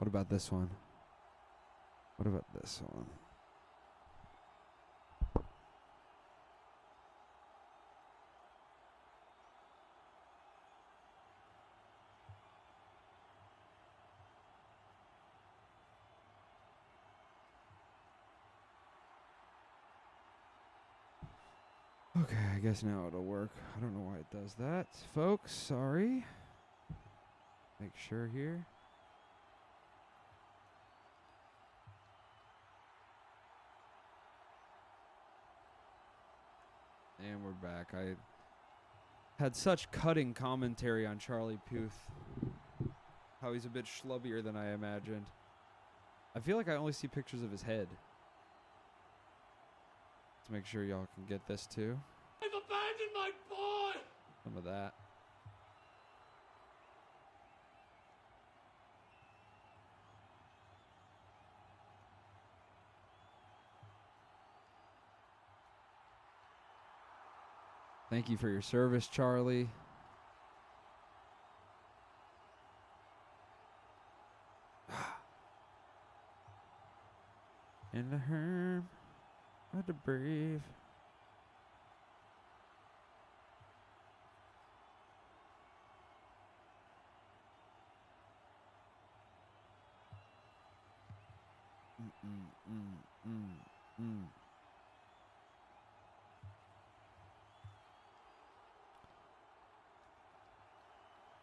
What about this one? What about this one? Okay, I guess now it'll work. I don't know why it does that. Folks, sorry. Make sure here. And we're back. I had such cutting commentary on Charlie Puth. How he's a bit schlubbier than I imagined. I feel like I only see pictures of his head. Let's make sure y'all can get this too. I've abandoned my boy! Some of that. Thank you for your service, Charlie. In the harm of the brave.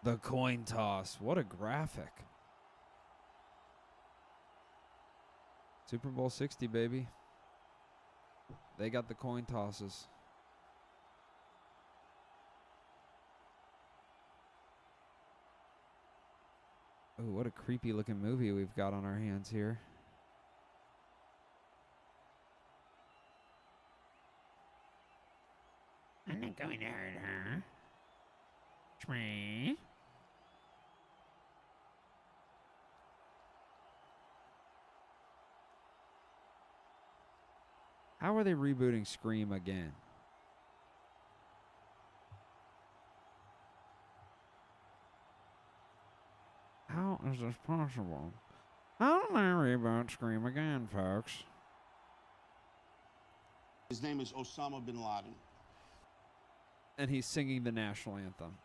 The coin toss. What a graphic. Super Bowl 60, baby. They got the coin tosses. Oh, what a creepy looking movie we've got on our hands here. I'm not going to hurt her. Tree. How are they rebooting Scream again? How is this possible? How do they reboot Scream again, folks? His name is Osama bin Laden. And he's singing the national anthem.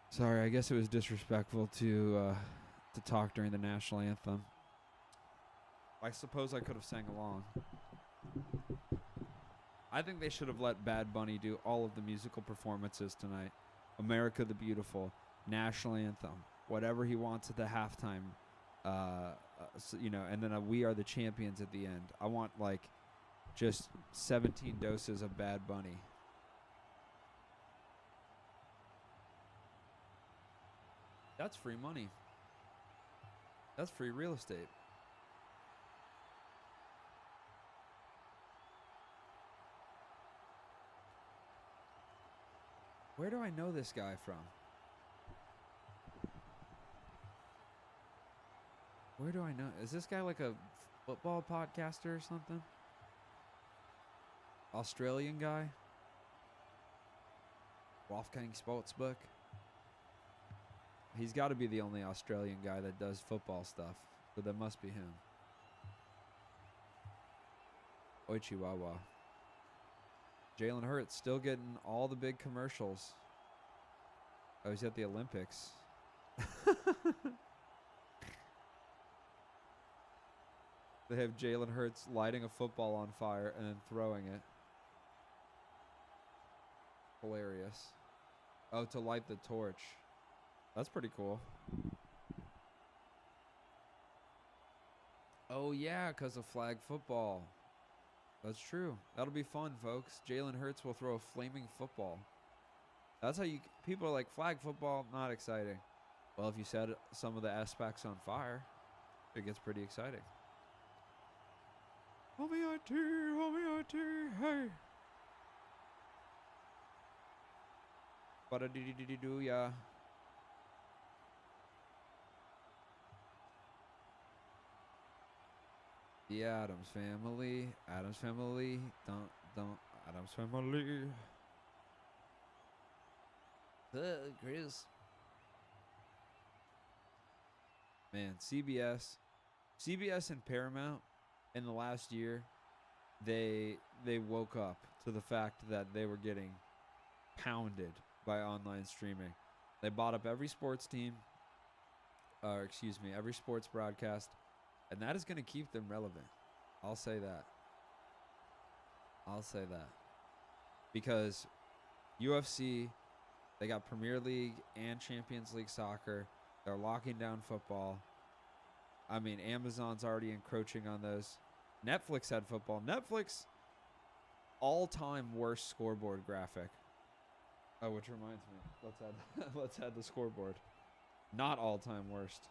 Sorry, I guess it was disrespectful to talk during the national anthem. I suppose I could have sang along. I think they should have let Bad Bunny do all of the musical performances tonight. America the Beautiful, national anthem, whatever he wants at the halftime, so, you know, and then a We Are the Champions at the end. I want like just 17 doses of Bad Bunny. That's free money. That's free real estate. Where do I know this guy from? Where do I know? Is this guy like a football podcaster or something? Australian guy? Wolfgang Sportsbook? He's got to be the only Australian guy that does football stuff. So that must be him. Oi, Chihuahua. Jalen Hurts still getting all the big commercials. Oh, he's at the Olympics. They have Jalen Hurts lighting a football on fire and then throwing it. Hilarious. Oh, to light the torch. That's pretty cool. Oh, yeah, because of flag football. That's true. That'll be fun, folks. Jalen Hurts will throw a flaming football. That's how you... People are like, flag football, not exciting. Well, if you set some of the aspects on fire, it gets pretty exciting. Homie IT, hey. Ba-da-dee-dee-dee-doo, yeah. The Addams Family. Addams Family. Don't. Addams Family. Chris. Man, CBS and Paramount in the last year, they woke up to the fact that they were getting pounded by online streaming. They bought up every sports team, every sports broadcast, and that is going to keep them relevant. I'll say that. Because UFC, they got Premier League and Champions League soccer. They're locking down football. I mean, Amazon's already encroaching on those. Netflix had football. Netflix, all-time worst scoreboard graphic. Oh, which reminds me, let's add the scoreboard. Not all-time worst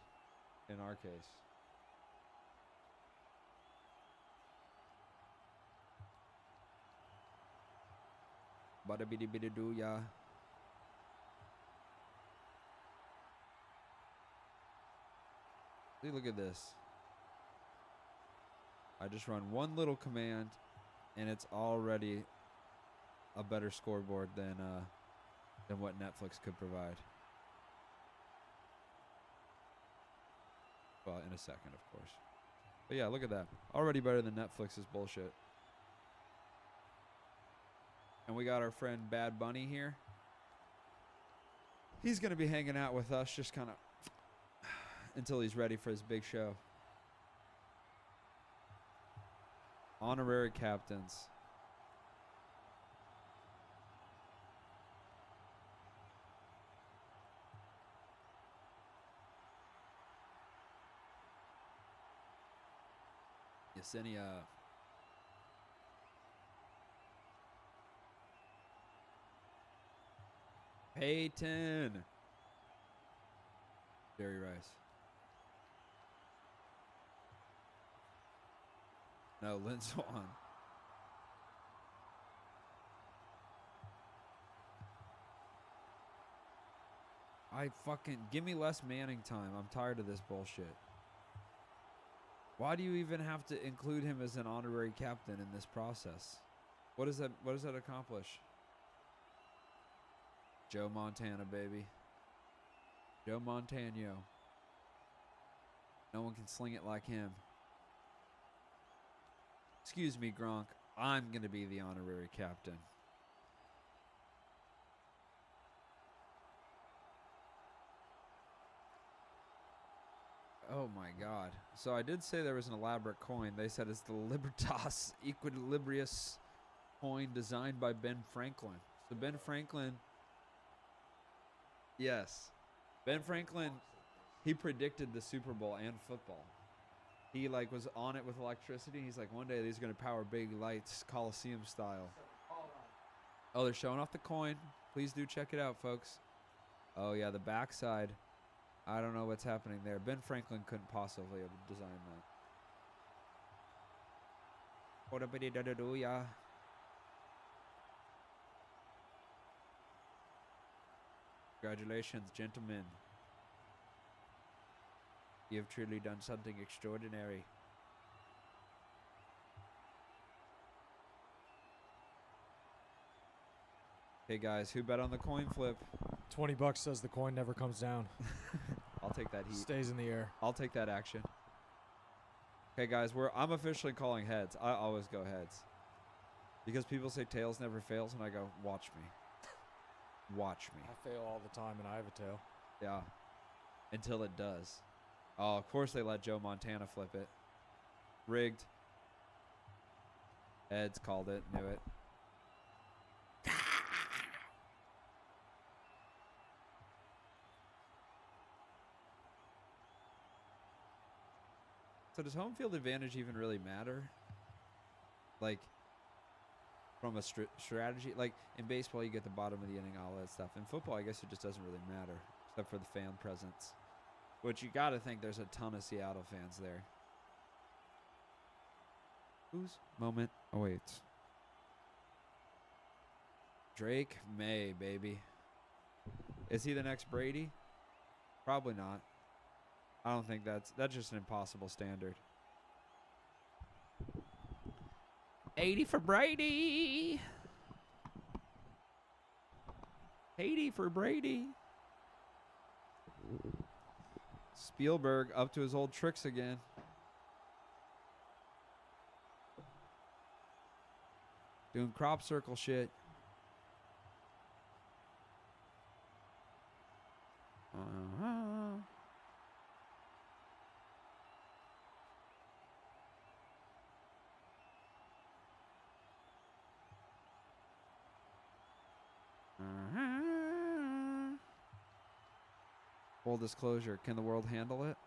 in our case. Bada bidi bidi do ya. See, look at this. I just run one little command, and it's already a better scoreboard than what Netflix could provide. Well, in a second, of course. But yeah, look at that. Already better than Netflix's bullshit. And we got our friend Bad Bunny here. He's going to be hanging out with us just kind of until he's ready for his big show. Honorary captains. Yesenia. Peyton. Jerry Rice. No, Lynn Swan. Give me less Manning time. I'm tired of this bullshit. Why do you even have to include him as an honorary captain in this process? What does that accomplish? Joe Montana, baby. Joe Montano. No one can sling it like him. Excuse me, Gronk. I'm going to be the honorary captain. Oh my God. So I did say there was an elaborate coin. They said it's the Libertas Equilibrius coin designed by Ben Franklin. So Ben Franklin... Yes. Ben Franklin, he predicted the Super Bowl and football. He was on it with electricity. He's like, one day these are going to power big lights, Coliseum style. Oh, they're showing off the coin. Please do check it out, folks. Oh, yeah, the backside. I don't know what's happening there. Ben Franklin couldn't possibly have designed that. Congratulations, gentlemen. You have truly done something extraordinary. Hey guys, who bet on the coin flip? $20 says the coin never comes down. I'll take that heat. Stays in the air. I'll take that action. Okay guys, I'm officially calling heads. I always go heads. Because people say tails never fails, and I go, watch me. Watch me. I fail all the time, and I have a tail. Yeah. Until it does. Oh, of course they let Joe Montana flip it. Rigged. Heads called it. Knew it. So does home field advantage even really matter? From a strategy? In baseball, you get the bottom of the inning, all that stuff. In football, I guess it just doesn't really matter, except for the fan presence. Which you got to think there's a ton of Seattle fans there. Whose moment awaits? Drake May, baby. Is he the next Brady? Probably not. I don't think that's just an impossible standard. 80 for Brady. 80 for Brady. Spielberg up to his old tricks again. Doing crop circle shit. Full disclosure, can the world handle it?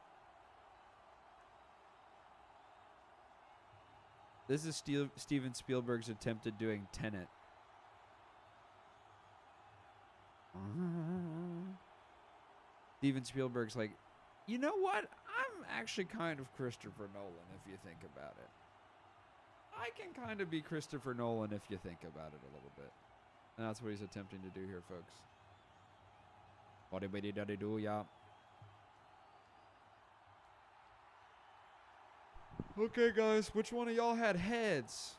This is Steven Spielberg's attempt at doing Tenet. Steven Spielberg's like, you know what? I'm actually kind of Christopher Nolan if you think about it. I can kind of be Christopher Nolan if you think about it a little bit. And that's what he's attempting to do here, folks. What-a-biddy-duddy-doo, yeah. Okay, guys, which one of y'all had heads?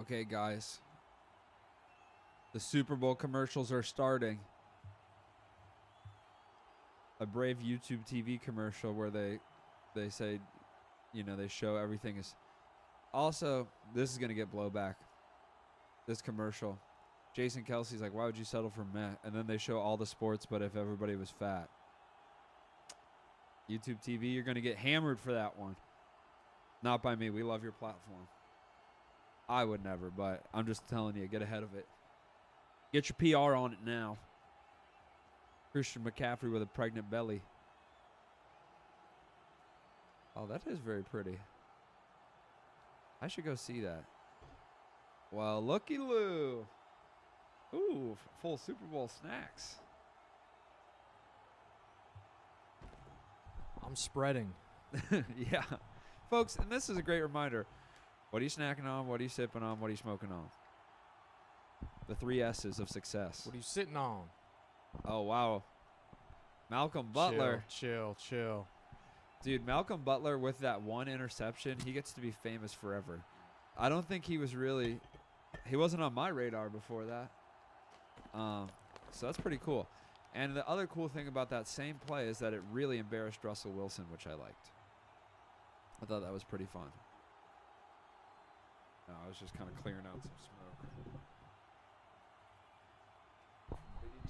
Okay, guys. The Super Bowl commercials are starting. A brave YouTube TV commercial where they say, you know, they show everything is. Also, this is going to get blowback. This commercial. Jason Kelsey's like, why would you settle for meh? And then they show all the sports, but if everybody was fat. YouTube TV, you're going to get hammered for that one. Not by me. We love your platform. I would never, but I'm just telling you, get ahead of it. Get your PR on it now. Christian McCaffrey with a pregnant belly. Oh, that is very pretty. I should go see that. Well, looky Lou. Ooh, full Super Bowl snacks. I'm spreading. Yeah. Folks, and this is a great reminder. What are you snacking on? What are you sipping on? What are you smoking on? The 3 S's of success. What are you sitting on? Oh, wow. Malcolm Butler. Chill. Dude, Malcolm Butler with that one interception, he gets to be famous forever. I don't think he was really... He wasn't on my radar before that. So that's pretty cool. And the other cool thing about that same play is that it really embarrassed Russell Wilson, which I liked. I thought that was pretty fun. No, I was just kind of clearing out some smoke.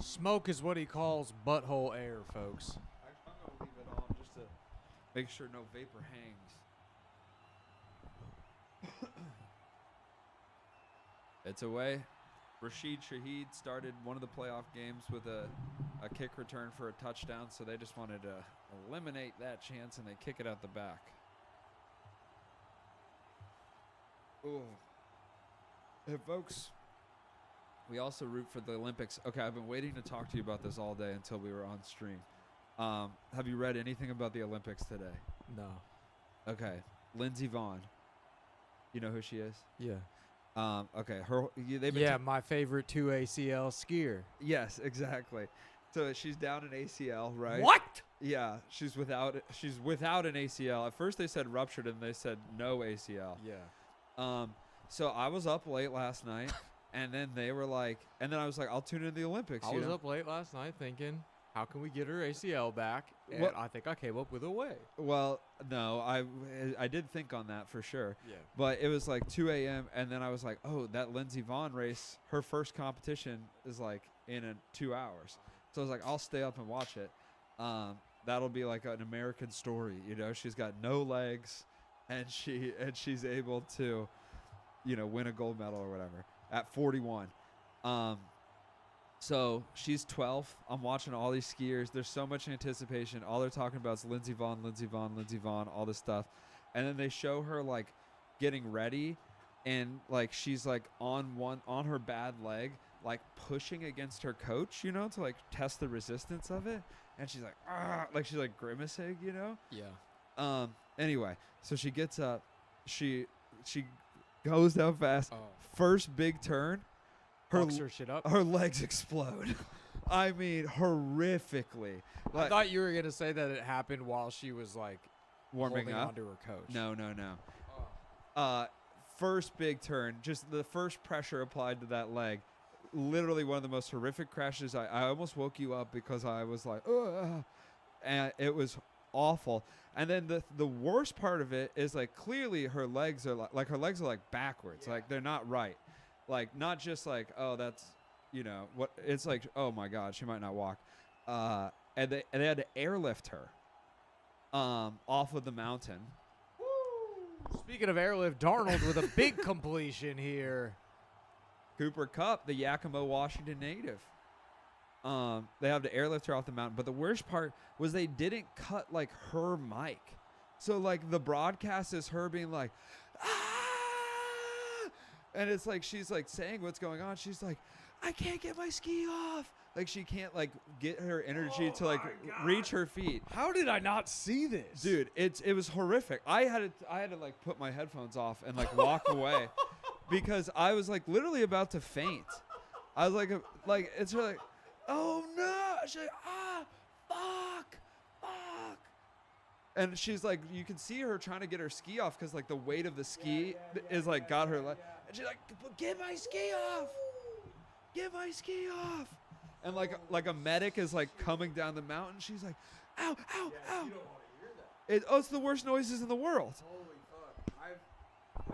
Smoke is what he calls butthole air, folks. I'm going to leave it on just to make sure no vapor hangs. It's away. Rashid Shaheed started one of the playoff games with a kick return for a touchdown, so they just wanted to eliminate that chance, and they kick it out the back. Ooh. Hey, folks, we also root for the Olympics. Okay, I've been waiting to talk to you about this all day until we were on stream. Have you read anything about the Olympics today? No. Okay. Lindsey Vonn. You know who she is? Yeah. Okay. They've been my favorite 2 ACL skier. Yes, exactly. So she's down an ACL, right? What? Yeah, she's without an ACL. At first they said ruptured, and they said no ACL. Yeah. So I was up late last night, and then they were like, and then I was like, I'll tune in the Olympics. I was up late last night thinking, how can we get her ACL back? And Well- I think I came up with a way. Well, no, I did think on that for sure. Yeah. But it was like 2 a.m., and then I was like, oh, that Lindsey Vonn race, her first competition is like in 2 hours. So I was like, I'll stay up and watch it. That'll be like an American story, you know. She's got no legs, and she's able to, you know, win a gold medal or whatever at 41. So she's 12th. I'm watching all these skiers. There's so much anticipation. All they're talking about is Lindsey Vonn, all this stuff. And then they show her like getting ready, and like she's like on her bad leg, like pushing against her coach, you know, to like test the resistance of it. And she's like, ah, like she's like grimacing, you know? Yeah. Anyway, so she gets up, she goes down fast. Oh. First big turn, fucks her shit up. Her legs explode. I mean, horrifically. I thought you were gonna say that it happened while she was like warming holding up onto her coach. No. First big turn, just the first pressure applied to that leg. Literally one of the most horrific crashes. I almost woke you up because I was like, ugh. And it was awful. And then the worst part of it is like clearly her legs are like her legs are like backwards. Yeah. Like they're not right. Like not just like, oh, that's, you know, what it's like, oh my God, she might not walk. And they had to airlift her off of the mountain. Speaking of airlift, Darnold with a big completion here. Cooper Kupp, the Yakima, Washington native. They have to airlift her off the mountain. But the worst part was they didn't cut like her mic. So like the broadcast is her being like, ah! And it's like she's like saying what's going on. She's like, I can't get my ski off. Like she can't like get her energy to like reach her feet. How did I not see this? Dude, it was horrific. I had to like put my headphones off and like walk away because I was like literally about to faint. I was like it's her like, oh no. She's like, fuck. And she's like, you can see her trying to get her ski off because like the weight of the ski is like got her like, and she's like, get my ski off. Get my ski off. And like a medic is like coming down the mountain. She's like, ow, ow, ow. You don't want to hear that. It's the worst noises in the world. Holy fuck.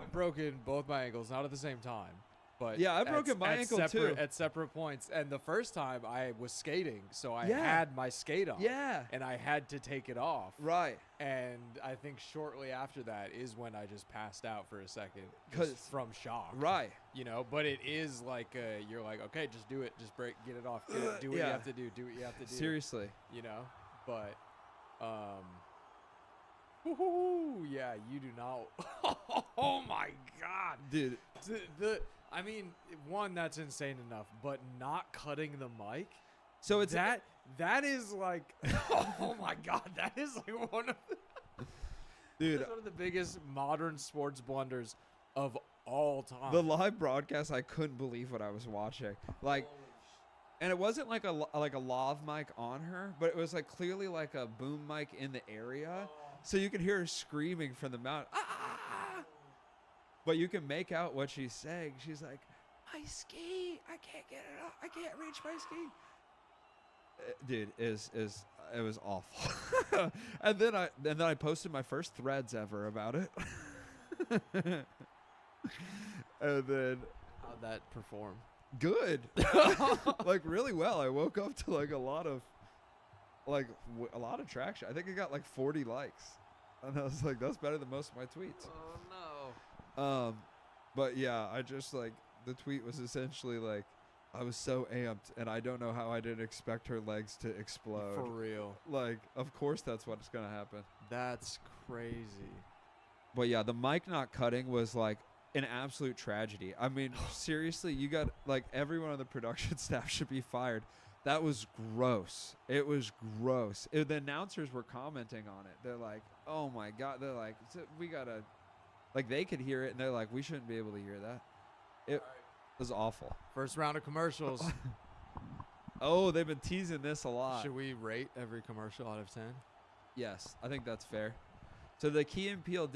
I've broken both my ankles, not at the same time. But Yeah, I've broken my ankle too. At separate points. And the first time I was skating, so I Yeah. had my skate on. Yeah. And I had to take it off. Right. And I think shortly after that is when I just passed out for a second. 'Cause- Just from shock. Right. You know, but it is like, you're like, okay, just do it. Just get it off. Do what you Yeah. have to do. Do what you have to do. Seriously. You know? But, woo-hoo-hoo, yeah, you do not. Oh my God. Dude. I mean, one, that's insane enough, but not cutting the mic. So it's that is like, oh my God, that is like one of dude, that's one of the biggest modern sports blunders of all time. the live broadcast, I couldn't believe what I was watching. Like, and it wasn't like a lav mic on her, but it was like clearly like a boom mic in the area. So you could hear her screaming from the mountain. Ah! But you can make out what she's saying. She's like, my ski, I can't get it off. I can't reach my ski. Dude, it was awful. and then I posted my first threads ever about it. And then How'd that perform? good. Like really well. I woke up to like a lot of traction. I think I got like 40 likes. And I was like, that's better than most of my tweets. Oh no. But yeah, I just like the tweet was essentially like, I was so amped and I don't know how I didn't expect her legs to explode. For real. Like, of course that's what's gonna happen. That's crazy. But yeah, the mic not cutting was like an absolute tragedy. I mean, seriously, you got like everyone on the production staff should be fired. That was gross. It was gross. The announcers were commenting on it. They're like, oh my God. They're like, we gotta, like they could hear it and they're like, we shouldn't be able to hear that. It was awful. First round of commercials. Oh, they've been teasing this a lot. Should we rate every commercial out of 10? Yes, I think that's fair. So the Key and Peele,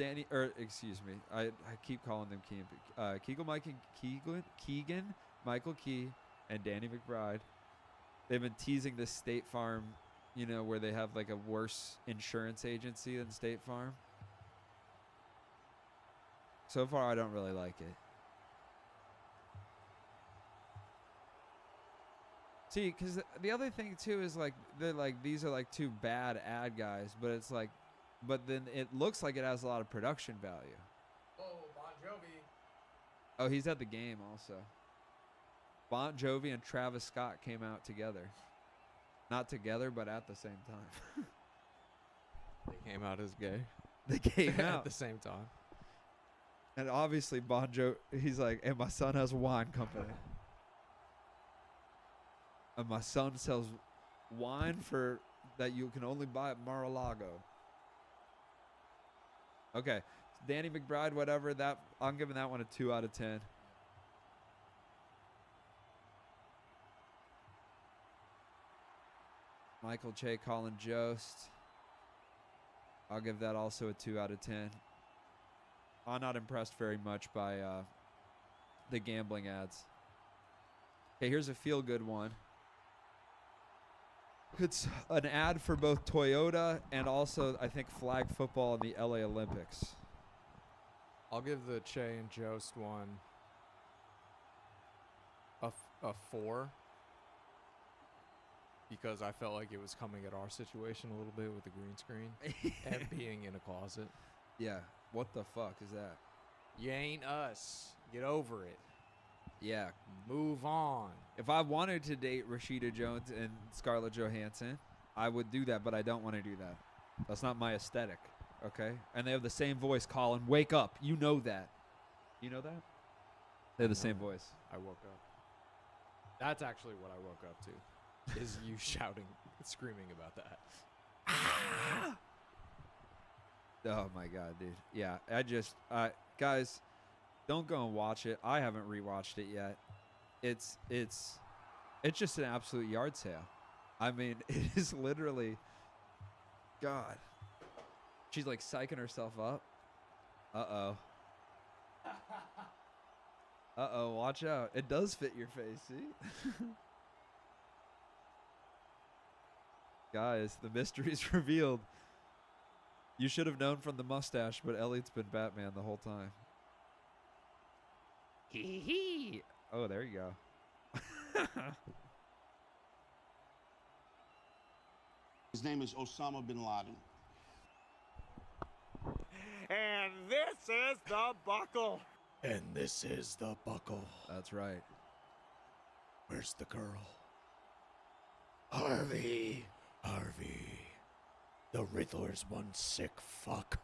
excuse me, I keep calling them Key and Peele. Keegan, Michael Key, and Danny McBride. They've been teasing this State Farm, you know, where they have like a worse insurance agency than State Farm. So far, I don't really like it. See, because the other thing too is like they're like these are like two bad ad guys, but it's like, but then it looks like it has a lot of production value. Oh, Bon Jovi. Oh, he's at the game also. Bon Jovi and Travis Scott came out together. Not together, but at the same time. They came out as gay. They came At out. the same time. And obviously Bon Jovi, he's like, and my son has a wine company. And my son sells wine for that you can only buy at Mar-a-Lago. Okay. Danny McBride, whatever, that I'm giving that one a 2 out of 10. Michael Che, Colin Jost. I'll give that also a 2 out of 10. I'm not impressed very much by the gambling ads. Okay, here's a feel-good one. It's an ad for both Toyota and also, I think, flag football in the LA Olympics. I'll give the Che and Jost one a 4 because I felt like it was coming at our situation a little bit with the green screen and being in a closet. Yeah, what the fuck is that? You ain't us. Get over it. Yeah. Move on. If I wanted to date Rashida Jones and Scarlett Johansson, I would do that, but I don't want to do that. That's not my aesthetic, okay? And they have the same voice, Colin. Wake up. You know that. You know that? They have the same voice. I woke up. That's actually what I woke up to, is you shouting, screaming about that. Oh, my God, dude. Yeah, guys, don't go and watch it. I haven't rewatched it yet. It's just an absolute yard sale. I mean, it is literally, God. She's like psyching herself up. Uh-oh. Uh-oh, watch out. It does fit your face, see? Guys, the mystery's revealed. You should have known from the mustache, but Elliot's been Batman the whole time. Hee hee. Oh, there you go. His name is Osama bin Laden. And this is the buckle. And this is the buckle. That's right. Where's the girl? Harvey. The Riddler's one sick fuck.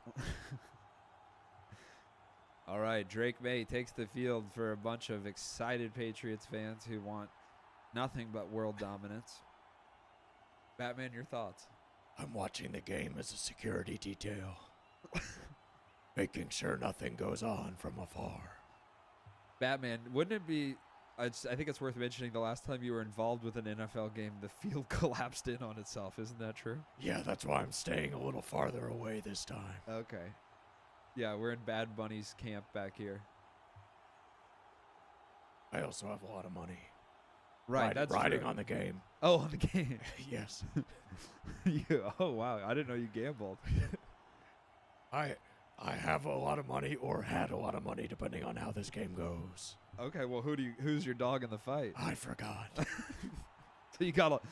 All right, Drake May takes the field for a bunch of excited Patriots fans who want nothing but world dominance. Batman, your thoughts? I'm watching the game as a security detail. Making sure nothing goes on from afar. Batman, wouldn't it be... I think it's worth mentioning the last time you were involved with an NFL game, the field collapsed in on itself. Isn't that true? Yeah, that's why I'm staying a little farther away this time. Okay. Yeah, we're in Bad Bunny's camp back here. I also have a lot of money. Right, that's riding true. on the game. Oh, on the game. Yes. Oh, wow. I didn't know you gambled. I have a lot of money or had a lot of money depending on how this game goes. Okay, well, who's your dog in the fight? I forgot. So you got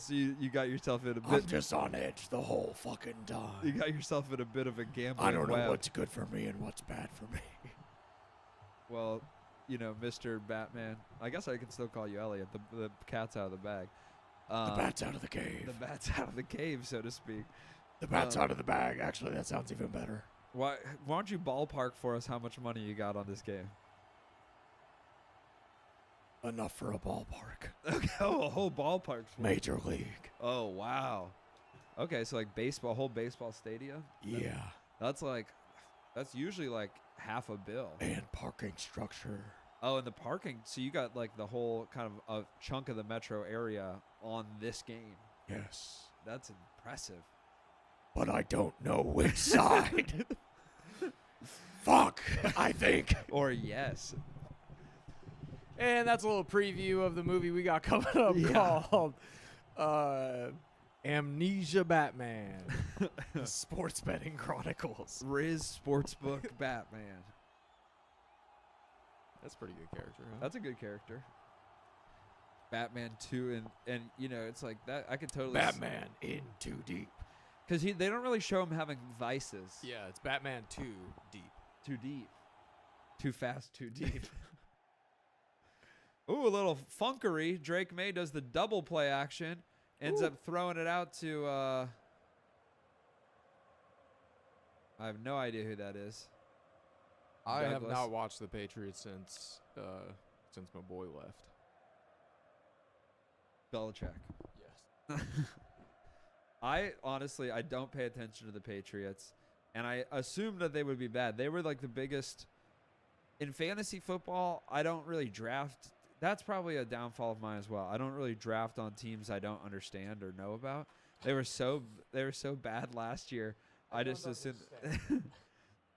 you got yourself in a bit. I'm just on edge the whole fucking time. You got yourself in a bit of a gambling I don't know web. what's good for me and what's bad for me. Well, you know, Mr. Batman. I guess I can still call you Elliot. The cat's out of the bag. The bat's out of the cave. The bat's out of the cave, so to speak. The bat's out of the bag. Actually, that sounds even better. Why don't you ballpark for us how much money you got on this game? Enough for a ballpark. Okay, a whole ballpark. Major League. Oh, wow. Okay, so like baseball, whole baseball stadium? Yeah. That's usually like half a bill. And parking structure. Oh, and the parking. So you got like the whole kind of a chunk of the metro area on this game. Yes. That's impressive. But I don't know which side. Fuck, I think. Or yes. And that's a little preview of the movie we got coming up called Amnesia Batman. Sports Betting Chronicles. Riz Sportsbook Batman. That's a pretty good character, huh? That's a good character. Batman 2 and you know, it's like that I could totally Batman in Too Deep. Cuz they don't really show him having vices. Yeah, it's Batman 2 Deep. Too deep. Too fast, too deep. Ooh, a little funkery. Drake May does the double play action. Ends up throwing it out to I have no idea who that is. I have Douglas. not watched the Patriots since my boy left. Belichick. Yes. I don't pay attention to the Patriots, and I assumed that they would be bad. They were like the biggest in fantasy football. I don't really draft That's probably a downfall of mine as well. I don't really draft on teams I don't understand or know about. They were so bad last year. I just assumed.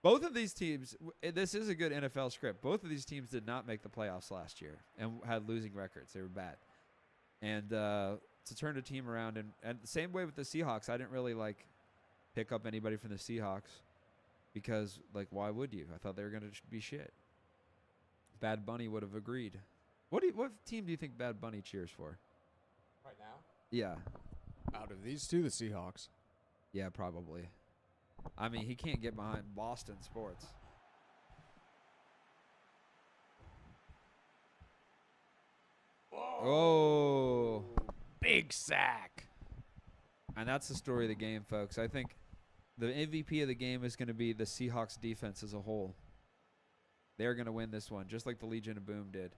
Both of these teams, this is a good NFL script. Both of these teams did not make the playoffs last year and had losing records. They were bad. And to turn a team around, and the same way with the Seahawks, I didn't really like pick up anybody from the Seahawks because, like, why would you? I thought they were going to be shit. Bad Bunny would have agreed. What team do you think Bad Bunny cheers for? Right now? Yeah. Out of these two, the Seahawks. Yeah, probably. I mean, he can't get behind Boston sports. Oh. Big sack. And that's the story of the game, folks. I think the MVP of the game is going to be the Seahawks defense as a whole. They're going to win this one, just like the Legion of Boom did.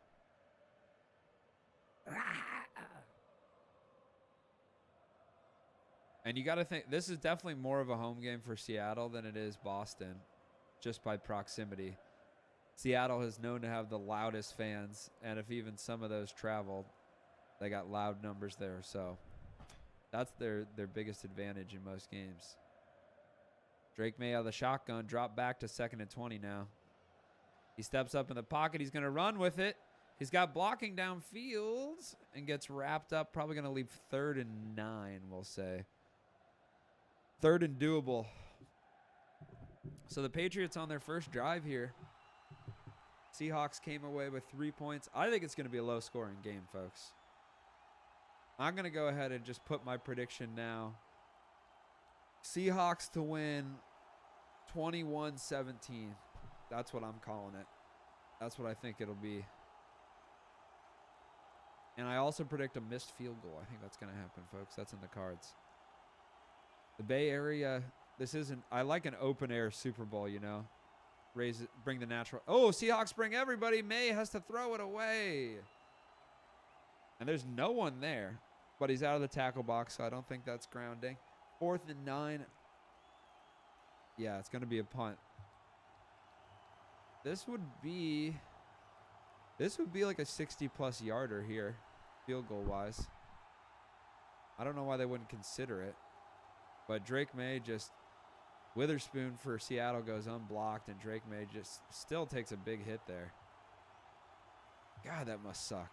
And you got to think, this is definitely more of a home game for Seattle than it is Boston, just by proximity. Seattle is known to have the loudest fans, and if even some of those traveled, they got loud numbers there. So that's their biggest advantage in most games. Drake May out of the shotgun, drop back to 2nd and 20 now. He steps up in the pocket. He's going to run with it. He's got blocking downfield and gets wrapped up. Probably going to leave 3rd and 9, we'll say. 3rd and doable. So the Patriots on their first drive here. Seahawks came away with 3 points. I think it's going to be a low-scoring game, folks. I'm going to go ahead and just put my prediction now. Seahawks to win 21-17. That's what I'm calling it. That's what I think it'll be. And I also predict a missed field goal. I think that's going to happen, folks. That's in the cards. The Bay Area, this isn't, I like an open air Super Bowl, you know. Raise it, bring the natural. Oh, Seahawks bring everybody. May has to throw it away. And there's no one there, but he's out of the tackle box, so I don't think that's grounding. 4th and 9. Yeah, it's going to be a punt. This would be like a 60-plus yarder here, field goal wise. I don't know why they wouldn't consider it. But Drake May just, Witherspoon for Seattle goes unblocked, and Drake May just still takes a big hit there. God, that must suck.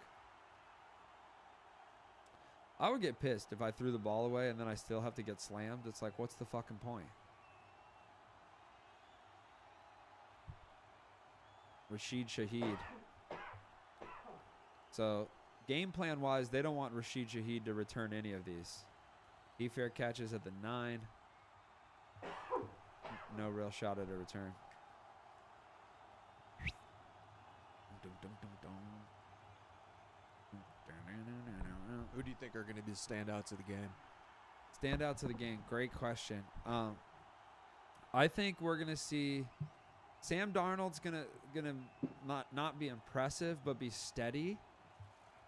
I would get pissed if I threw the ball away and then I still have to get slammed. It's like, what's the fucking point? Rashid Shaheed. So, game plan wise, they don't want Rashid Shaheed to return any of these. He fair catches at the 9. No real shot at a return. Who do you think are going to be the standouts of the game? Standouts of the game. Great question. I think we're gonna see Sam Darnold's gonna not be impressive, but be steady.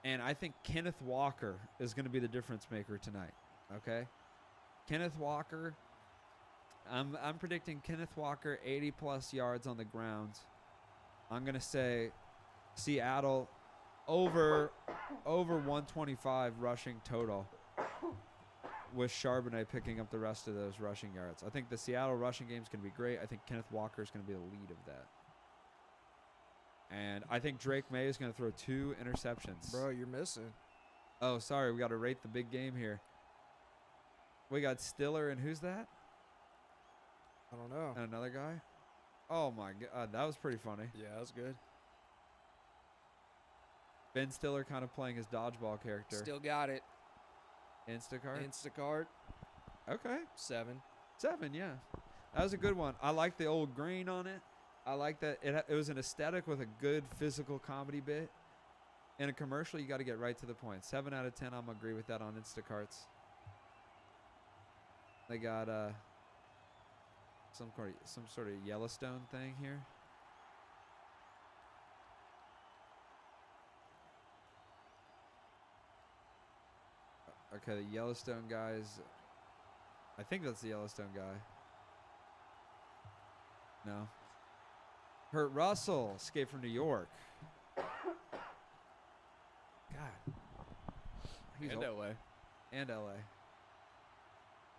And I think Kenneth Walker is gonna be the difference maker tonight. Okay, Kenneth Walker. I'm predicting Kenneth Walker 80+ yards on the ground. I'm gonna say Seattle over 125 rushing total, with Charbonnet picking up the rest of those rushing yards. I think the Seattle rushing game is going to be great. I think Kenneth Walker is going to be the lead of that. And I think Drake May is going to throw 2 interceptions. Bro, you're missing. Oh, sorry. We got to rate the big game here. We got Stiller, and who's that? I don't know. And another guy? Oh, my God. That was pretty funny. Yeah, that was good. Ben Stiller kind of playing his dodgeball character. Still got it. Instacart? Instacart. Okay. 7. 7, yeah. That was a good one. I like the old grain on it. I like that it was an aesthetic with a good physical comedy bit. In a commercial, you got to get right to the point. 7 out of 10, I'm agree with that on Instacarts. They got some sort of Yellowstone thing here. Okay, the Yellowstone guys. I think that's the Yellowstone guy. No. Kurt Russell, Escape from New York. God. He's And old. LA. And LA.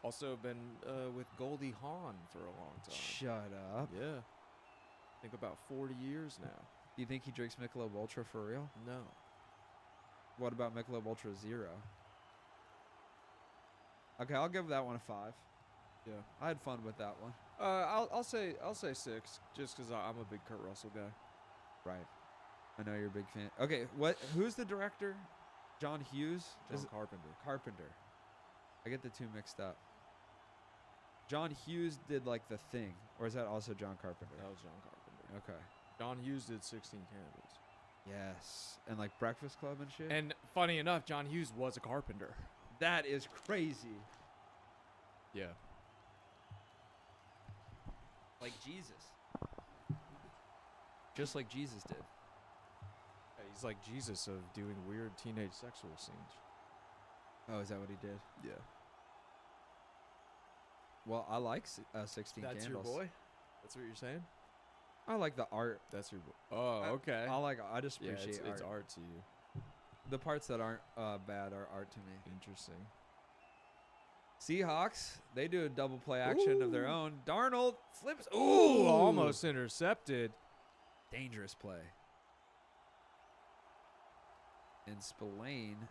Also been with Goldie Hawn for a long time. Shut up. Yeah. I think about 40 years now. Do you think he drinks Michelob Ultra for real? No. What about Michelob Ultra Zero? Okay, I'll give that one a 5. Yeah. I had fun with that one. I'll say 6, just because I'm a big Kurt Russell guy. Right. I know you're a big fan. Okay, who's the director? John Hughes? John Is it Carpenter. Carpenter. I get the two mixed up. John Hughes did like The Thing, or is that also John Carpenter? That was John Carpenter. Okay. John Hughes did 16 Candles. Yes. And like Breakfast Club and shit? And funny enough, John Hughes was a carpenter. That is crazy. Yeah. Like Jesus. Just like Jesus did. He's like Jesus of doing weird teenage sexual scenes. Oh, is that what he did? Yeah. Well, I like 16 That's Candles. your boy? That's what you're saying? I like the art. That's your boy. Oh, okay. I just Yeah, appreciate it's art to you. The parts that aren't bad are art to me. Interesting. Seahawks, they do a double play action of their Ooh. own. Darnold flips. Ooh, almost intercepted. Dangerous play. And Spillane.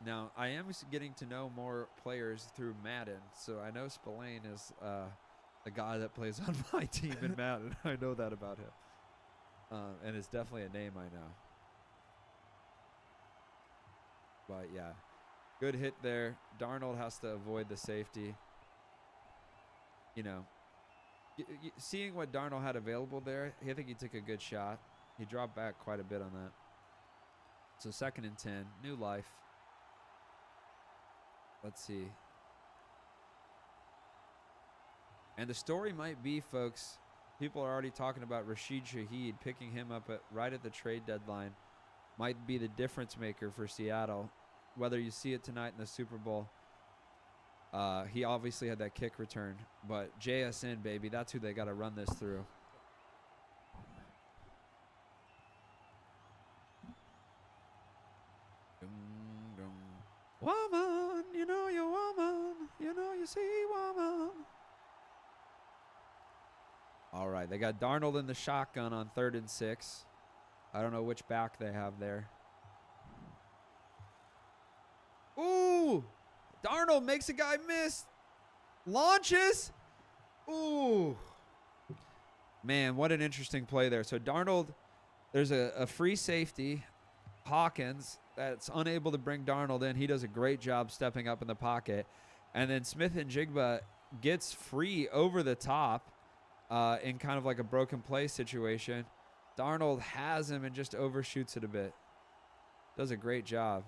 Now, I am getting to know more players through Madden, so I know Spillane is the guy that plays on my team in Madden. I know that about him. And it's definitely a name I know. But, yeah. Good hit there. Darnold has to avoid the safety. You know, seeing what Darnold had available there, I think he took a good shot. He dropped back quite a bit on that. So 2nd and 10, new life. Let's see. And the story might be, folks, people are already talking about Rashid Shaheed, picking him up right at the trade deadline. Might be the difference maker for Seattle. Whether you see it tonight in the Super Bowl, he obviously had that kick return. But JSN, baby, that's who they got to run this through. Woman, you know you're woman, you know you see woman. All right, they got Darnold in the shotgun on 3rd and 6. I don't know which back they have there. Ooh, Darnold makes a guy miss. Launches. Ooh. Man, what an interesting play there. So Darnold, there's a free safety, Hawkins, that's unable to bring Darnold in. He does a great job stepping up in the pocket. And then Smith and Jigba gets free over the top in kind of like a broken play situation. Darnold has him and just overshoots it a bit. Does a great job.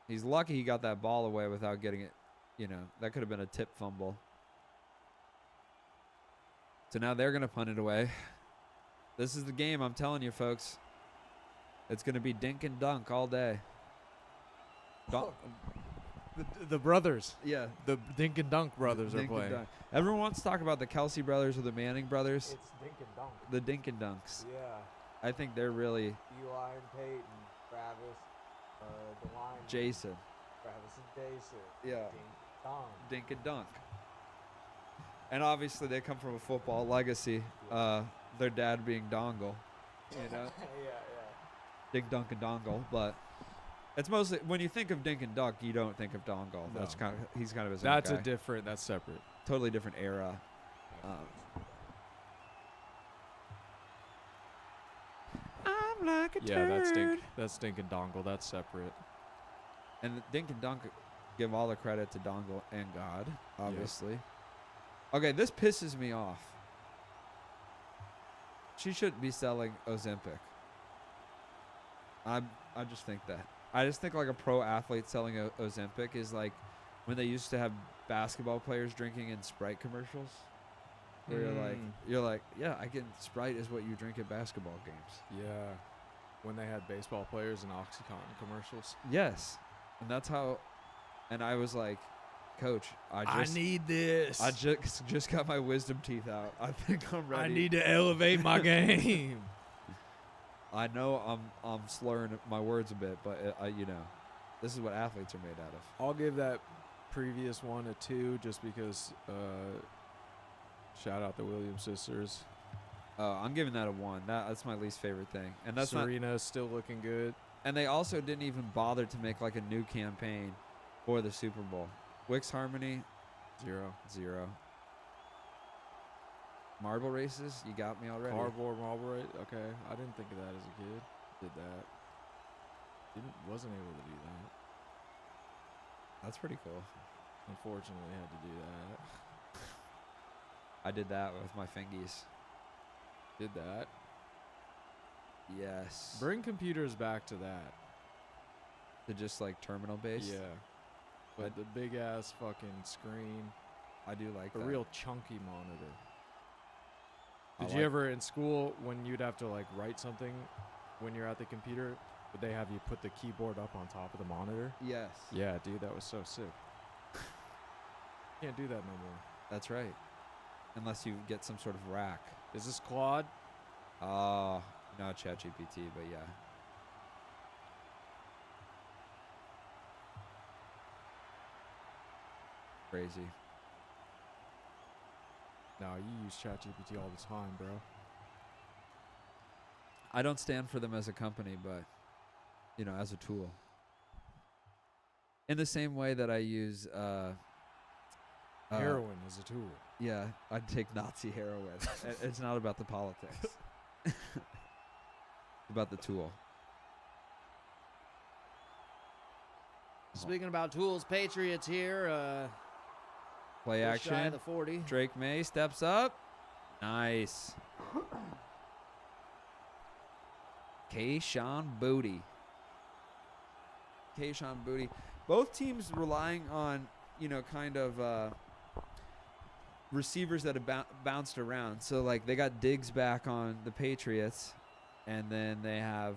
He's lucky he got that ball away without getting it. You know, that could have been a tip fumble. So now they're going to punt it away. This is the game, I'm telling you, folks. It's going to be dink and dunk all day. The brothers. Yeah. The Dink and Dunk brothers are Dink and playing. dunk. Everyone wants to talk about the Kelsey brothers or the Manning brothers. It's dink and dunk. The dink and dunks. Yeah. I think they're really Eli and Peyton, Travis, the line. Jason. Travis and Jason. Yeah. Dink dunk. Dink and dunk. And obviously they come from a football legacy. Their dad being Dongle. You know? yeah. Dink, dunk, and dongle. But it's mostly, when you think of dink and dunk, you don't think of Dongle. No. That's kind of, he's kind of his own That's guy. that's separate. Totally different era. I'm like a Yeah, turd. that's Dink and Dongle. That's separate. And the dink and dunk give all the credit to Dongle and God, obviously. Okay, this pisses me off. She shouldn't be selling Ozempic. I just think that. I just think like a pro athlete selling Ozempic is like when they used to have basketball players drinking in Sprite commercials. Where you're like, yeah, I can. Sprite is what you drink at basketball games. Yeah. When they had baseball players and OxyContin commercials. Yes, and that's how. And I was like, Coach, I need this. I just got my wisdom teeth out. I think I'm ready. I need to elevate my game. I know I'm slurring my words a bit, but you know, this is what athletes are made out of. I'll give that previous one a 2 just because shout out the Williams sisters. I'm giving that a 1. That's my least favorite thing, and that's not. Serena's still looking good. And they also didn't even bother to make like a new campaign for the Super Bowl. Wix Harmony, 0. 0. Marble races, you got me already. Cardboard marble rate. Okay, I didn't think of that as a kid. Did that. Wasn't able to do that. That's pretty cool. Unfortunately, had to do that. I did that with my fingies. Did that. Yes. Bring computers back to that. To just like terminal based. Yeah. But the big ass fucking screen. I do like A that. real chunky monitor. I Did like- you ever in school when you'd have to like write something when you're at the computer, would they have you put the keyboard up on top of the monitor? Yes. Yeah, dude, that was so sick. Can't do that no more. That's right. Unless you get some sort of rack. Is this Claude? Not ChatGPT, but yeah. Crazy. No, you use ChatGPT all the time, bro. I don't stand for them as a company, but, you know, as a tool. In the same way that I use... Heroin is a tool. Yeah, I'd take Nazi heroin. It's not about the politics. It's about the tool. Speaking about tools, Patriots here. Play just shy action. of the 40. Drake May steps up. Nice. Kayshon Boutte. Kayshon Boutte. Both teams relying on, you know, kind of receivers that have bounced around. So, like, they got Diggs back on the Patriots, and then they have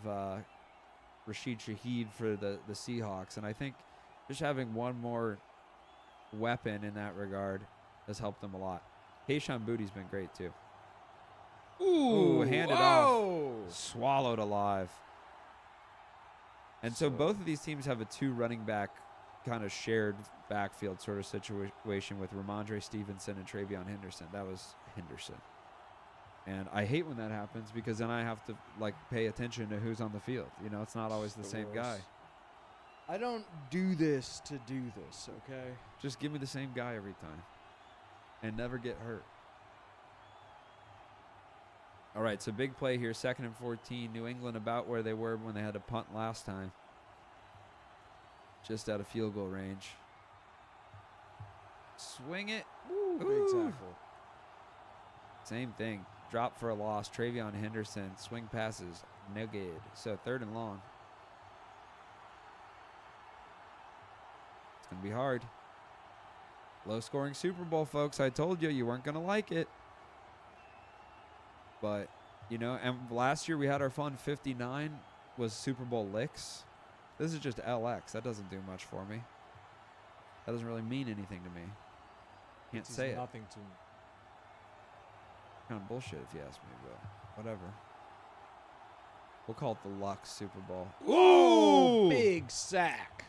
Rashid Shaheed for the Seahawks. And I think just having one more weapon in that regard has helped them a lot. Kayshon Boutte's been great, too. Ooh, handed off. Swallowed alive. And so both of these teams have a 2 running back kind of shared backfield sort of situation with Ramondre Stevenson and Travion Henderson. That was Henderson. And I hate when that happens because then I have to like pay attention to who's on the field. You know, it's not always the same guy. I don't do this to do this, okay? Just give me the same guy every time and never get hurt. All right, so big play here, 2nd and 14. New England about where they were when they had to punt last time. Just out of field goal range. Swing it. Ooh, big Ooh. tackle. Same thing. Drop for a loss. Travion Henderson. Swing passes. No good. So 3rd and long. It's going to be hard. Low-scoring Super Bowl, folks. I told you, you weren't going to like it. But, you know, and last year we had our fun 59 was Super Bowl licks. This is just LX. That doesn't do much for me. That doesn't really mean anything to me. Can't say it. Nothing to Kind of bullshit if you ask me, but whatever. We'll call it the Lux Super Bowl. Ooh! Big sack.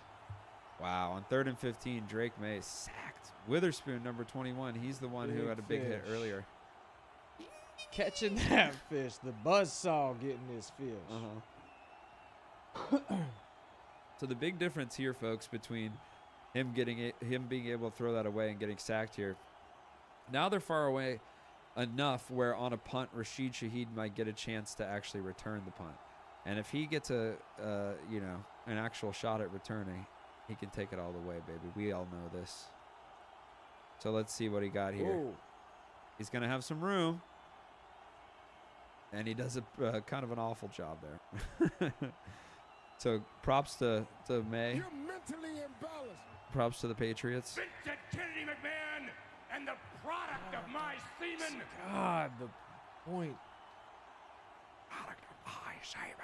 Wow. On 3rd and 15, Drake May sacked. Witherspoon, number 21. He's the one who Big had a big hit fish. earlier. Catching that fish. The buzzsaw getting this fish. So the big difference here, folks, between him being able to throw that away and getting sacked here. Now they're far away enough where on a punt, Rashid Shaheed might get a chance to actually return the punt. And if he gets an actual shot at returning, he can take it all the way, baby. We all know this. So let's see what he got here. Whoa. He's going to have some room. And he does a kind of an awful job there. So props to May. You're mentally imbalanced. Props to the Patriots. Vincent Kennedy McMahon and the product of my semen. God, the point. Product of my semen.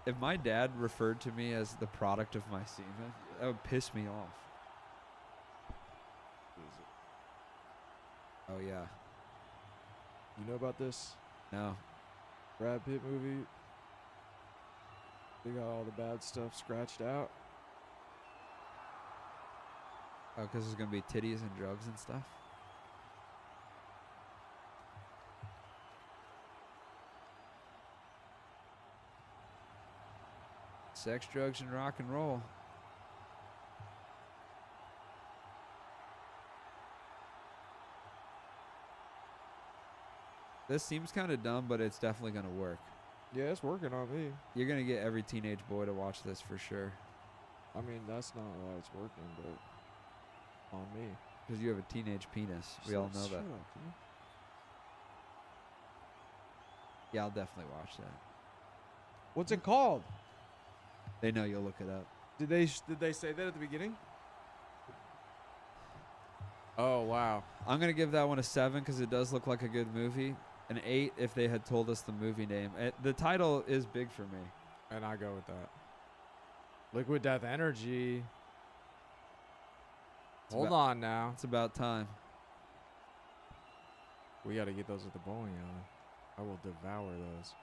If my dad referred to me as the product of my semen, that would piss me off. Oh, yeah. You know about this No. Brad Pitt movie? They got all the bad stuff scratched out. Oh, because there's going to be titties and drugs and stuff? Sex, drugs, and rock and roll. This seems kind of dumb, but it's definitely going to work. Yeah, it's working on me. You're going to get every teenage boy to watch this for sure. I mean, that's not why it's working, but on me. Because you have a teenage penis. We all know that. Shut up, dude. Yeah, I'll definitely watch that. What's it called? They know you'll look it up. Did they say that at the beginning? Oh, wow. I'm going to give that one a 7 because it does look like a good movie. An 8 if they had told us the movie name. The title is big for me. And I go with that. Liquid Death Energy. Hold on now. It's about time. We got to get those at the bowling alley. I will devour those.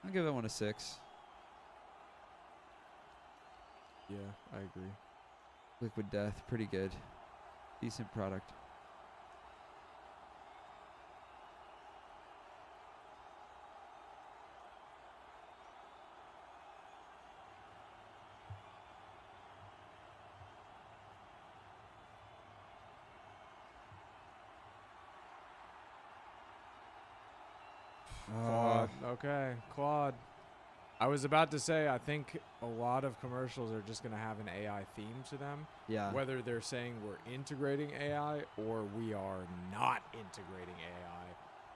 I'll give that one a 6. Yeah, I agree. Liquid Death, pretty good. Decent product. Claude. Okay, Claude. I was about to say, I think a lot of commercials are just going to have an AI theme to them. Yeah. Whether they're saying we're integrating AI or we are not integrating AI.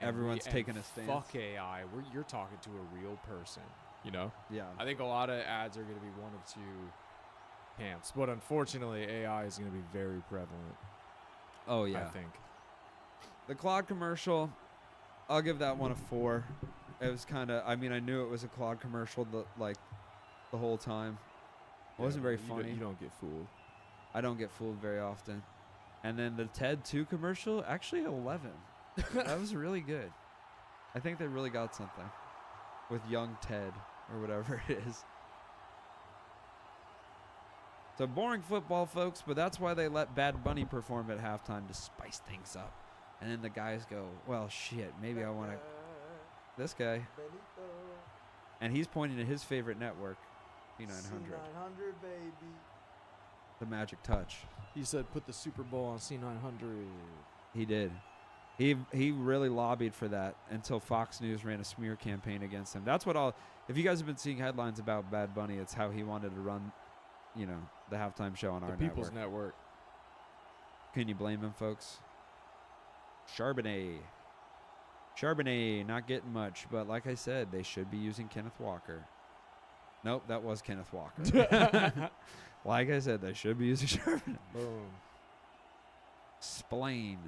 And Everyone's taking a stance. Fuck AI. You're talking to a real person, you know? Yeah. I think a lot of ads are going to be one of two camps. But unfortunately, AI is going to be very prevalent. Oh, yeah. I think. The Claude commercial, I'll give that one a 4. It was kind of, I mean, I knew it was a Claude commercial the whole time. It wasn't very funny. You don't get fooled. I don't get fooled very often. And then the Ted 2 commercial, actually 11. That was really good. I think they really got something with young Ted or whatever it is. So boring football, folks, but that's why they let Bad Bunny perform at halftime to spice things up. And then the guys go, well, shit, maybe I want to... This guy. And he's pointing to his favorite network, C900. C900, baby. The Magic Touch. He said put the Super Bowl on C900. He did. He really lobbied for that until Fox News ran a smear campaign against him. That's what all... If you guys have been seeing headlines about Bad Bunny, it's how he wanted to run, you know, the halftime show on our network. The People's Network. Can you blame him, folks? Charbonnet, not getting much, but like I said, they should be using Kenneth Walker. Nope, that was Kenneth Walker. Like I said, they should be using Charbonnet. Boom. Splain.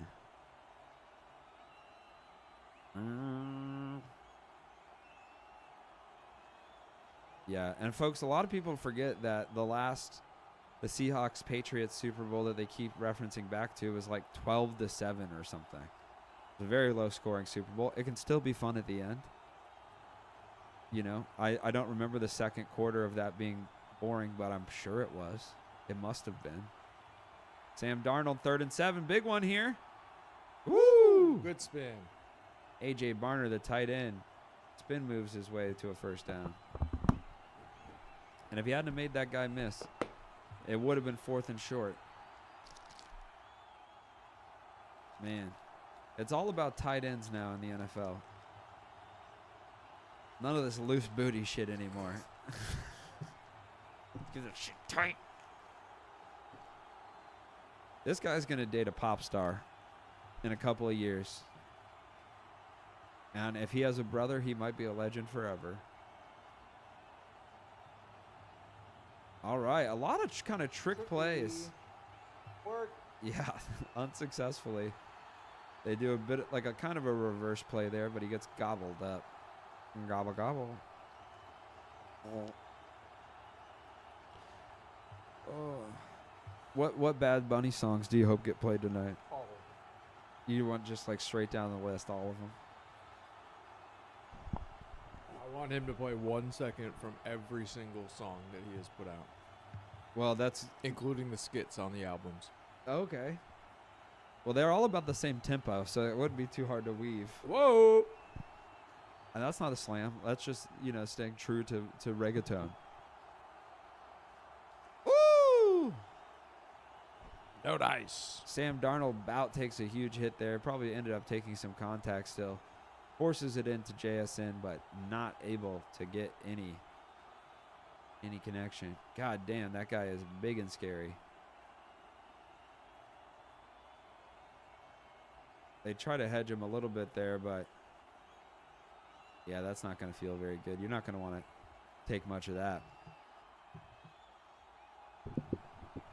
Yeah, and folks, a lot of people forget that the Seahawks Patriots Super Bowl that they keep referencing back to was like 12-7 or something. It's a very low scoring Super Bowl. It can still be fun at the end. You know, I don't remember the second quarter of that being boring, but I'm sure it was. It must have been. Sam Darnold, 3rd and 7. Big one here. Woo! Good spin. A.J. Barner, the tight end, spin moves his way to a first down. And if he hadn't have made that guy miss, it would have been 4th and short. Man, it's all about tight ends now in the NFL. None of this loose booty shit anymore. Get that shit tight. This guy's going to date a pop star in a couple of years. And if he has a brother, he might be a legend forever. All right, a lot of kind of trick plays. Work. Yeah, unsuccessfully. They do a bit like a kind of a reverse play there, but he gets gobbled up. Gobble, gobble. Oh. What Bad Bunny songs do you hope get played tonight? You want just like straight down the list, all of them? I want him to play 1 second from every single song that he has put out, Well, that's including the skits on the albums. okay. Well, they're all about the same tempo, so it wouldn't be too hard to weave. Whoa! And that's not a slam. That's just, staying true to reggaeton. Woo! No dice. Sam Darnold about takes a huge hit there. Probably ended up taking some contact still. Forces it into JSN, but not able to get any connection. God damn, that guy is big and scary. They try to hedge him a little bit there, but yeah, that's not going to feel very good. You're not going to want to take much of that.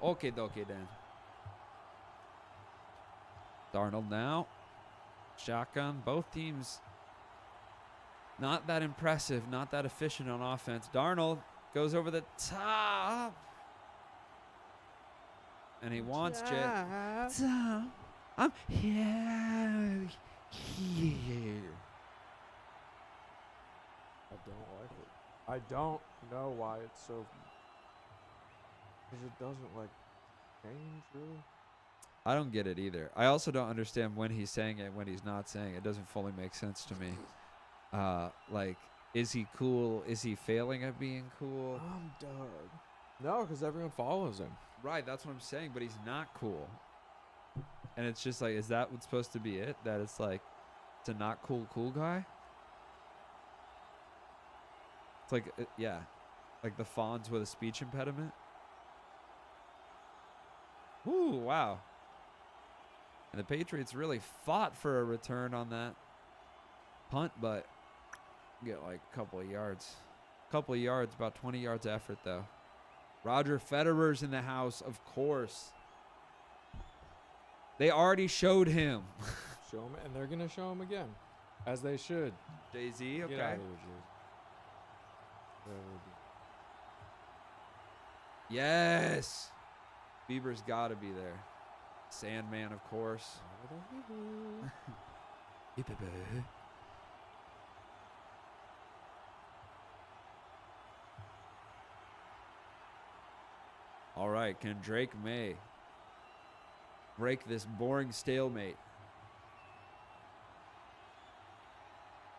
Okay, dokie then. Darnold now. Shotgun. Both teams not that impressive, not that efficient on offense. Darnold goes over the top. And he wants Jet. I'm here. I don't like it. I don't know why it's so. Because it doesn't like change really. I don't get it either. I also don't understand when he's saying it and when he's not saying it. It doesn't fully make sense to me. Like, is he cool? Is he failing at being cool? I'm done. No, because everyone follows him. Right, that's what I'm saying, but he's not cool. And it's just like, is that what's supposed to be it? That it's like, it's a not cool guy? It's like, yeah. Like the Fonz with a speech impediment. Ooh, wow. And the Patriots really fought for a return on that punt, but get like a couple of yards. Couple of yards, about 20 yards effort, though. Roger Federer's in the house, of course. They already showed him. Show him, and they're going to show him again, as they should. Jay-Z, okay. Get out of here, Jay. Yes. Bieber's got to be there. Sandman, of course. All right, can Drake May break this boring stalemate?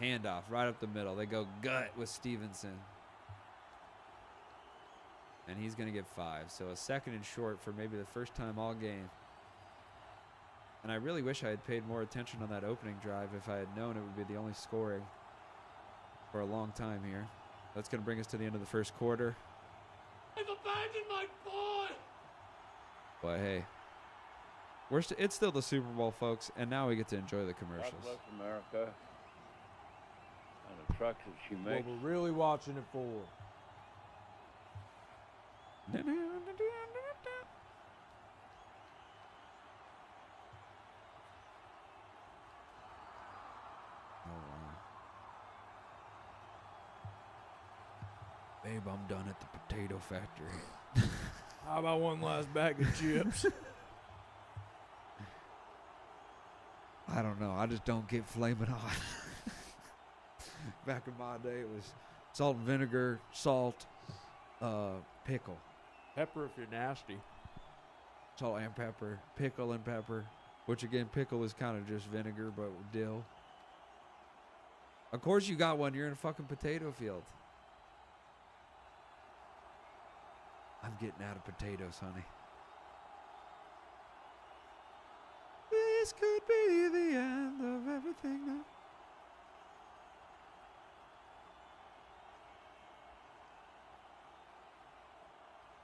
Handoff right up the middle. They go gut with Stevenson. And he's going to get 5. So a second and short for maybe the first time all game. And I really wish I had paid more attention on that opening drive if I had known it would be the only scoring for a long time here. That's going to bring us to the end of the first quarter. I've abandoned my boy! But hey, it's still the Super Bowl, folks, and now we get to enjoy the commercials. God bless America and the trucks that she What makes. we're really watching it for. Babe, I'm done at the potato factory. How about one last bag of chips? I don't know. I just don't get flaming hot. Back in my day, it was salt and vinegar, salt, pickle. Pepper if you're nasty. Salt and pepper, pickle and pepper. Which, again, pickle is kind of just vinegar, but with dill. Of course you got one. You're in a fucking potato field. I'm getting out of potatoes, honey. This could be the end of everything now.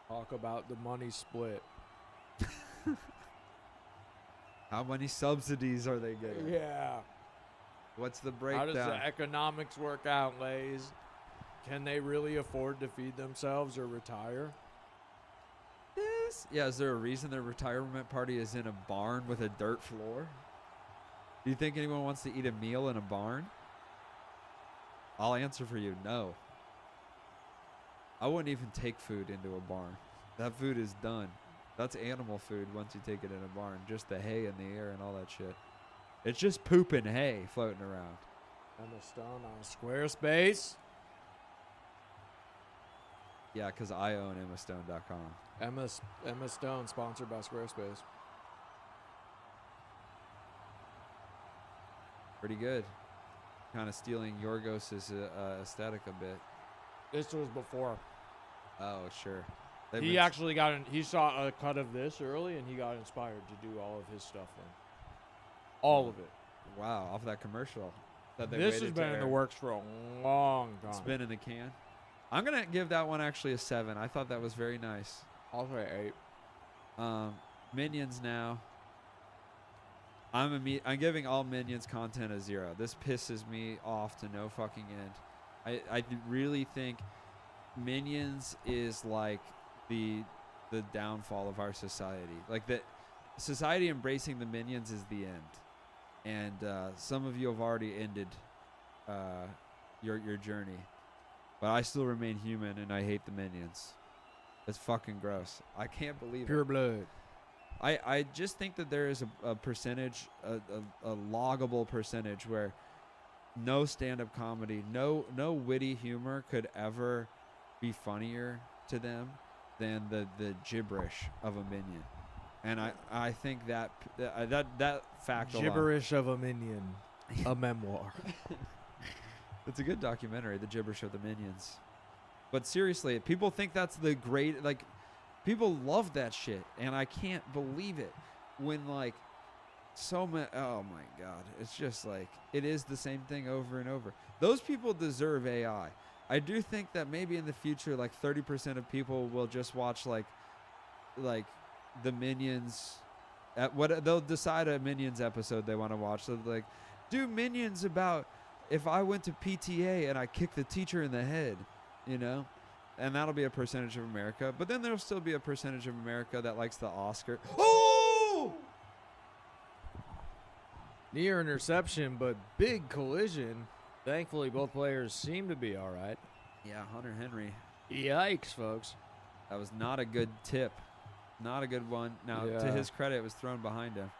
Talk about the money split. How many subsidies are they getting? Yeah. What's the How breakdown? does the economics work out, Lays? Can they really afford to feed themselves or retire? Yes. Yeah, is there a reason their retirement party is in a barn with a dirt floor? Do you think anyone wants to eat a meal in a barn? I'll answer for you, no. I wouldn't even take food into a barn. That food is done. That's animal food once you take it in a barn. Just the hay in the air and all that shit. It's just poop and hay floating around. Emma Stone on Squarespace. Yeah, because I own EmmaStone.com. Emma Stone, sponsored by Squarespace. Pretty good. Kind of stealing Yorgos' aesthetic a bit. This was before. Oh, sure. He actually he saw a cut of this early, and he got inspired to do all of his stuff then. All of it. Wow, off that commercial. That they This has waited to been in the air. works for a long time. It's been in the can. I'm going to give that one actually a 7. I thought that was very nice. I'll say 8. Minions now. I'm giving all Minions content a 0. This pisses me off to no fucking end. I really think Minions is like the downfall of our society. Like that society embracing the Minions is the end. And some of you have already ended your journey. But I still remain human and I hate the Minions. It's fucking gross. I can't believe it. Pure blood. I just think that there is a percentage, a loggable percentage where no stand-up comedy, no witty humor could ever be funnier to them than the gibberish of a minion. And I think that fact alone. Gibberish of a Minion. A memoir. It's a good documentary, The Gibberish of the Minions. But seriously, people think that's the great, like, people love that shit, and I can't believe it when, like, so many, oh my God. It's just like, it is the same thing over and over. Those people deserve AI. I do think that maybe in the future, like, 30% of people will just watch, like the Minions, they'll decide a Minions episode they want to watch. So, like, do Minions about if I went to PTA and I kicked the teacher in the head, you know? And that'll be a percentage of America. But then there'll still be a percentage of America that likes the Oscar. Oh! Near interception, but big collision. Thankfully, both players seem to be all right. Yeah, Hunter Henry. Yikes, folks. That was not a good tip. Not a good one. Now, to his credit, it was thrown behind him.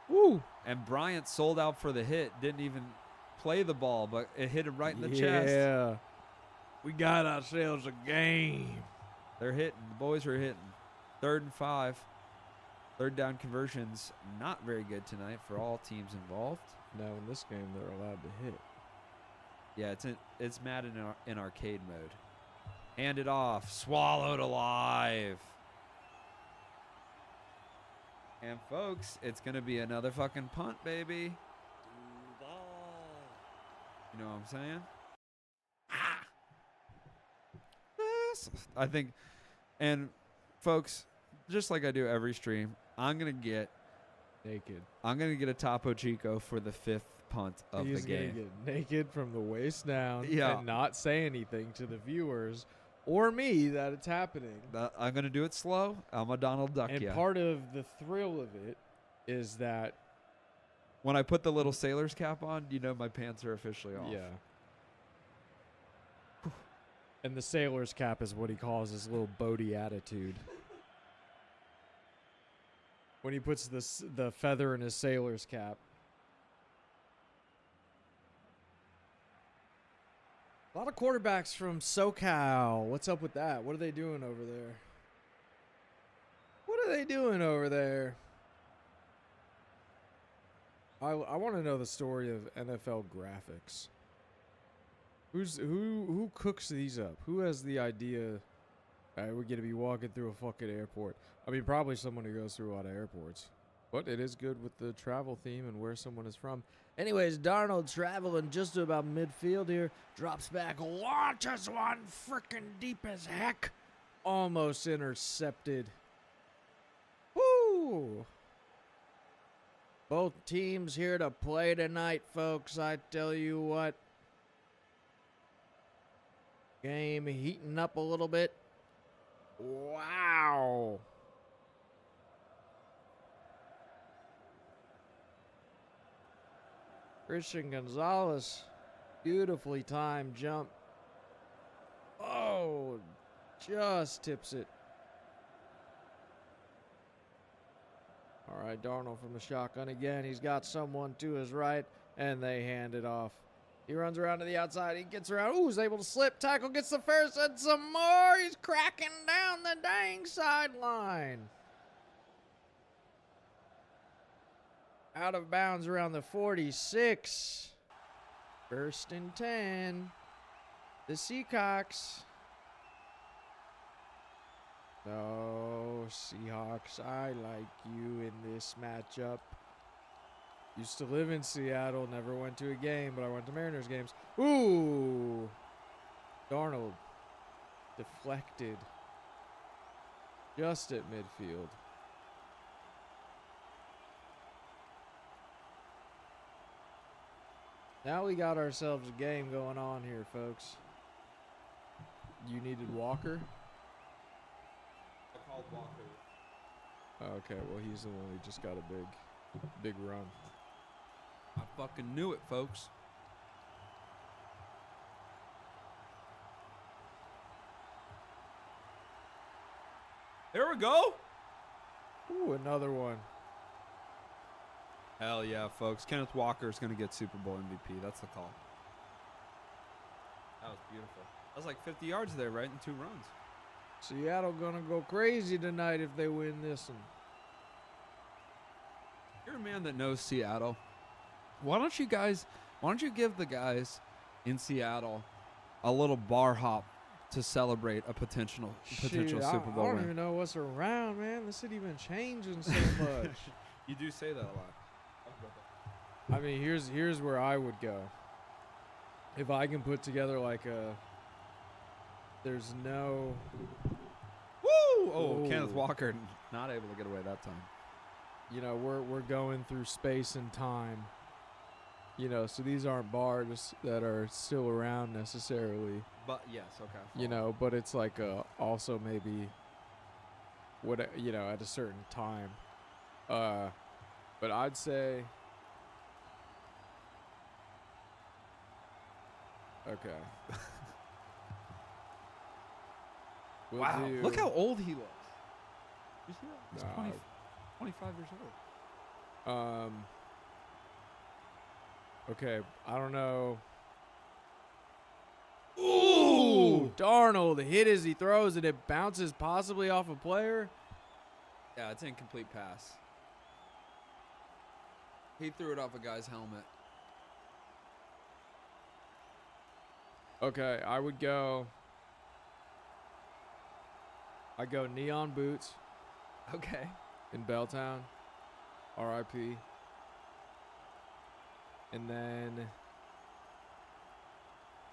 Woo! And Bryant sold out for the hit. Didn't even play the ball, but it hit him right in the chest. Yeah. We got ourselves a game. They're hitting. The boys are hitting. 3rd and 5. Third down conversions not very good tonight for all teams involved. Now in this game, they're allowed to hit. Yeah, it's Madden in arcade mode. Hand it off. Swallowed alive. And folks, it's going to be another fucking punt, baby. You know what I'm saying? I think, and folks, just like I do every stream, I'm going to get naked. I'm going to get a Topo Chico for the 5th punt of He's the game. Gonna get naked from the waist down Yeah. and not say anything to the viewers or me that it's happening. I'm going to do it slow. I'm a Donald Duck, And yeah. part of the thrill of it is that When I put the little sailor's cap on, you know my pants are officially off. yeah. And the sailor's cap is what he calls his little boaty attitude. When he puts the feather in his sailor's cap. A lot of quarterbacks from SoCal. What's up with that? What are they doing over there? What are they doing over there? I want to know the story of NFL graphics. Who cooks these up? Who has the idea? All right, we're gonna be walking through a fucking airport. I mean, probably someone who goes through a lot of airports. But it is good with the travel theme and where someone is from. Anyways, Darnold traveling just to about midfield here. Drops back, launches one freaking deep as heck. Almost intercepted. Woo! Both teams here to play tonight, folks. I tell you what. Game heating up a little bit. Wow. Christian Gonzalez, beautifully timed jump. Oh, just tips it. All right, Darnold from the shotgun again. He's got someone to his right, and they hand it off. He runs around to the outside. He gets around. Ooh, he's able to slip. Tackle gets the first and some more. He's cracking down the dang sideline. Out of bounds around the 46. First and 10. The Seahawks. No, Seahawks, I like you in this matchup. Used to live in Seattle, never went to a game, but I went to Mariners games. Ooh! Darnold deflected just at midfield. Now we got ourselves a game going on here, folks. You needed Walker? I called Walker. Okay, well, he's the one who just got a big run. I fucking knew it, folks. There we go. Ooh, another one. Hell yeah, folks. Kenneth Walker is going to get Super Bowl MVP. That's the call. That was beautiful. That was like 50 yards there, right, in 2 runs. Seattle gonna go crazy tonight if they win this one. You're a man that knows Seattle. Why don't you give the guys in Seattle a little bar hop to celebrate a potential Shoot, Super Bowl I don't win? even know what's around, man. The city been changing so much. You do say that a lot. I mean, here's where I would go. If I can put together like there's no. Woo! Oh, Ooh. Kenneth Walker not able to get away that time. You know, we're going through space and time. You know, so these aren't bars that are still around necessarily. But yes, okay. You know, but it's like also maybe what you know at a certain time. But I'd say okay. We'll wow, do- look how old he looks. You see that? He's Nah. 25 years old. Okay, I don't know. Ooh! Darnold hit as he throws and it bounces possibly off a player. Yeah, it's an incomplete pass. He threw it off a guy's helmet. Okay, I go neon boots Okay. in Belltown. R.I.P. And then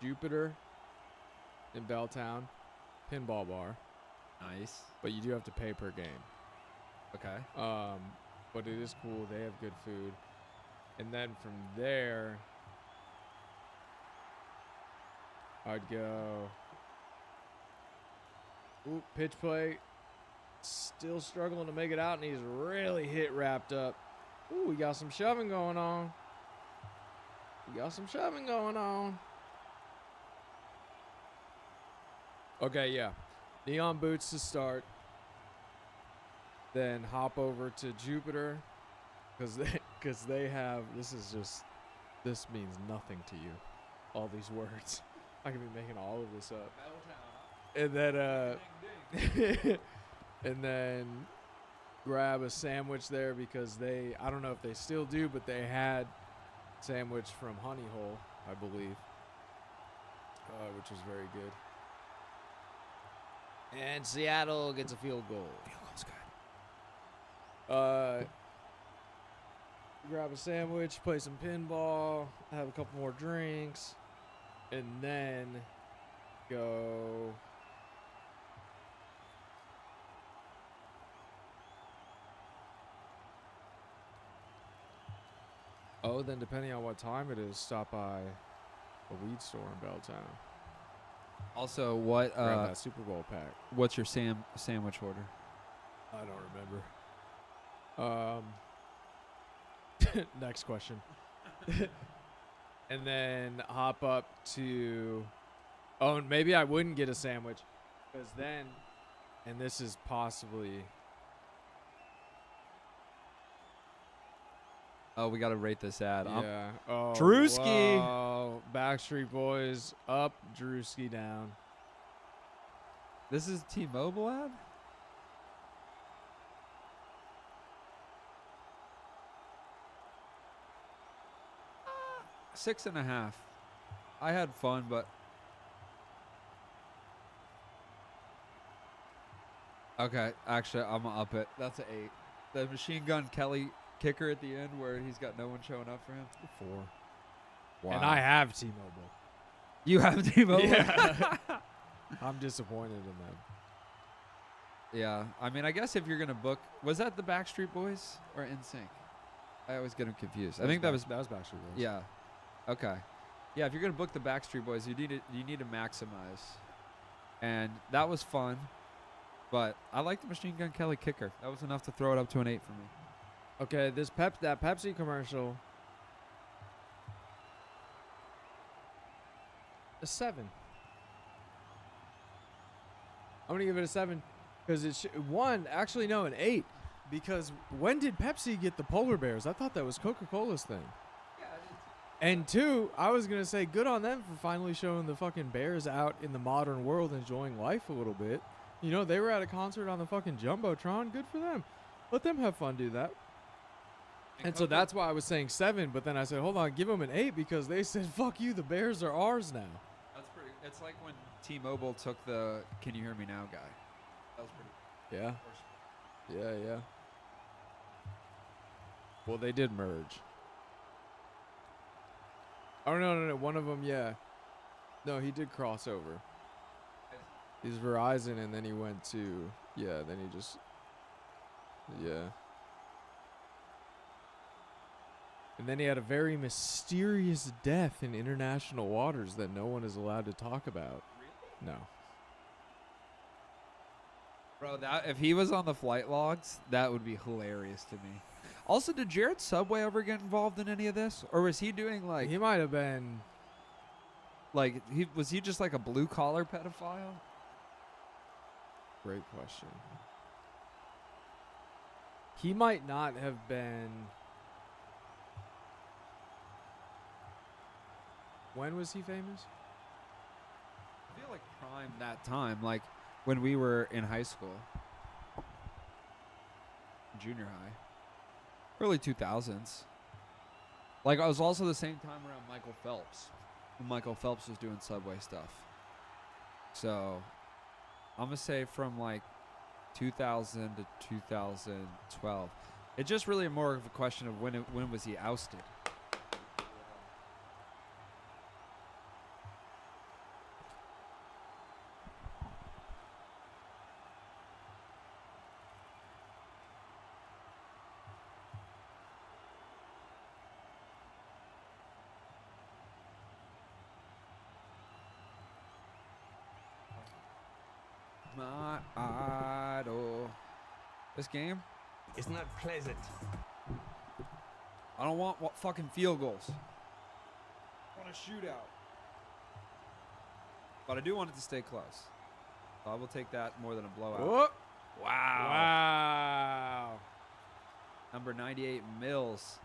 Jupiter in Belltown. Pinball bar. Nice. But you do have to pay per game. Okay. But it is cool. They have good food. And then from there, I'd go. Ooh, pitch play. Still struggling to make it out, and he's really hit wrapped up. Ooh, we got some shoving going on. Okay, yeah. Neon boots to start. Then hop over to Jupiter. Because they have, this means nothing to you. All these words. I could be making all of this up. And then, and then grab a sandwich there because I don't know if they still do, but they had sandwich from Honey Hole, I believe, which was very good. And Seattle gets a field goal. Field goal's good. Grab a sandwich, play some pinball, have a couple more drinks, and then go. Oh, then depending on what time it is, stop by a weed store in Belltown. Also, what Grab that Super Bowl pack. what's your sandwich order? I don't remember. Next question. And then hop up to. Oh, and maybe I wouldn't get a sandwich, because then, and this is possibly Oh, we got to rate this ad. Yeah. Oh, Drewski. whoa. Backstreet Boys up, Drewski down. This is T-Mobile ad? Uh, 6.5. I had fun, but okay. Actually, I'm gonna up it. That's an 8. The Machine Gun Kelly kicker at the end, where he's got no one showing up for him. 4. Wow. And I have T-Mobile. You have T-Mobile. Yeah. I'm disappointed in them. Yeah. I mean, I guess if you're gonna book, was that the Backstreet Boys or NSYNC? I always get them confused. I think that was Backstreet Boys. Yeah. Okay. Yeah, if you're gonna book the Backstreet Boys, you need to maximize. And that was fun, but I like the Machine Gun Kelly kicker. That was enough to throw it up to an 8 for me. Okay, that Pepsi commercial. A 7. I'm gonna give it a 7 because it's actually no, an 8. Because when did Pepsi get the polar bears? I thought that was Coca-Cola's thing. And 2, I was going to say good on them for finally showing the fucking bears out in the modern world enjoying life a little bit. You know, they were at a concert on the fucking Jumbotron. Good for them. Let them have fun do that. And so that's why I was saying 7, but then I said, hold on, give them an 8 because they said, fuck you, the bears are ours now. That's pretty. It's like when T-Mobile took the "Can you hear me now" guy. That was pretty. Yeah. Yeah. Well, they did merge. Oh, no. One of them, yeah. No, he did cross over. He's Verizon, and then he went to, then he just, And then he had a very mysterious death in international waters that no one is allowed to talk about. Really? No. Bro, that if he was on the flight logs, that would be hilarious to me. Also, did Jared Subway ever get involved in any of this, or was he doing like He might have been. like was he just like a blue collar pedophile? Great question. He might not have been. When was he famous? I feel like prime that time, like when we were in high school, junior high, early 2000s. Like I was also the same time around Michael Phelps, when Michael Phelps was doing Subway stuff. So I'm gonna say from like 2000 to 2012. It's just really more of a question of when was he ousted. My idol. This game, It's not pleasant. I don't want fucking field goals. I want a shootout. But I do want it to stay close. So I will take that more than a blowout. Oh, Wow. wow. Number 98, Mills.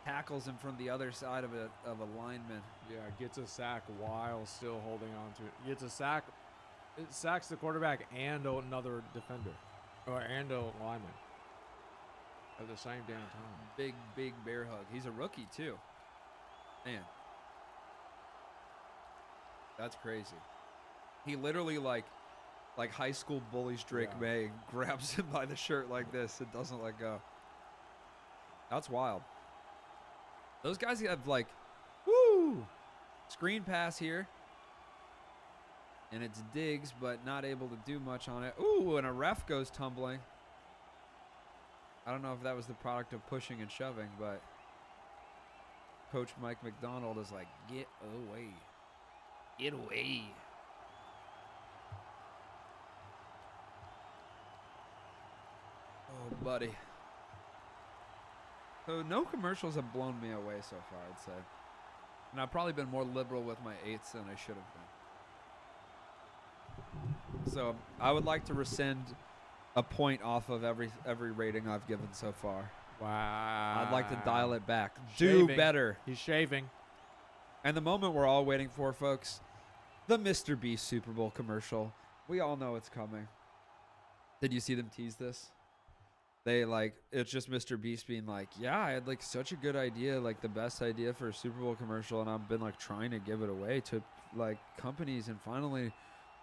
Tackles him from the other side of a lineman. Yeah, gets a sack while still holding on to it. Gets a sack. It sacks the quarterback and another defender. And a lineman. At the same damn time. Big bear hug. He's a rookie, too. Man. That's crazy. He literally, like high school bullies Drake Yeah. May, and grabs him by the shirt like this and doesn't let go. That's wild. Those guys have, like, woo! Screen pass here. And it's Diggs, but not able to do much on it. Ooh, and a ref goes tumbling. I don't know if that was the product of pushing and shoving, but Coach Mike McDonald is like, get away. Get away. Oh, buddy. So no commercials have blown me away so far, I'd say. And I've probably been more liberal with my 8s than I should have been. So I would like to rescind a point off of every rating I've given so far. Wow. I'd like to dial it back. Do Shaving. better. He's shaving. And the moment we're all waiting for, folks, the Mr. Beast Super Bowl commercial. We all know it's coming. Did you see them tease this? They it's just Mr. Beast being like, yeah, I had like such a good idea, like the best idea for a Super Bowl commercial, and I've been like trying to give it away to like companies, and finally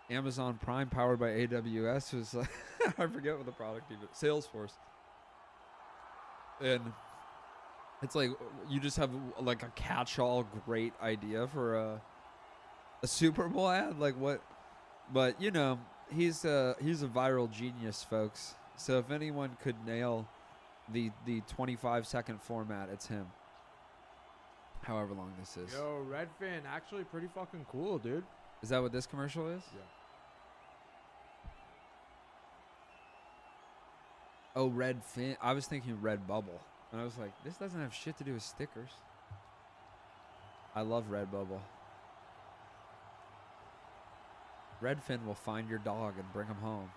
Amazon Prime powered by AWS was like, I forget what the product even, Salesforce. And it's like you just have like a catch-all great idea for a Super Bowl ad, like what? But you know, he's a viral genius, folks. So if anyone could nail the 25-second format, it's him. However long this is. Yo, Redfin, actually pretty fucking cool, dude. Is that what this commercial is? Yeah. Oh, Red Fin. I was thinking Red Bubble. And I was like, this doesn't have shit to do with stickers. I love Redbubble. Redfin will find your dog and bring him home.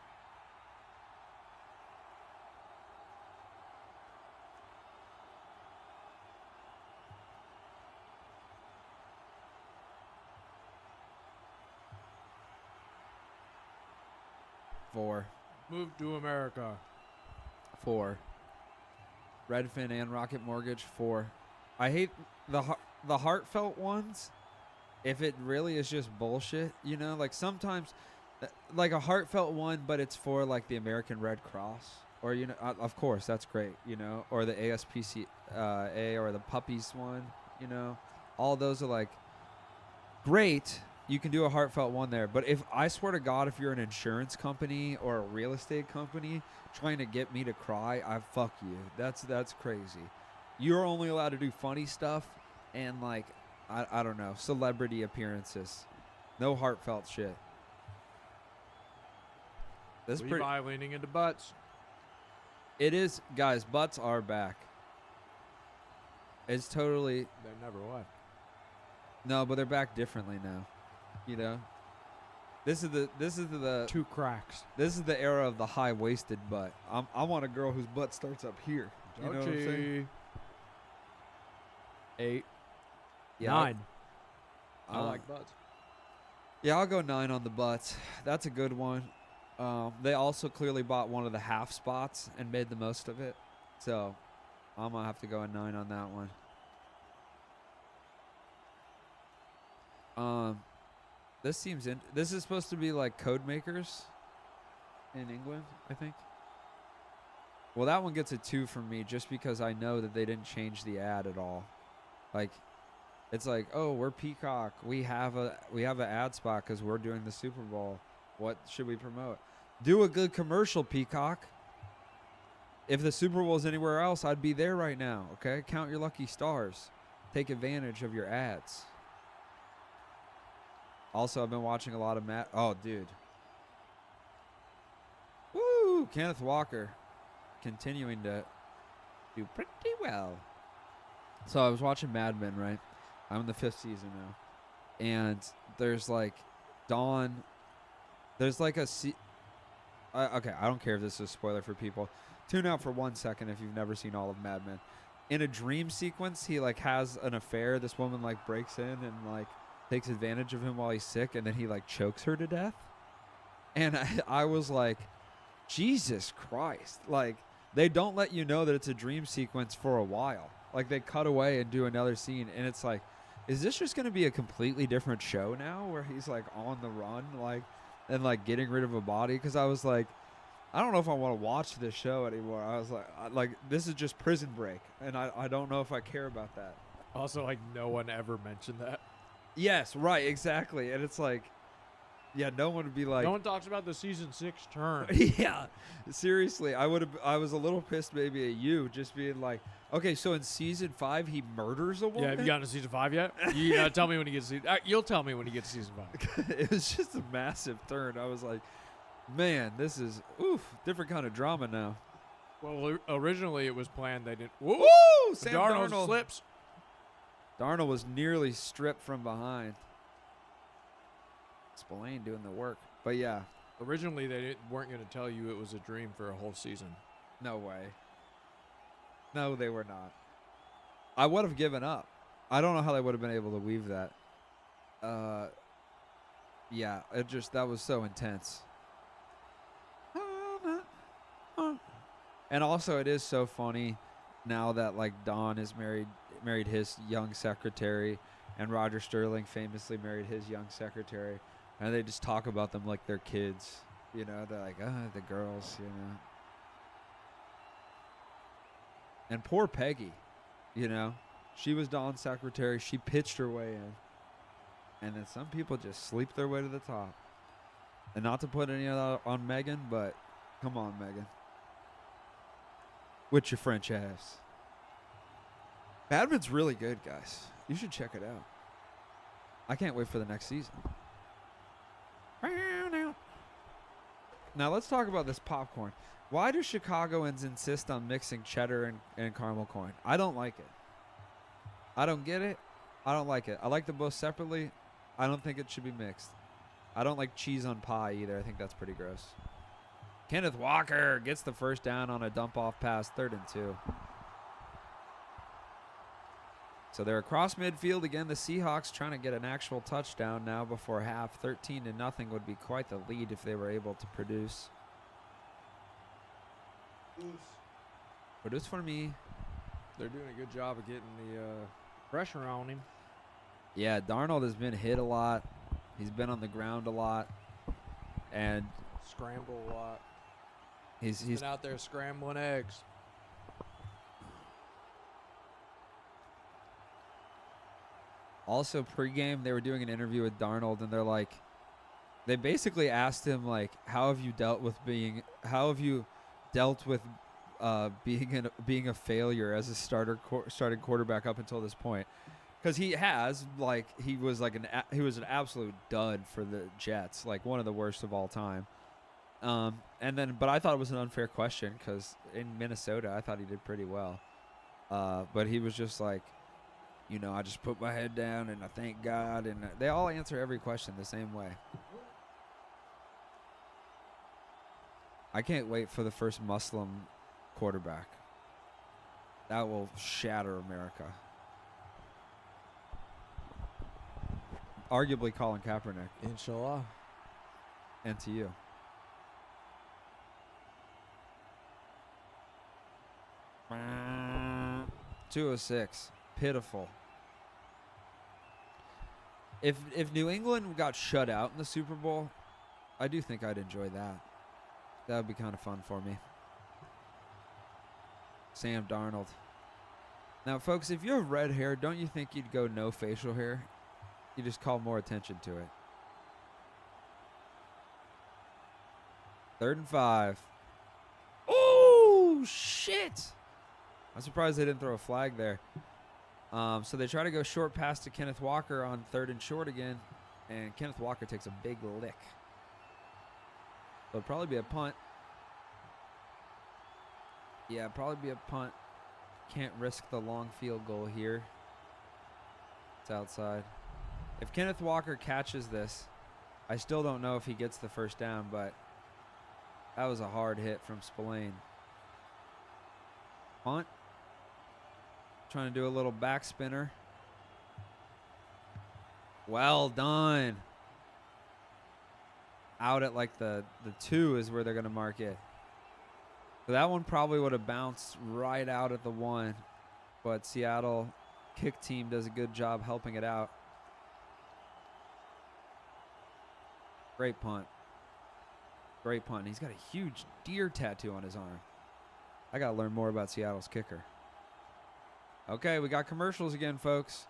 Four. Move to America. 4. Redfin and Rocket Mortgage, 4. I hate the heartfelt ones. If it really is just bullshit, you know, like sometimes, like a heartfelt one, but it's for like the American Red Cross, or you know, of course that's great, you know, or the ASPCA or the puppies one, you know, all those are like great. You can do a heartfelt one there, but if I swear to God, if you're an insurance company or a real estate company trying to get me to cry, I fuck you. That's crazy. You're only allowed to do funny stuff and like I don't know, celebrity appearances. No heartfelt shit. That's pretty. Levi leaning into butts. It is, guys. Butts are back. It's totally They never left. no, but they're back differently now. You know, this is the Two cracks. This is the era of the high-waisted butt. I want a girl whose butt starts up here. You know what I'm saying? 8. Yeah, 9. I like butts. Yeah, I'll go 9 on the butts. That's a good one. They also clearly bought one of the half spots and made the most of it. So I'm going to have to go a 9 on that one. This seems this is supposed to be like Code Makers in England, I think. Well, that one gets a 2 from me just because I know that they didn't change the ad at all. Like, it's like, oh, we're Peacock. We have an ad spot because we're doing the Super Bowl. What should we promote? Do a good commercial, Peacock. If the Super Bowl is anywhere else, I'd be there right now. Okay, count your lucky stars. Take advantage of your ads. Also, I've been watching a lot of Oh, dude. Woo! Kenneth Walker continuing to do pretty well. So I was watching Mad Men, right? I'm in the 5th season now. And there's like Dawn. There's like a... okay, I don't care if this is a spoiler for people. Tune out for 1 second if you've never seen all of Mad Men. In a dream sequence, he like has an affair. This woman like breaks in and like takes advantage of him while he's sick, and then he like chokes her to death. And I was like, Jesus Christ. Like, they don't let you know that it's a dream sequence for a while. Like, they cut away and do another scene, and it's like, is this just going to be a completely different show now where he's like on the run, like, and like getting rid of a body? Because I was like, I don't know if I want to watch this show anymore. I was like, this is just Prison Break, and I don't know if I care about that. Also, like, no one ever mentioned that. Yes, right, exactly. And it's like, yeah, no one would be like, No one talks about the season 6 turn. yeah, seriously, I was a little pissed maybe at you just being like, okay, so in season 5 he murders a woman. Yeah, have you gotten to season 5 yet? You tell me when you get to season. You'll tell me when you get to season 5. It was just a massive turn. I was like, man, this is different kind of drama now. Well, originally it was planned they didn't. Woo! Woo! Sam Darnold Darnold slips. Darnold was nearly stripped from behind. Spillane doing the work. But yeah, Originally they weren't going to tell you it was a dream for a whole season. no way. No, they were not. I would have given up. I don't know how they would have been able to weave that. Yeah, that was so intense. And also, it is so funny now that like Don is married his young secretary, and Roger Sterling famously married his young secretary, and they just talk about them like they're kids. You know, they're like, the girls, you know. And poor Peggy, you know, she was Don's secretary. She pitched her way in. And then some people just sleep their way to the top. And not to put any of that on Megan, but come on, Megan. With your French ass. Badminton's really good, guys. You should check it out. I can't wait for the next season. Now let's talk about this popcorn. Why do Chicagoans insist on mixing cheddar and caramel corn? I don't like it. I don't get it. I don't like it. I like them both separately. I don't think it should be mixed. I don't like cheese on pie either. I think that's pretty gross. Kenneth Walker gets the first down on a dump-off pass, 3rd and 2. So they're across midfield again. The Seahawks trying to get an actual touchdown now before half. 13-0 would be quite the lead if they were able to produce. Produce for me. They're doing a good job of getting the pressure on him. Yeah, Darnold has been hit a lot. He's been on the ground a lot. And Scramble a lot. he's been out there scrambling eggs. Also, pregame, they were doing an interview with Darnold, and they're like, they basically asked him, like, how have you dealt with being a failure as a starting quarterback up until this point? Because he was an absolute dud for the Jets, like one of the worst of all time. But I thought it was an unfair question because in Minnesota, I thought he did pretty well. But he was just like, you know, I just put my head down and I thank God. And they all answer every question the same way. I can't wait for the first Muslim quarterback. That will shatter America. Arguably Colin Kaepernick. Inshallah. And to you. Mm. 206. Pitiful. If New England got shut out in the Super Bowl, I do think I'd enjoy that. That would be kind of fun for me. Sam Darnold. Now, folks, if you have red hair, don't you think you'd go no facial hair? You just call more attention to it. 3rd and 5. Oh, shit. I'm surprised they didn't throw a flag there. So they try to go short pass to Kenneth Walker on 3rd and short again. And Kenneth Walker takes a big lick. So it'll probably be a punt. Yeah, probably be a punt. Can't risk the long field goal here. It's outside. If Kenneth Walker catches this, I still don't know if he gets the first down, but that was a hard hit from Spillane. Punt. Trying to do a little back spinner. Well done. Out at like the 2 is where they're going to mark it. So that one probably would have bounced right out at the 1. But Seattle kick team does a good job helping it out. Great punt. Great punt. He's got a huge deer tattoo on his arm. I got to learn more about Seattle's kicker. Okay, we got commercials again, folks.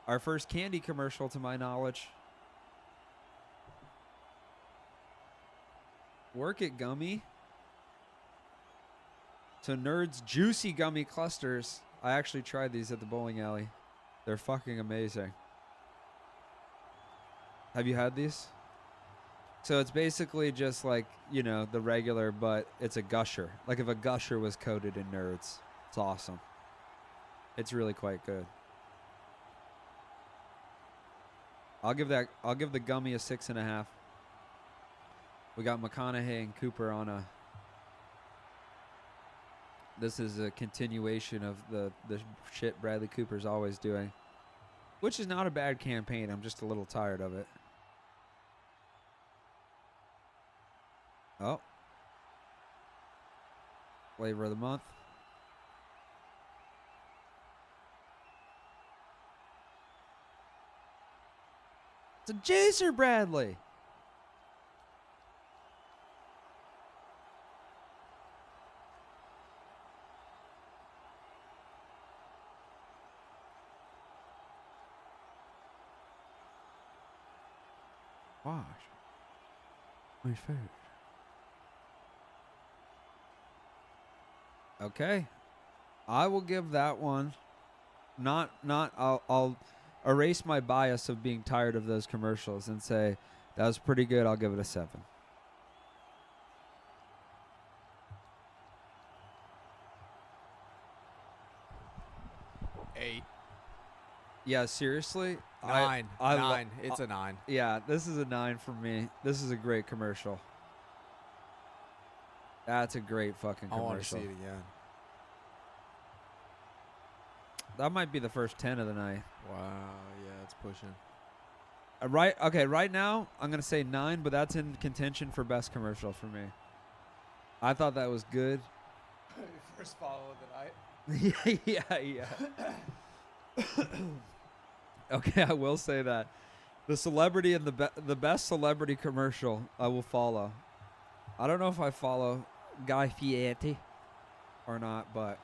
Our first candy commercial, to my knowledge. Work it, gummy. So Nerds Juicy Gummy Clusters. I actually tried these at the bowling alley. They're fucking amazing. Have you had these? So it's basically just like, you know, the regular, but it's a gusher. Like if a gusher was coated in Nerds. It's awesome. It's really quite good. I'll give the gummy a 6.5. We got McConaughey and Cooper on a This is a continuation of the shit Bradley Cooper's always doing, which is not a bad campaign. I'm just a little tired of it. Oh. Flavor of the month. It's a Jaser Bradley. Wash my face. Okay. I will give that one. I'll erase my bias of being tired of those commercials and say that was pretty good. I'll give it a 7. 8. Yeah, seriously. 9. I 9. It's a 9. Yeah, this is a 9 for me. This is a great commercial. That's a great fucking I commercial. want to see it again. That might be the first 10 of the night. Wow. Yeah, it's pushing. Right now, I'm going to say 9, but that's in contention for best commercial for me. I thought that was good. First follow of the night. yeah. Okay, I will say that. The celebrity and the best celebrity commercial I will follow. I don't know if I follow Guy Fieri or not, but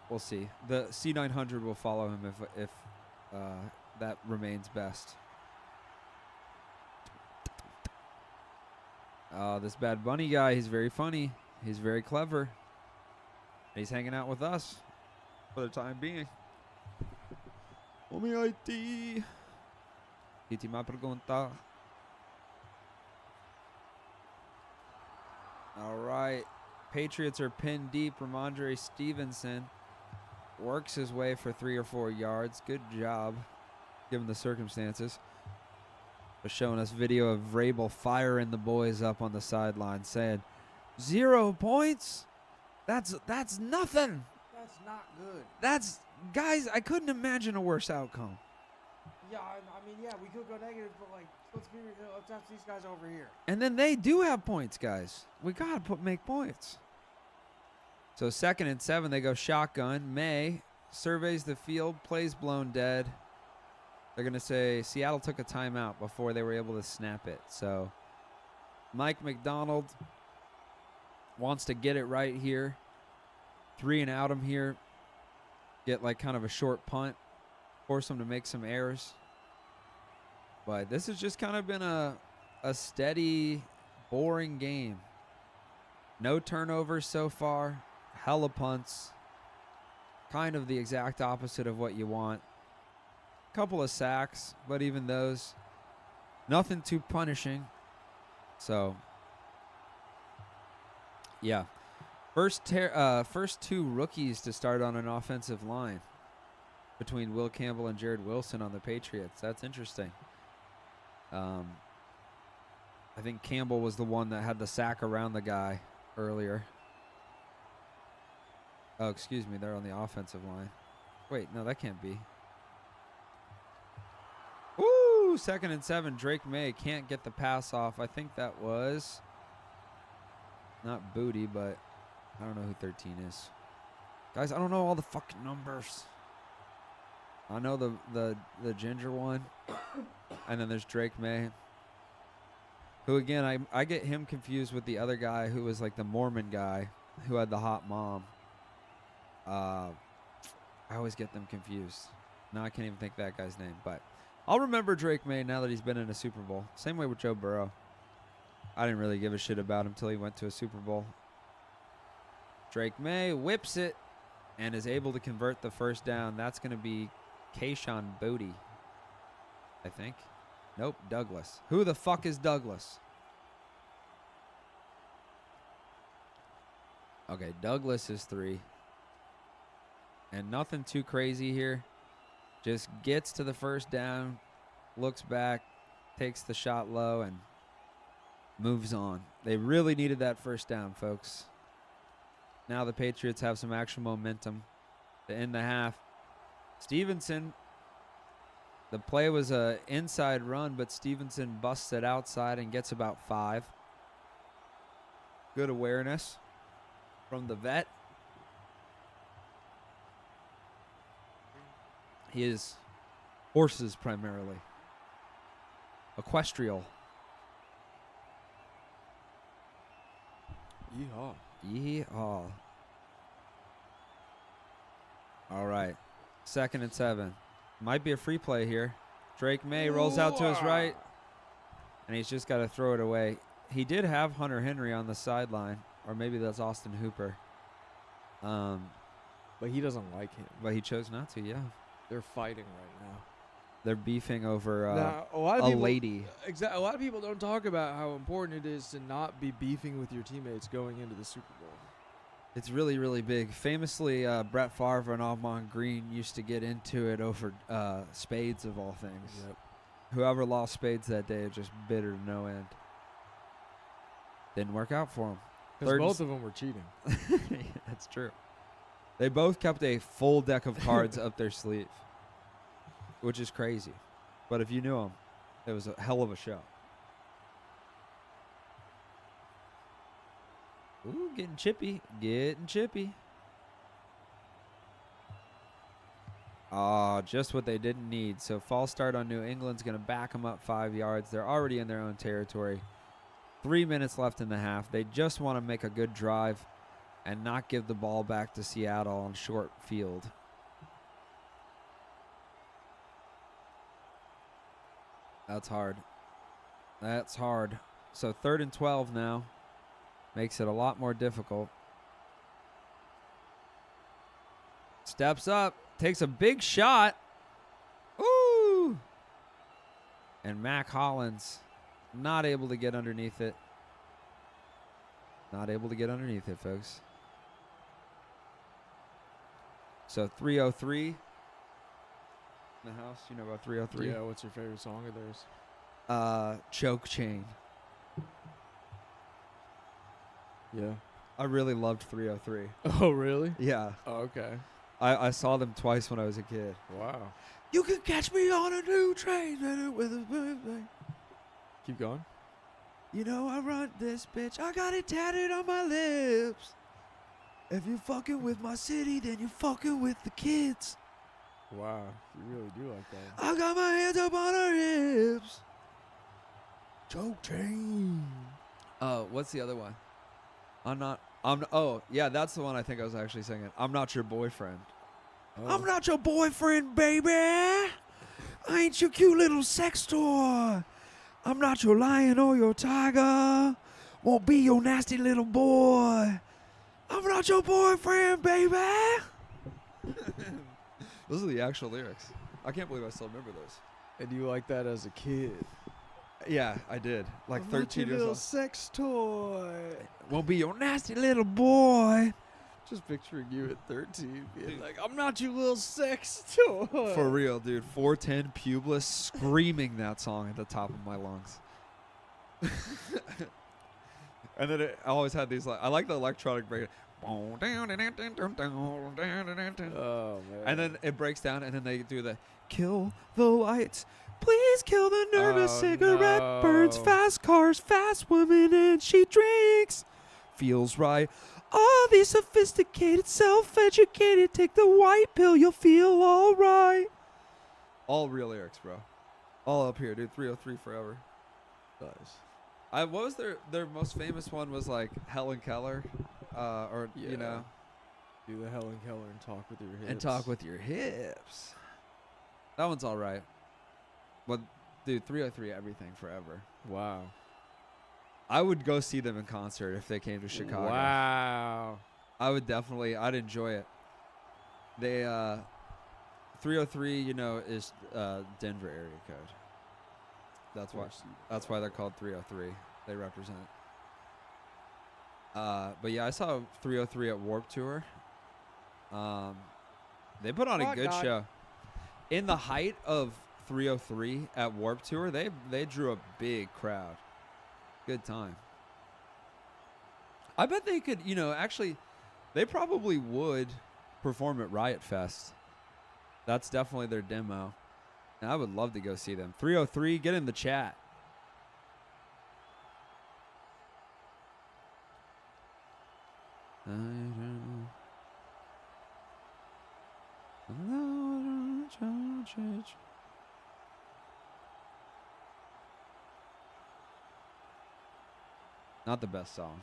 we'll see. The C900 will follow him if that remains best. This Bad Bunny guy, he's very funny. He's very clever. He's hanging out with us for the time being. Omi IT. Iti ma pregunta. All right. Patriots are pinned deep. Ramondre Stevenson works his way for 3 or 4 yards. Good job, given the circumstances. They're showing us video of Vrabel firing the boys up on the sideline, saying, 0 points? That's nothing. That's not good. Guys, I couldn't imagine a worse outcome. Yeah, I mean, yeah, we could go negative, but like, let's have these guys over here. And then they do have points, guys. We got to make points. So 2nd and 7, they go shotgun. May surveys the field, plays blown dead. They're going to say Seattle took a timeout before they were able to snap it. So Mike McDonald wants to get it right here. 3 and out him here. Get like kind of a short punt. Force them to make some errors. But this has just kind of been a steady, boring game. No turnovers so far. Hella punts. Kind of the exact opposite of what you want. Couple of sacks, but even those, nothing too punishing. So, yeah. First 2 rookies to start on an offensive line between Will Campbell and Jared Wilson on the Patriots. That's interesting. I think Campbell was the one that had the sack around the guy earlier. Oh, excuse me. They're on the offensive line. Wait, no, that can't be. Woo! 2nd and 7. Drake May can't get the pass off. I think that was not Booty, but I don't know who 13 is. Guys, I don't know all the fucking numbers. I know the ginger one. And then there's Drake May. Who, again, I get him confused with the other guy who was like the Mormon guy who had the hot mom. I always get them confused. Now I can't even think that guy's name. But I'll remember Drake May now that he's been in a Super Bowl. Same way with Joe Burrow. I didn't really give a shit about him until he went to a Super Bowl. Drake May whips it and is able to convert the first down. That's going to be Kayshawn Booty, I think. Nope, Douglas. Who the fuck is Douglas? Okay, Douglas is 3. And nothing too crazy here. Just gets to the first down, looks back, takes the shot low, and moves on. They really needed that first down, folks. Now the Patriots have some actual momentum to end the half. Stevenson, the play was a inside run, but Stevenson busts it outside and gets about 5. Good awareness from the vet. He is horses primarily. Equestrial. Yeehaw. Yeehaw. All right. 2nd and 7. Might be a free play here. Drake May rolls out to his right, and he's just got to throw it away. He did have Hunter Henry on the sideline, or maybe that's Austin Hooper. But he doesn't like him. But he chose not to, yeah. They're fighting right now. They're beefing over Now, a lot of a people, lady. A lot of people don't talk about how important it is to not be beefing with your teammates going into the Super Bowl. It's really, really big. Famously, Brett Favre and Almond Green used to get into it over spades of all things. Yep. Whoever lost spades that day is just bitter to no end. Didn't work out for them. Because both of them were cheating. That's true. They both kept a full deck of cards up their sleeve, which is crazy. But if you knew them, it was a hell of a show. Ooh, getting chippy. Getting chippy. Ah, just what they didn't need. So false start on New England's going to back them up 5 yards. They're already in their own territory. 3 minutes left in the half. They just want to make a good drive and not give the ball back to Seattle on short field. That's hard. That's hard. So 3rd and 12 now. Makes it a lot more difficult. Steps up. Takes a big shot. Ooh! And Mac Hollins not able to get underneath it. Not able to get underneath it, folks. So 303 in the house. You know about 303? Yeah, what's your favorite song of theirs? Choke Chain. Yeah. I really loved 303. Oh, really? Yeah. Oh, okay. I saw them twice when I was a kid. Wow. You can catch me on a new train with a... Keep going. You know I run this bitch. I got it tatted on my lips. If you fucking with my city, then you fucking with the kids. Wow. You really do like that. I got my hands up on her hips. Choke chain. What's the other one? Oh, yeah, that's the one I think I was actually singing. I'm not your boyfriend. Oh. I'm not your boyfriend, baby. I ain't your cute little sex toy. I'm not your lion or your tiger. Won't be your nasty little boy. I'm not your boyfriend, baby. Those are the actual lyrics. I can't believe I still remember those. And you like that as a kid? Yeah, I did. Like I'm 13 years little old. sex toy. Won't be your nasty little boy. Just picturing you at 13 being like, I'm not your little sex toy. For real, dude. 410 pubis screaming that song at the top of my lungs. And then I always had these, like, I like the electronic break. Oh, man. And then it breaks down, and then they do the kill the lights. Please kill the nervous Oh, cigarette no. birds, fast cars, fast women, and she drinks. Feels right. All these sophisticated, self-educated, take the white pill, you'll feel all right. All real lyrics, bro. All up here, dude. 303 forever. Nice. What was their most famous one was like Helen Keller, or you Yeah. know, Do the Helen Keller and talk with your hips. and talk with your hips. That one's all right. But dude, 303 everything forever. Wow. I would go see them in concert if they came to Chicago. Wow. I would definitely. I'd enjoy it. They 303, you know, is Denver area code. That's why. That's why they're called 303. They represent. But yeah, I saw 303 at Warped Tour. They put on a good show. In the height of 303 at Warped Tour, they drew a big crowd. Good time. I bet they could, you know, actually, They probably would perform at Riot Fest. That's definitely their demo. And I would love to go see them. 303, get in the chat. Not the best song.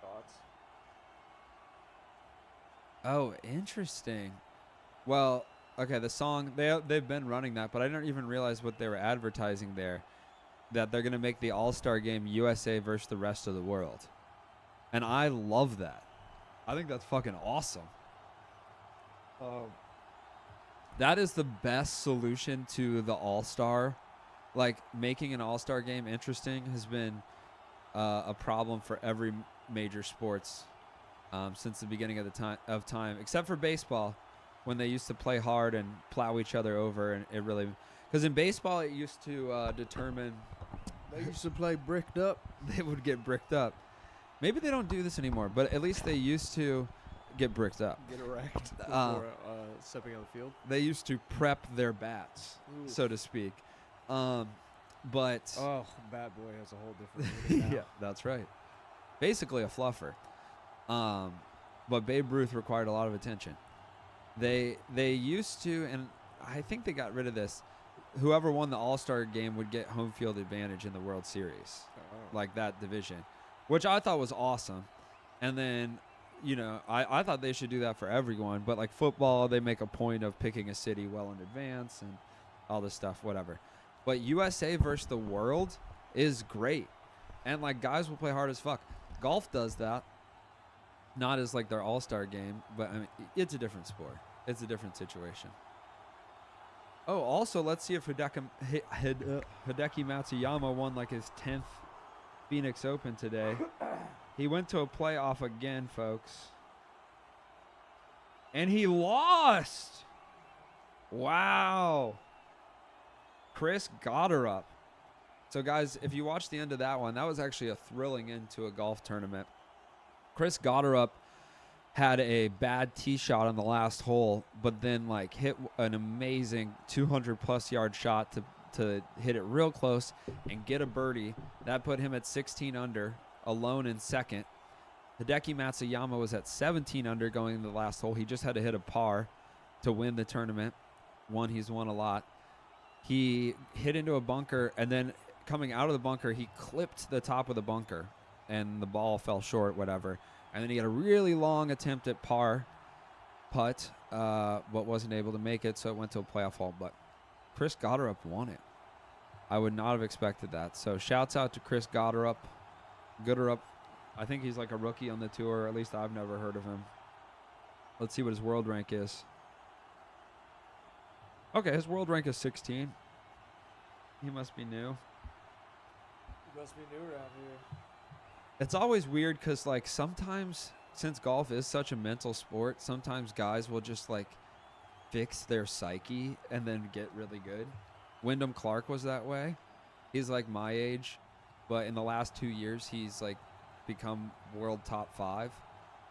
Thoughts? Oh, interesting. Well, okay, the song, they've been running that, but I didn't even realize what they were advertising there. That they're going to make the All-Star game USA versus the rest of the world. And I love that. I think that's fucking awesome. That is the best solution to the All-Star. Like, making an All-Star game interesting has been a problem for every major sports since the beginning of time, except for baseball, when they used to play hard and plow each other over, and it really, because in baseball it used to determine. They used to play bricked up. They would get bricked up. Maybe they don't do this anymore, but at least they used to get bricked up. Get erect before stepping on the field. They used to prep their bats, so to speak. But Oh, Bad Boy has a whole different meaning now. yeah, that's right. Basically a fluffer. But Babe Ruth required a lot of attention. They used to, and I think they got rid of this. Whoever won the All-Star game would get home field advantage in the World Series, like that division, which I thought was awesome. And then, you know, I thought they should do that for everyone. But like football, they make a point of picking a city well in advance and all this stuff, whatever. But USA versus the world is great. And like guys will play hard as fuck. Golf does that. Not as like their All-Star game, but I mean, it's a different sport. It's a different situation. Oh, also, let's see if Hideki Matsuyama won like his 10th Phoenix Open today. He went to a playoff again, folks. And he lost. Wow. Chris Gotterup. So, guys, if you watch the end of that one, that was actually a thrilling end to a golf tournament. Chris Gotterup had a bad tee shot on the last hole, but then like hit an amazing 200-plus yard shot to hit it real close and get a birdie. That put him at 16 under, alone in second. Hideki Matsuyama was at 17 under going into the last hole. He just had to hit a par to win the tournament. He's won a lot. He hit into a bunker, and then coming out of the bunker, he clipped the top of the bunker, and the ball fell short, whatever. And then he had a really long attempt at par putt, but wasn't able to make it, so it went to a playoff hole. But Chris Gotterup won it. I would not have expected that. So shouts out to Chris Gotterup. I think he's like a rookie on the tour. At least I've never heard of him. Let's see what his world rank is. Okay, his world rank is 16. He must be new. You must be new around here. It's always weird because, like, sometimes, since golf is such a mental sport, sometimes guys will just, like, fix their psyche and then get really good. Wyndham Clark was that way. He's, like, my age, but in the last 2 years, he's, like, become world top 5,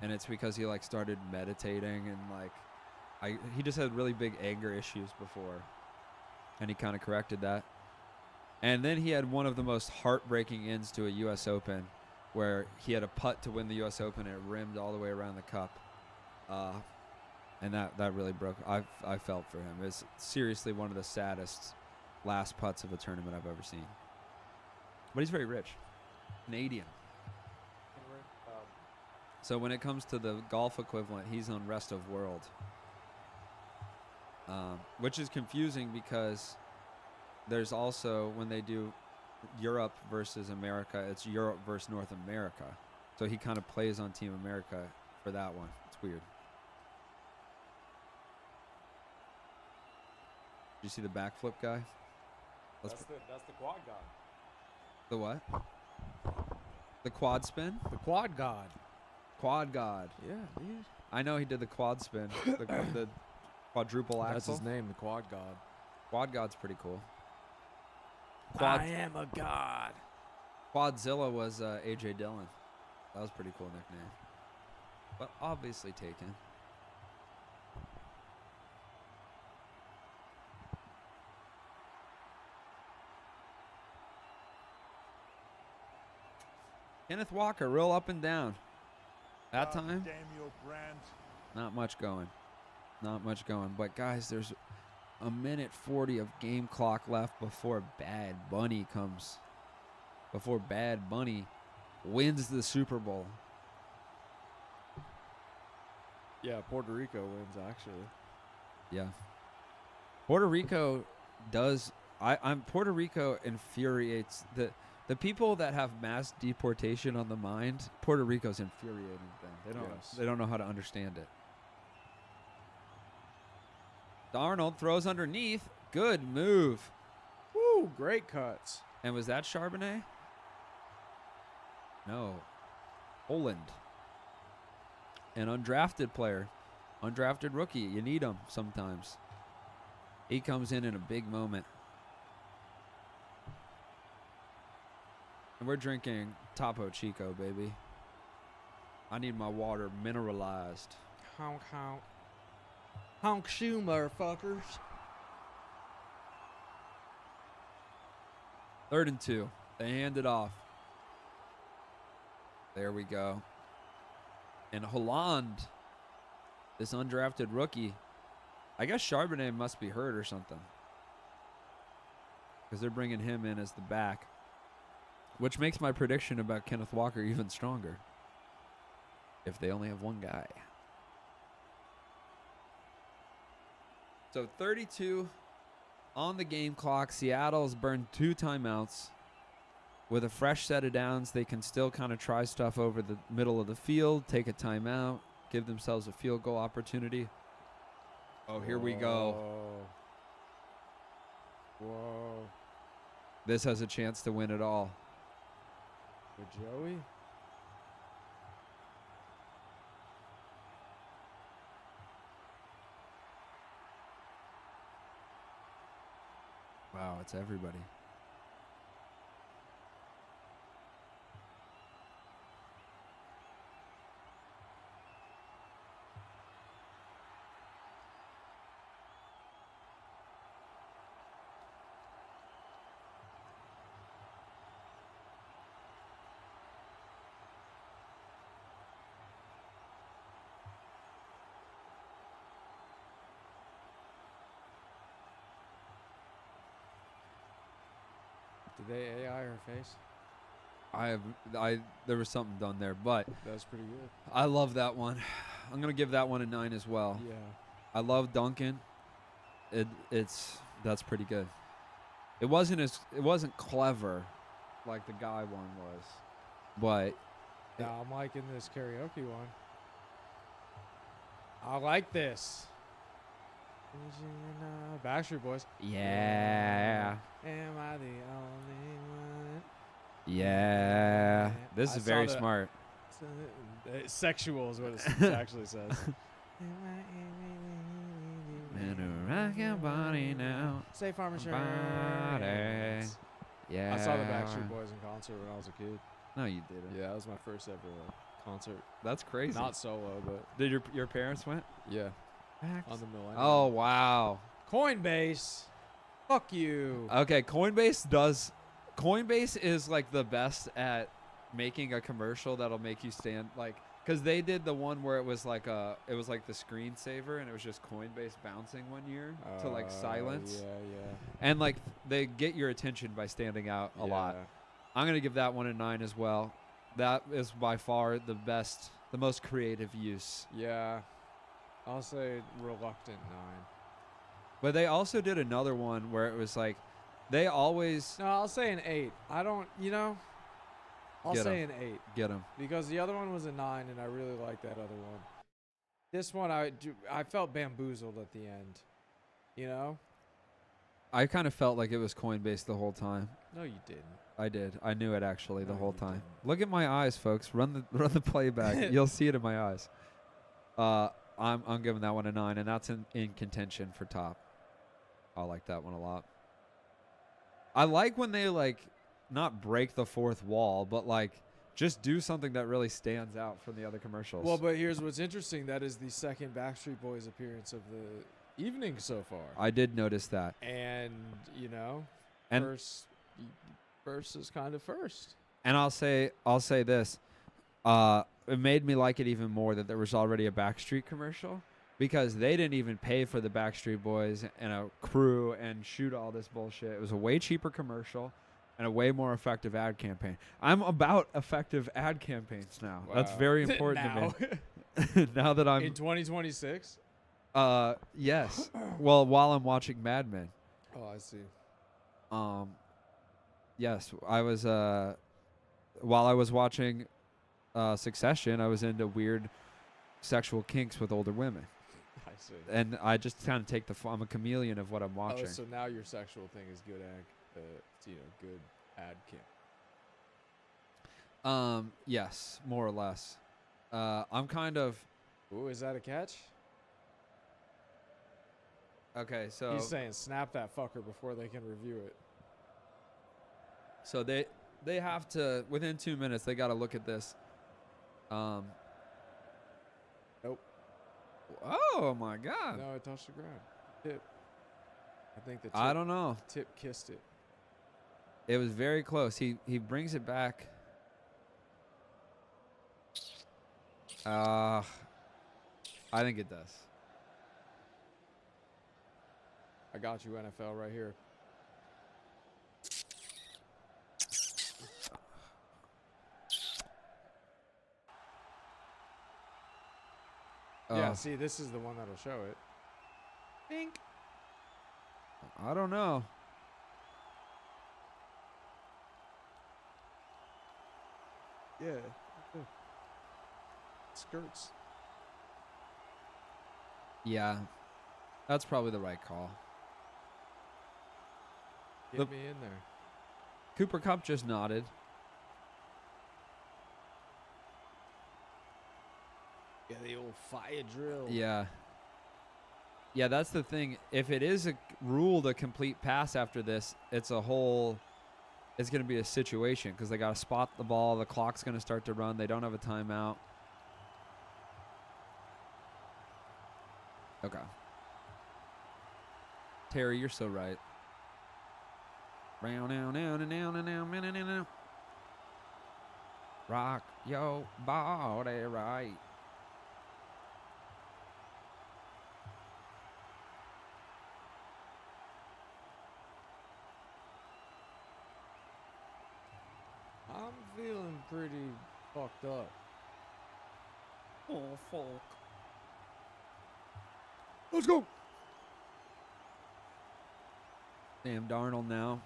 and it's because he, like, started meditating and, like, he just had really big anger issues before, and he kind of corrected that. And then he had one of the most heartbreaking ends to a U.S. Open, where he had a putt to win the U.S. Open and it rimmed all the way around the cup. And that really broke. I felt for him. It's seriously one of the saddest last putts of a tournament I've ever seen. But he's very rich. Canadian. So when it comes to the golf equivalent, he's on rest of world. Which is confusing because there's also, when they do Europe versus America, it's Europe versus North America. So he kind of plays on Team America for that one. It's weird. Did you see the backflip guy? That's the quad god. The what? The quad spin? The quad god. Quad god. Yeah, dude. I know he did the quad spin. the quadruple axle. That's his name, the quad god. Quad god's pretty cool. I am a god. Quadzilla was A.J. Dillon. That was a pretty cool nickname. But obviously taken. Kenneth Walker, real up and down. That time, not much going. Not much going. But, guys, there's a minute 40 of game clock left before Bad Bunny comes. Before Bad Bunny wins the Super Bowl. Yeah, Puerto Rico wins, actually. Yeah. Puerto Rico does... Puerto Rico infuriates... The people that have mass deportation on the mind, Puerto Rico's infuriating them. They don't know how to understand it. Darnold throws underneath. Good move. Woo, great cuts. And was that Charbonnet? No. Holland. An undrafted player. Undrafted rookie. You need him sometimes. He comes in a big moment. And we're drinking Topo Chico, baby. I need my water mineralized. Honk, honk. Honk shoe, motherfuckers. 3rd and 2. They hand it off. There we go. And Holland, this undrafted rookie, I guess Charbonnet must be hurt or something. Because they're bringing him in as the back. Which makes my prediction about Kenneth Walker even stronger. If they only have one guy. So 32 on the game clock. Seattle's burned 2 timeouts. With a fresh set of downs, they can still kind of try stuff over the middle of the field, take a timeout, give themselves a field goal opportunity. Oh, here we go. Whoa. This has a chance to win it all. For Joey? Wow, it's everybody. Did they AI her face? There was something done there, but That was pretty good. I love that one. I'm gonna give that one a 9 as well. Yeah. I love Duncan. That's pretty good. It wasn't clever like the guy one was, but Now I'm liking this karaoke one. I like this. Backstreet Boys. yeah, Am I the only one? yeah. This I is saw very the- smart. Sexual is what it actually says. Man, rock your body now. State Farm Body. Insurance. Yeah. I saw the Backstreet Boys in concert when I was a kid. No, you didn't. Yeah, that was my first ever concert. That's crazy. Not solo, but Did your parents went? yeah, on the Millennium. Oh wow. Coinbase. Fuck you. Okay, Coinbase is like the best at making a commercial that'll make you stand like, because they did the one where it was like the screensaver and it was just Coinbase bouncing one year to like silence. Yeah. And like they get your attention by standing out a lot. I'm gonna give that one a 9 as well. That is by far the best, the most creative use. Yeah. I'll say reluctant 9. But they also did another one where it was like, they always No, I'll say an 8. I don't, I'll Get say 'em. an 8 get them. because the other one was a 9 and I really like that other one. This one I felt bamboozled at the end. You know? I kind of felt like it was Coinbase the whole time. No, you didn't. I did. I knew it actually the No, whole you time. didn't. Look at my eyes, folks. Run the playback. You'll see it in my eyes. I'm giving that one a 9, and that's in contention for top. I like that one a lot. I like when they like not break the fourth wall, but like Just do something that really stands out from the other commercials. Well, but here's what's interesting. That is the second Backstreet Boys appearance of the evening so far. I did notice that. And, you know, And- first is kind of first. And I'll say this. It made me like it even more that there was already a Backstreet commercial, because they didn't even pay for the Backstreet Boys and a crew and shoot all this bullshit. It was a way cheaper commercial and a way more effective ad campaign. I'm about effective ad campaigns now. That's Wow. very important to me. Now that I'm In 2026? yes. Well, while I'm watching Mad Men. Oh, I see. Yes, I was while I was watching Succession, I was into weird sexual kinks with older women. I see. And I just kind of take I'm a chameleon of what I'm watching. Oh, so now your sexual thing is good good ad camp. Yes, more or less. I'm kind of Ooh, is that a catch? okay. So He's saying snap that fucker before they can review it. so they have to within 2 minutes. They got to look at this. Nope. Oh my God. No, it touched the ground. Tip. I think the tip, I don't know. tip kissed it. It was very close. He brings it back. I think it does. I got you, NFL, right here. Yeah, see, this is the one that'll show it. Pink. I don't know. Yeah. Skirts. Yeah, that's probably the right call. Get me in there. Cooper Kupp just nodded. Yeah, the old fire drill. Yeah. Yeah, that's the thing. If it is ruled a complete pass after this, it's going to be a situation because they got to spot the ball. The clock's going to start to run. They don't have a timeout. Okay. Terry, you're so right. Rock your body right. I'm feeling pretty fucked up. Oh, fuck. Let's go. Sam Darnold now.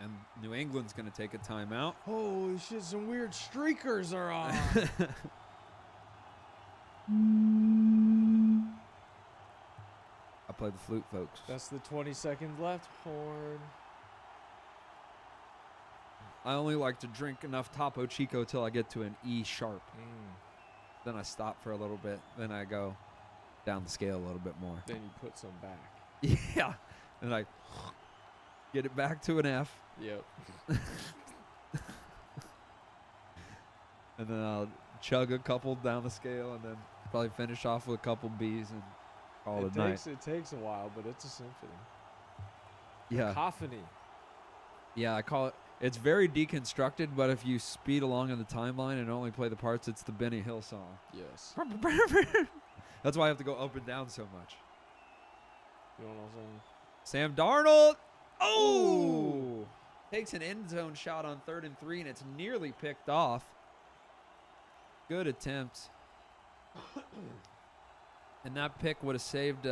And New England's going to take a timeout. Holy shit, some weird streakers are on. I play the flute, folks. That's the 20 seconds left. Horn. I only like to drink enough Topo Chico till I get to an E sharp. Mm. Then I stop for a little bit. Then I go down the scale a little bit more. Then you put some back. Yeah. And I get it back to an F. Yep. And then I'll chug a couple down the scale and then probably finish off with a couple Bs and call it a night. It takes a while, but it's a symphony. Yeah. Cacophony. Yeah, I call it. It's very deconstructed, but if you speed along in the timeline and only play the parts, it's the Benny Hill song. Yes. That's why I have to go up and down so much. You know what I'm saying? Sam Darnold. Oh! Takes an end zone shot on 3rd and 3, and it's nearly picked off. Good attempt. And that pick would have saved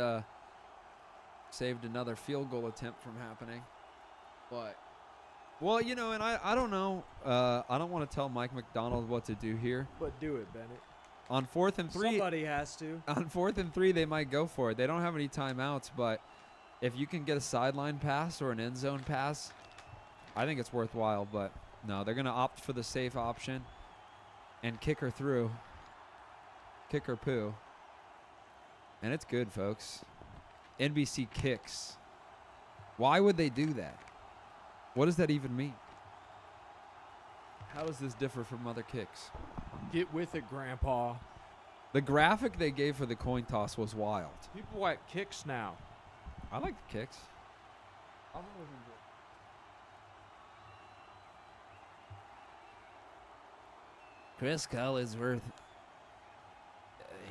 another field goal attempt from happening. But, well, you know, and I don't know. I don't want to tell Mike McDonald what to do here. But do it, Bennett. On 4th and 3. Somebody has to. On 4th and 3, they might go for it. They don't have any timeouts, but if you can get a sideline pass or an end zone pass, I think it's worthwhile. But no, they're going to opt for the safe option and kick her through. Kick her poo. And it's good, folks. NBC kicks. Why would they do that? What does that even mean? How does this differ from other kicks? Get with it, Grandpa. The graphic they gave for the coin toss was wild. People like kicks now. I like the kicks. Chris Collinsworth,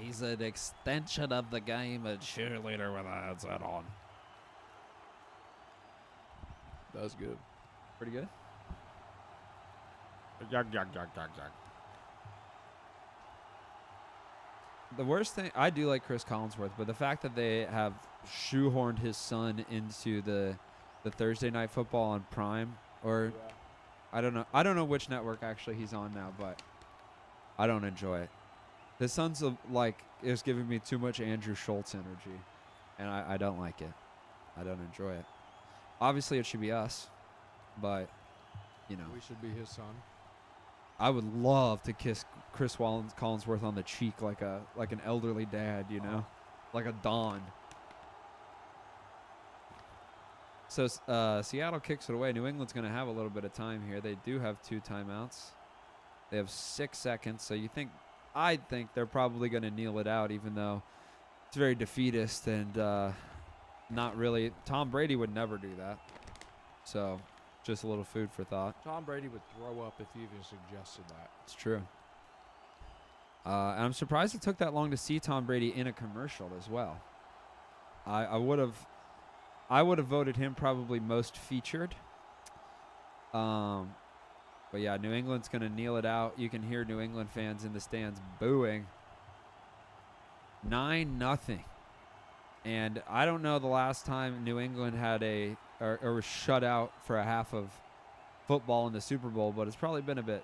he's an extension of the game, a cheerleader with a headset on. That was good. Pretty good. The worst thing, I do like Chris Collinsworth, but the fact that they have shoehorned his son into the Thursday night football on Prime, or I don't know which network actually he's on now, but I don't enjoy it. His son's is giving me too much Andrew Schultz energy, and I don't like it. I don't enjoy it. Obviously, it should be us, but you know, We should be his son. I would love to kiss Chris Collinsworth on the cheek like an elderly dad, you know, like a Don. So Seattle kicks it away. New England's going to have a little bit of time here. They do have 2 timeouts. They have 6 seconds. So I think they're probably going to kneel it out, even though it's very defeatist and not really. Tom Brady would never do that. So just a little food for thought. Tom Brady would throw up if he even suggested that. It's true. And I'm surprised it took that long to see Tom Brady in a commercial as well. I would have voted him probably most featured. But yeah, New England's going to kneel it out. You can hear New England fans in the stands booing. 9-0. And I don't know the last time New England had or was shut out for a half of football in the Super Bowl, but it's probably been a bit.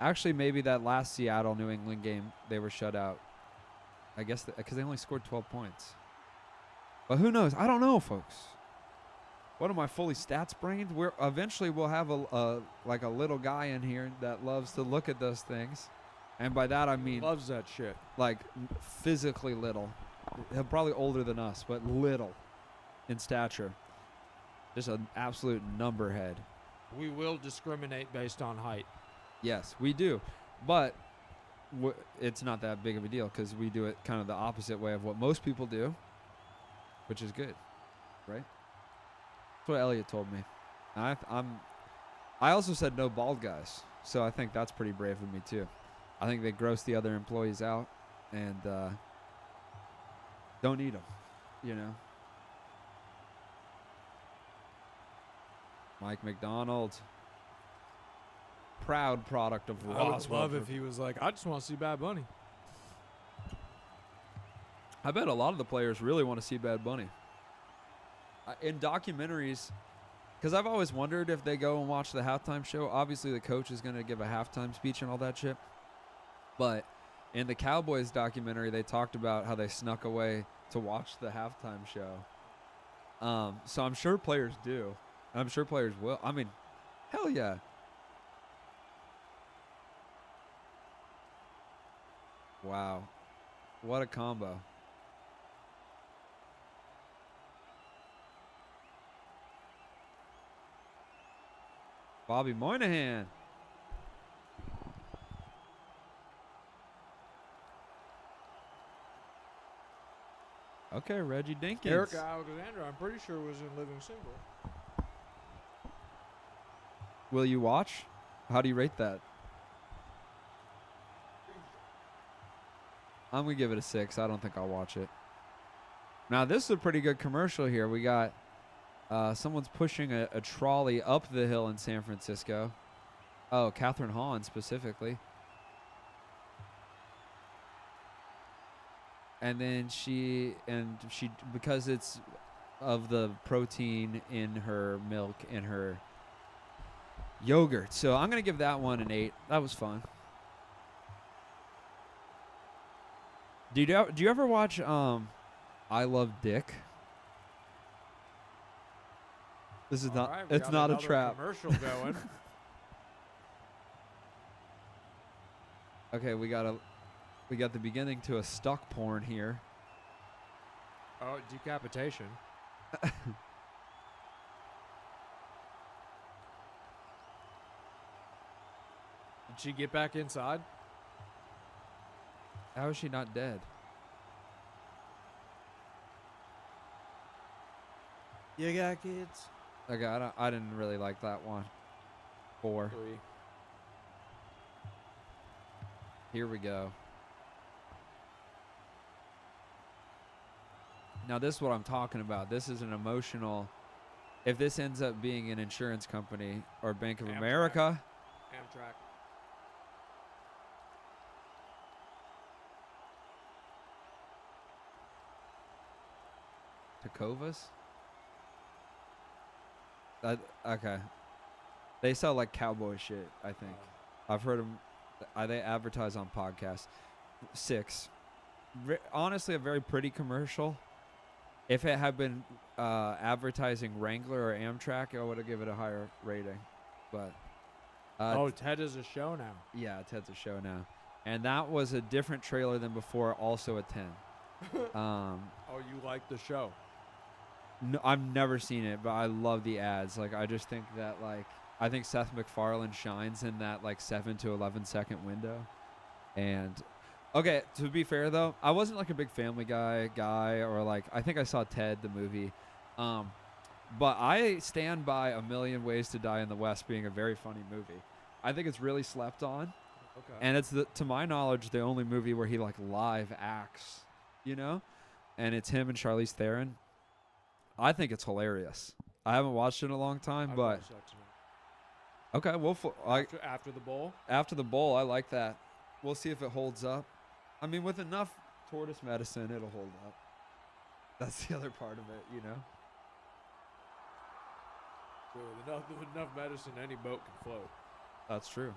Actually, maybe that last Seattle-New England game, they were shut out. I guess because they only scored 12 points. But who knows? I don't know, folks. What am I fully stats brained? Eventually we'll have a little guy in here that loves to look at those things, and by that I mean Loves that shit. like physically little. He'll probably older than us, but little in stature. Just an absolute numberhead. We will discriminate based on height. Yes, we do, but it's not that big of a deal because we do it kind of the opposite way of what most people do, which is good, right? That's what Elliot told me. I also said no bald guys, so I think that's pretty brave of me too. I think they gross the other employees out and don't need them, you know. Mike McDonald, proud product of I would Roswell. love if he was like, I just want to see Bad Bunny. I bet a lot of the players really want to see Bad Bunny. In documentaries, because I've always wondered if they go and watch the halftime show. Obviously, the coach is going to give a halftime speech and all that shit. But in the Cowboys documentary, they talked about how they snuck away to watch the halftime show. So I'm sure players do. I'm sure players will. I mean, hell yeah. Wow. What a combo. Bobby Moynihan. Okay, Reggie Dinkins. Eric Alexander, I'm pretty sure was in Living Single. Will you watch? How do you rate that? I'm going to give it a 6. I don't think I'll watch it. Now, this is a pretty good commercial here. We got someone's pushing a trolley up the hill in San Francisco. Oh, Catherine Hahn specifically. And then she because it's of the protein in her milk and her yogurt. So I'm going to give that one an 8. That was fun. Do you ever watch I Love Dick? This is All not right, we it's got not a another trap. Commercial going. Okay, we got the beginning to a stuck porn here. Oh, decapitation. Did she get back inside? How is she not dead? You got kids? Okay, I didn't really like that one. 4. 3. Here we go. Now this is what I'm talking about. This is an emotional. If this ends up being an insurance company or Bank of Amtrak. America, Amtrak. Tacovas. Okay. They sell like cowboy shit. I think I've heard them. They advertise on podcasts. 6. Honestly, a very pretty commercial. If it had been advertising Wrangler or Amtrak, I would have given it a higher rating. But Ted is a show now. yeah, Ted's a show now, and that was a different trailer than before. Also a 10. Oh, you like the show? No, I've never seen it, but I love the ads. Like, I just think that, like, I think Seth MacFarlane shines in that, like, 7 to 11 second window. And, okay, to be fair, though, I wasn't, like, a big Family Guy guy, or, like, I think I saw Ted, the movie. But I stand by A Million Ways to Die in the West being a very funny movie. I think it's really slept on. Okay. And it's, to my knowledge, the only movie where he, like, live acts, you know? And it's him and Charlize Theron. I think it's hilarious. I haven't watched it in a long time, I but watched that tonight. okay, we'll After the bowl. after the bowl, I like that. We'll see if it holds up. I mean, with enough tortoise medicine, it'll hold up. That's the other part of it, you know. With enough medicine, any boat can float. That's true.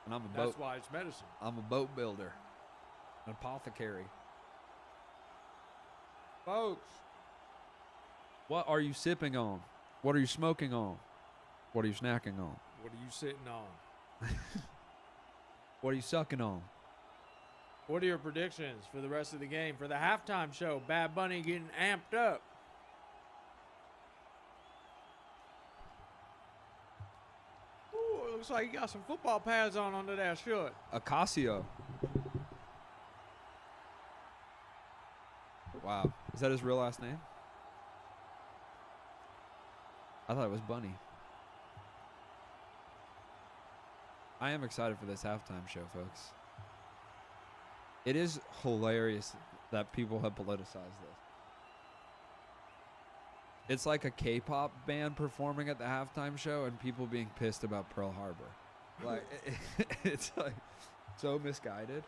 And I'm a That's boat. why it's medicine. I'm a boat builder, an apothecary. Folks. What are you sipping on? What are you smoking on? What are you snacking on? What are you sitting on? What are you sucking on? What are your predictions for the rest of the game? For the halftime show, Bad Bunny getting amped up. Ooh, it looks like he got some football pads on under that shirt. Acasio. Wow. Is that his real last name? I thought it was Bunny. I am excited for this halftime show, folks. It is hilarious that people have politicized this. It's like a K-pop band performing at the halftime show and people being pissed about Pearl Harbor. Like, it's like so misguided.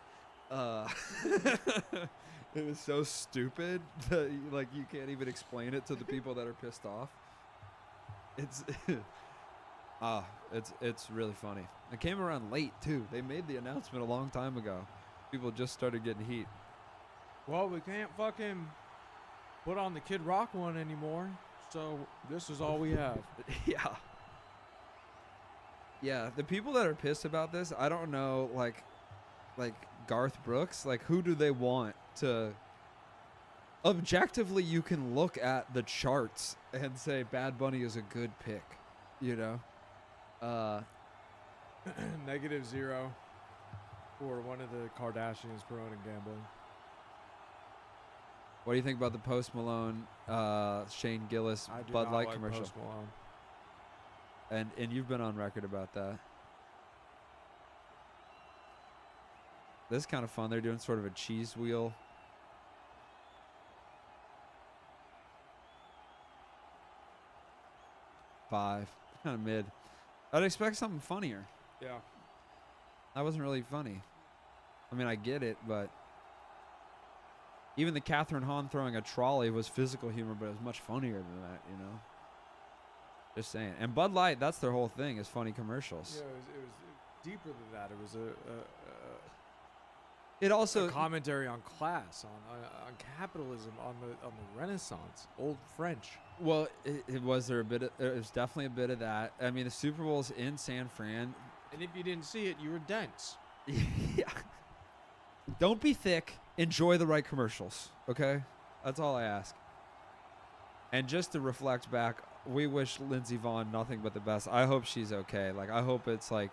It was so stupid that like you can't even explain it to the people that are pissed off. It's it's really funny. It came around late too. They made the announcement a long time ago. People just started getting heat. Well, we can't fucking put on the Kid Rock one anymore, so this is all we have. Yeah. Yeah, the people that are pissed about this, I don't know, like Garth Brooks, like who do they want to? Objectively, you can look at the charts and say Bad Bunny is a good pick, you know? -0 for one of the Kardashians promoting gambling. What do you think about the Post Malone, Shane Gillis, I do Bud not Light like commercial? Post Malone. And you've been on record about that. This is kind of fun. They're doing sort of a cheese wheel. Five. Kind of mid. I'd expect something funnier. Yeah. That wasn't really funny. I mean, I get it, but even the Catherine Hahn throwing a trolley was physical humor, but it was much funnier than that, you know? Just saying. And Bud Light, that's their whole thing, is funny commercials. Yeah, it was deeper than that. It was It also a commentary on class, on capitalism, on the Renaissance, old French. well, it was there a bit. It was definitely a bit of that. I mean, the Super Bowl's in San Fran. And if you didn't see it, you were dense. Yeah. Don't be thick. Enjoy the right commercials. Okay, that's all I ask. And just to reflect back, we wish Lindsey Vonn nothing but the best. I hope she's okay. Like, I hope it's like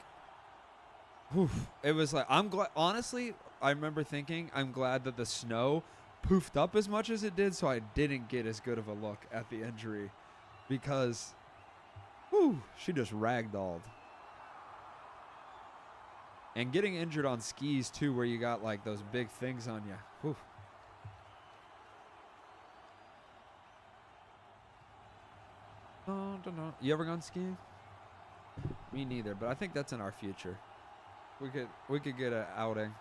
It was like, I'm glad, honestly, I remember thinking, I'm glad that the snow poofed up as much as it did so I didn't get as good of a look at the injury because, she just ragdolled. And getting injured on skis, too, where you got, like, those big things on you. Whew. You ever gone skiing? Me neither, but I think that's in our future. We could get an outing.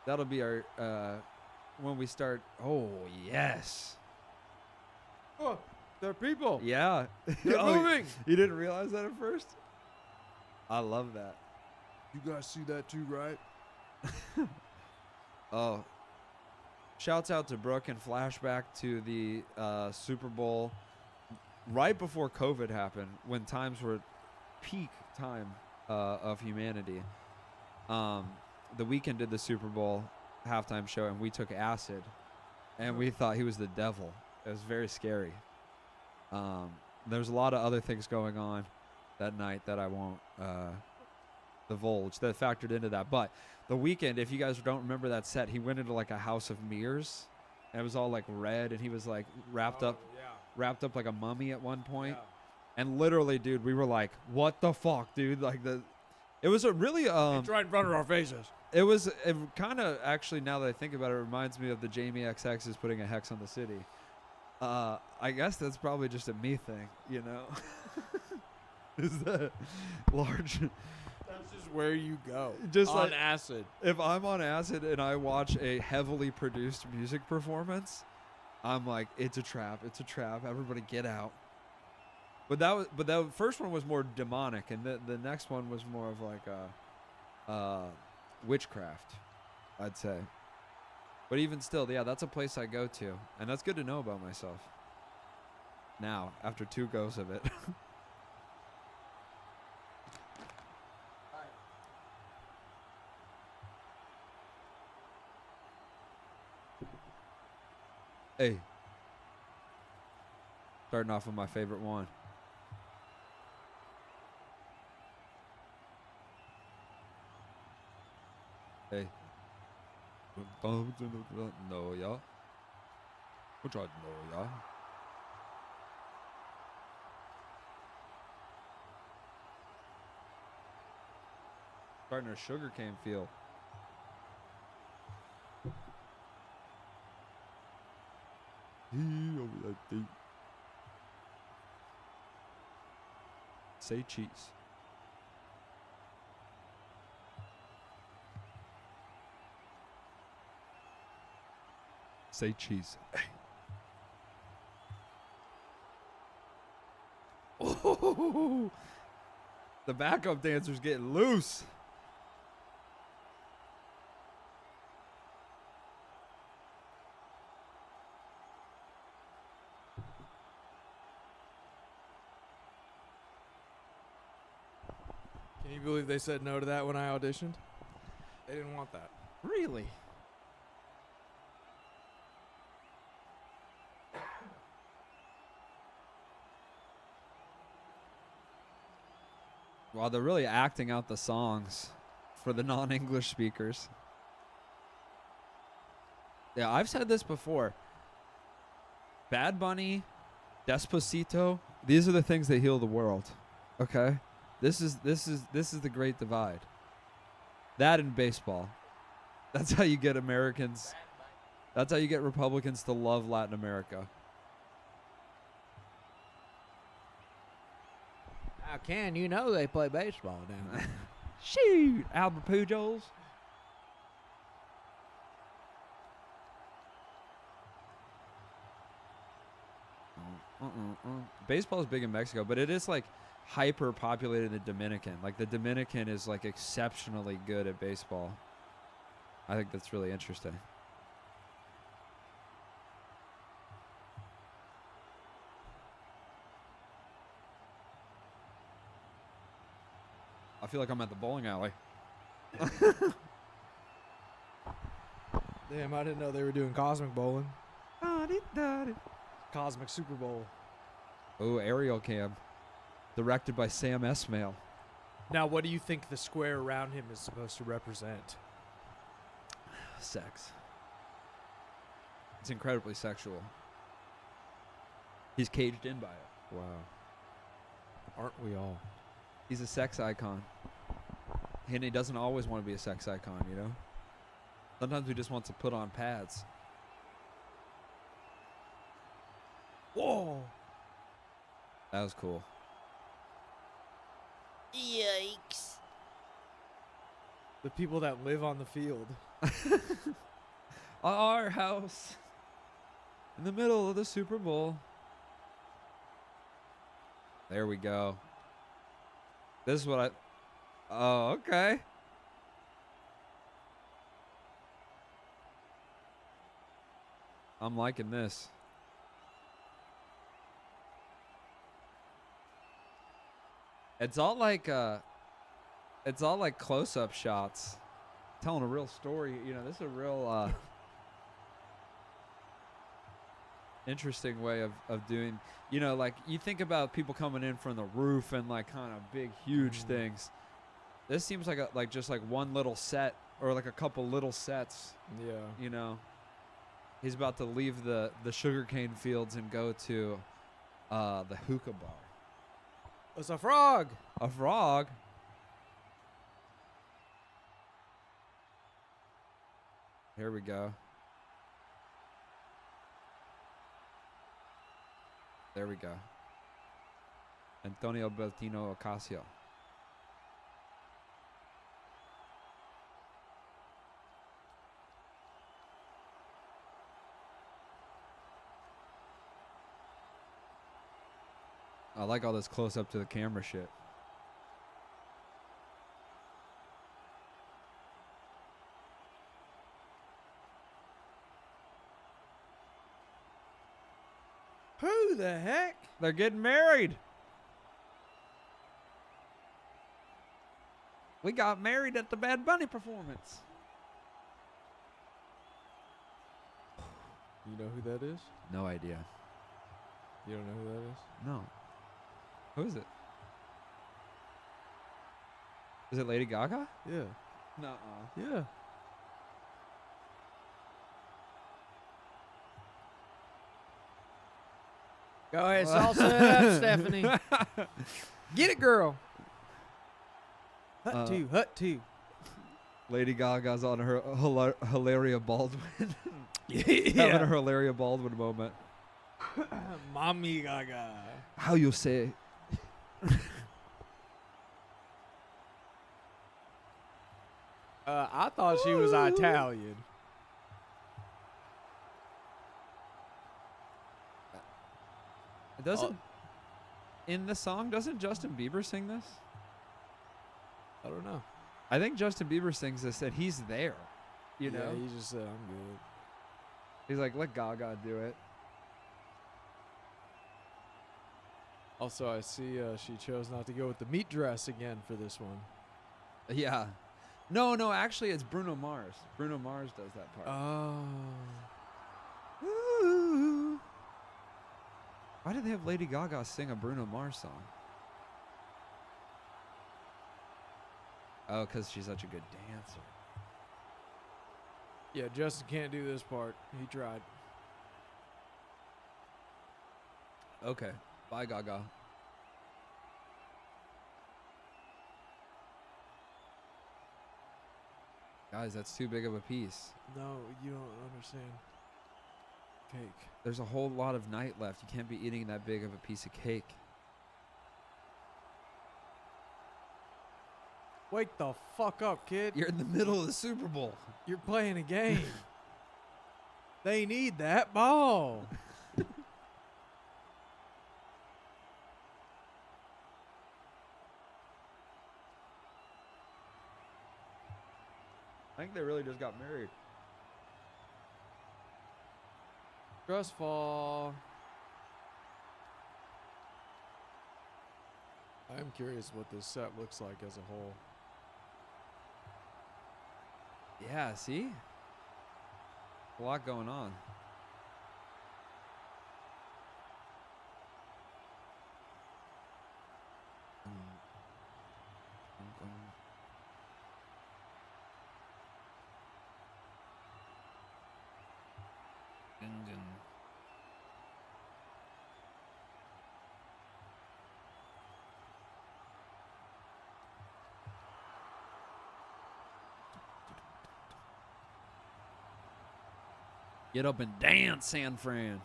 That'll be our when we start. Oh yes. Oh, there are people. Yeah. They're moving. You didn't realize that at first? I love that. You guys see that too, right? Oh. Shouts out to Brooke and flashback to the Super Bowl right before COVID happened, when times were peak time of humanity. The Weeknd did the Super Bowl halftime show, and we took acid, and we thought he was the devil. It was very scary. There's a lot of other things going on that night that I won't divulge that factored into that. But the Weeknd, if you guys don't remember that set, he went into like a house of mirrors, and it was all like red, and he was like wrapped up like a mummy at one point. Yeah. And literally, dude, we were like, what the fuck, dude? Like, it was a really it's right in front of our faces. It kind of, actually, now that I think about it, reminds me of the Jamie XX is putting a hex on the city. I guess that's probably just a me thing, you know? Is that large? That's just where you go. Just on like acid. If I'm on acid and I watch a heavily produced music performance, I'm like, it's a trap. It's a trap. Everybody get out. But that first one was more demonic, and the next one was more of like a witchcraft, I'd say. But even still, yeah, that's a place I go to, and that's good to know about myself. Now, after 2 goes of it. Hey. Starting off with my favorite one. Hey. No, yeah. We'll try no, yeah. Starting a sugarcane field. Say cheese. Say cheese. Hey. Oh, the backup dancer's getting loose. Can you believe they said no to that when I auditioned? They didn't want that. Really? Well, they're really acting out the songs for the non-English speakers. Yeah, I've said this before. Bad Bunny, Despacito, these are the things that heal the world. Okay? This is the great divide. That and baseball. That's how you get Americans. That's how you get Republicans to love Latin America. How can you know they play baseball down there? Shoot, Albert Pujols. Baseball is big in Mexico, but it is like hyper populated in the Dominican. Like the Dominican is like exceptionally good at baseball. I think that's really interesting. I feel like I'm at the bowling alley. Damn, I didn't know they were doing cosmic bowling. Cosmic Super Bowl. Oh, aerial cam. Directed by Sam Esmail. Now, what do you think the square around him is supposed to represent? Sex. It's incredibly sexual. He's caged in by it. Wow. Aren't we all? He's a sex icon. And he doesn't always want to be a sex icon, you know? Sometimes he just wants to put on pads. Whoa. That was cool. Yikes. The people that live on the field. Our house. In the middle of the Super Bowl. There we go. This is what I... Oh, okay. I'm liking this. It's all like close-up shots. Telling a real story. You know, this is a real interesting way of doing, you know, like you think about people coming in from the roof and like kind of big, huge things. This seems like just like one little set or like a couple little sets. Yeah. You know, he's about to leave the sugarcane fields and go to the hookah bar. It's a frog. A frog. Here we go. There we go. Antonio Beltino Ocasio. I like all this close up to the camera shit. Who the heck? They're getting married. We got married at the Bad Bunny performance. You know who that is? No idea. You don't know who that is? No. Who is it? Is it Lady Gaga? Yeah. Nuh-uh. Yeah. Go ahead, salsa it up, Stephanie. Get it, girl. Hut Uh, two, hut two. Lady Gaga's on her Hilaria Baldwin. Having Yeah. a Hilaria Baldwin moment. Mommy Gaga. How you say? I thought she was Italian. Doesn't in the song doesn't Justin Bieber sing this? I don't know. I think Justin Bieber sings this and he's there. You know? Yeah, he just said, I'm good. He's like, let Gaga do it. Also, I see she chose not to go with the meat dress again for this one. Yeah. No, actually it's Bruno Mars. Bruno Mars does that part. Oh. Ooh. Why did they have Lady Gaga sing a Bruno Mars song? Oh, because she's such a good dancer. Yeah, Justin can't do this part. He tried. Okay. Bye, Gaga. Guys, that's too big of a piece. No, you don't understand. Cake. There's a whole lot of night left. You can't be eating that big of a piece of cake. Wake the fuck up, kid. You're in the middle of the Super Bowl. You're playing a game. They need that ball. I think they really just got married. Dress fall. I'm curious what this set looks like as a whole. Yeah, see? A lot going on. Get up and dance, San Fran.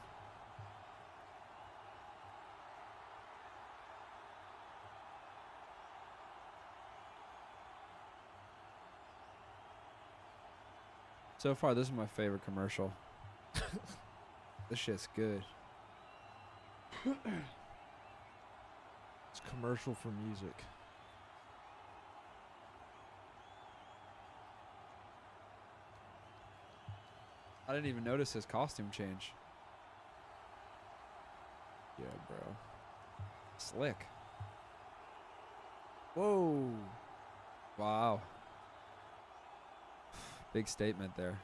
So far, this is my favorite commercial. This shit's good. It's commercial for music. I didn't even notice his costume change. Yeah, bro. Slick. Whoa. Wow. Big statement there.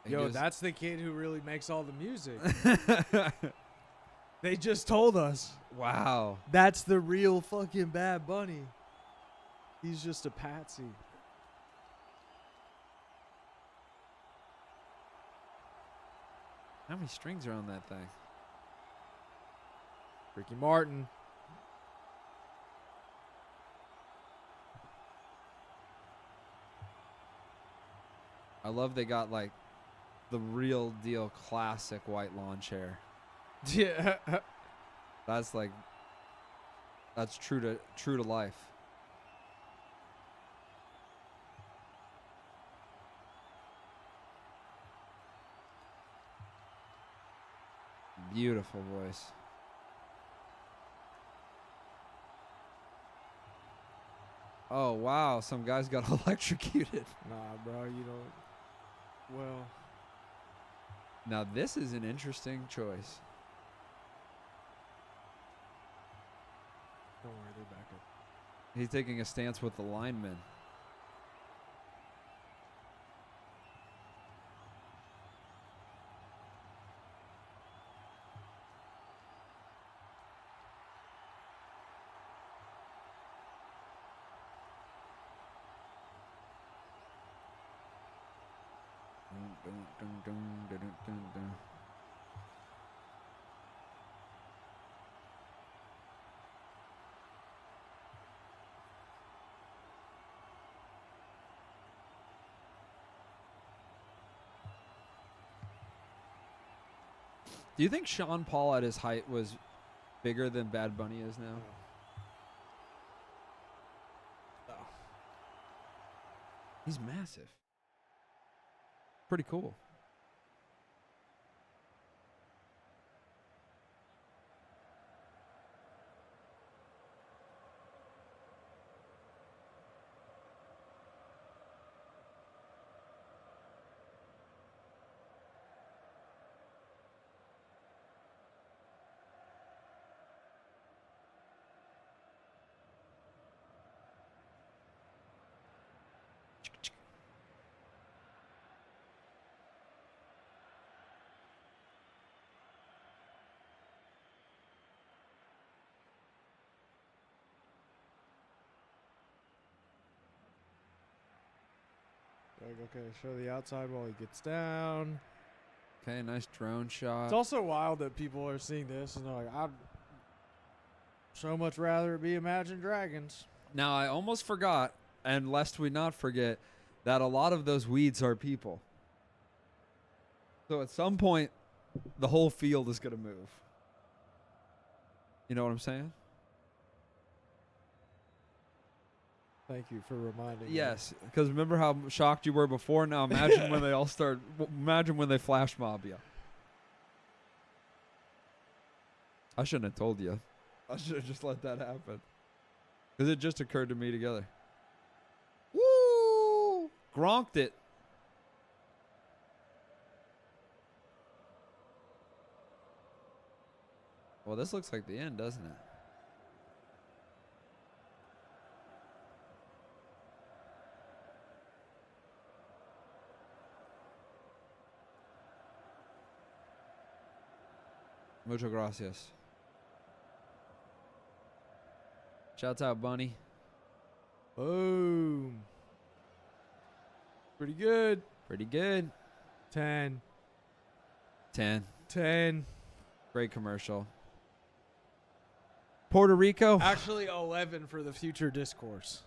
Yo, that's the kid who really makes all the music. that's... They just told us. Wow. That's the real fucking Bad Bunny. He's just a patsy. How many strings are on that thing? Ricky Martin. I love they got like the real deal classic white lawn chair. Yeah. That's like that's true to life. Beautiful voice. Oh wow, some guys got electrocuted. Nah, bro, you don't. Well, Now this is an interesting choice. don't worry, they're back up. He's taking a stance with the linemen. Do you think Sean Paul at his height was bigger than Bad Bunny is now? No. He's massive. Pretty cool. Like, okay, show the outside while he gets down. Okay, nice drone shot. It's also wild that people are seeing this and they're like, I'd so much rather it be Imagine Dragons. Now, I almost forgot, and lest we not forget, that a lot of those weeds are people. So at some point, the whole field is going to move. You know what I'm saying? Thank you for reminding me. Yes, because remember how shocked you were before? Now imagine when they all start, imagine when they flash mob you. I shouldn't have told you. I should have just let that happen. Because it just occurred to me together. Woo! Gronked it. Well, this looks like the end, doesn't it? Muchas gracias. Shouts out, Bunny. Boom. Pretty good. Pretty good. 10. 10. 10. Great commercial. Puerto Rico. Actually, 11 for the future discourse.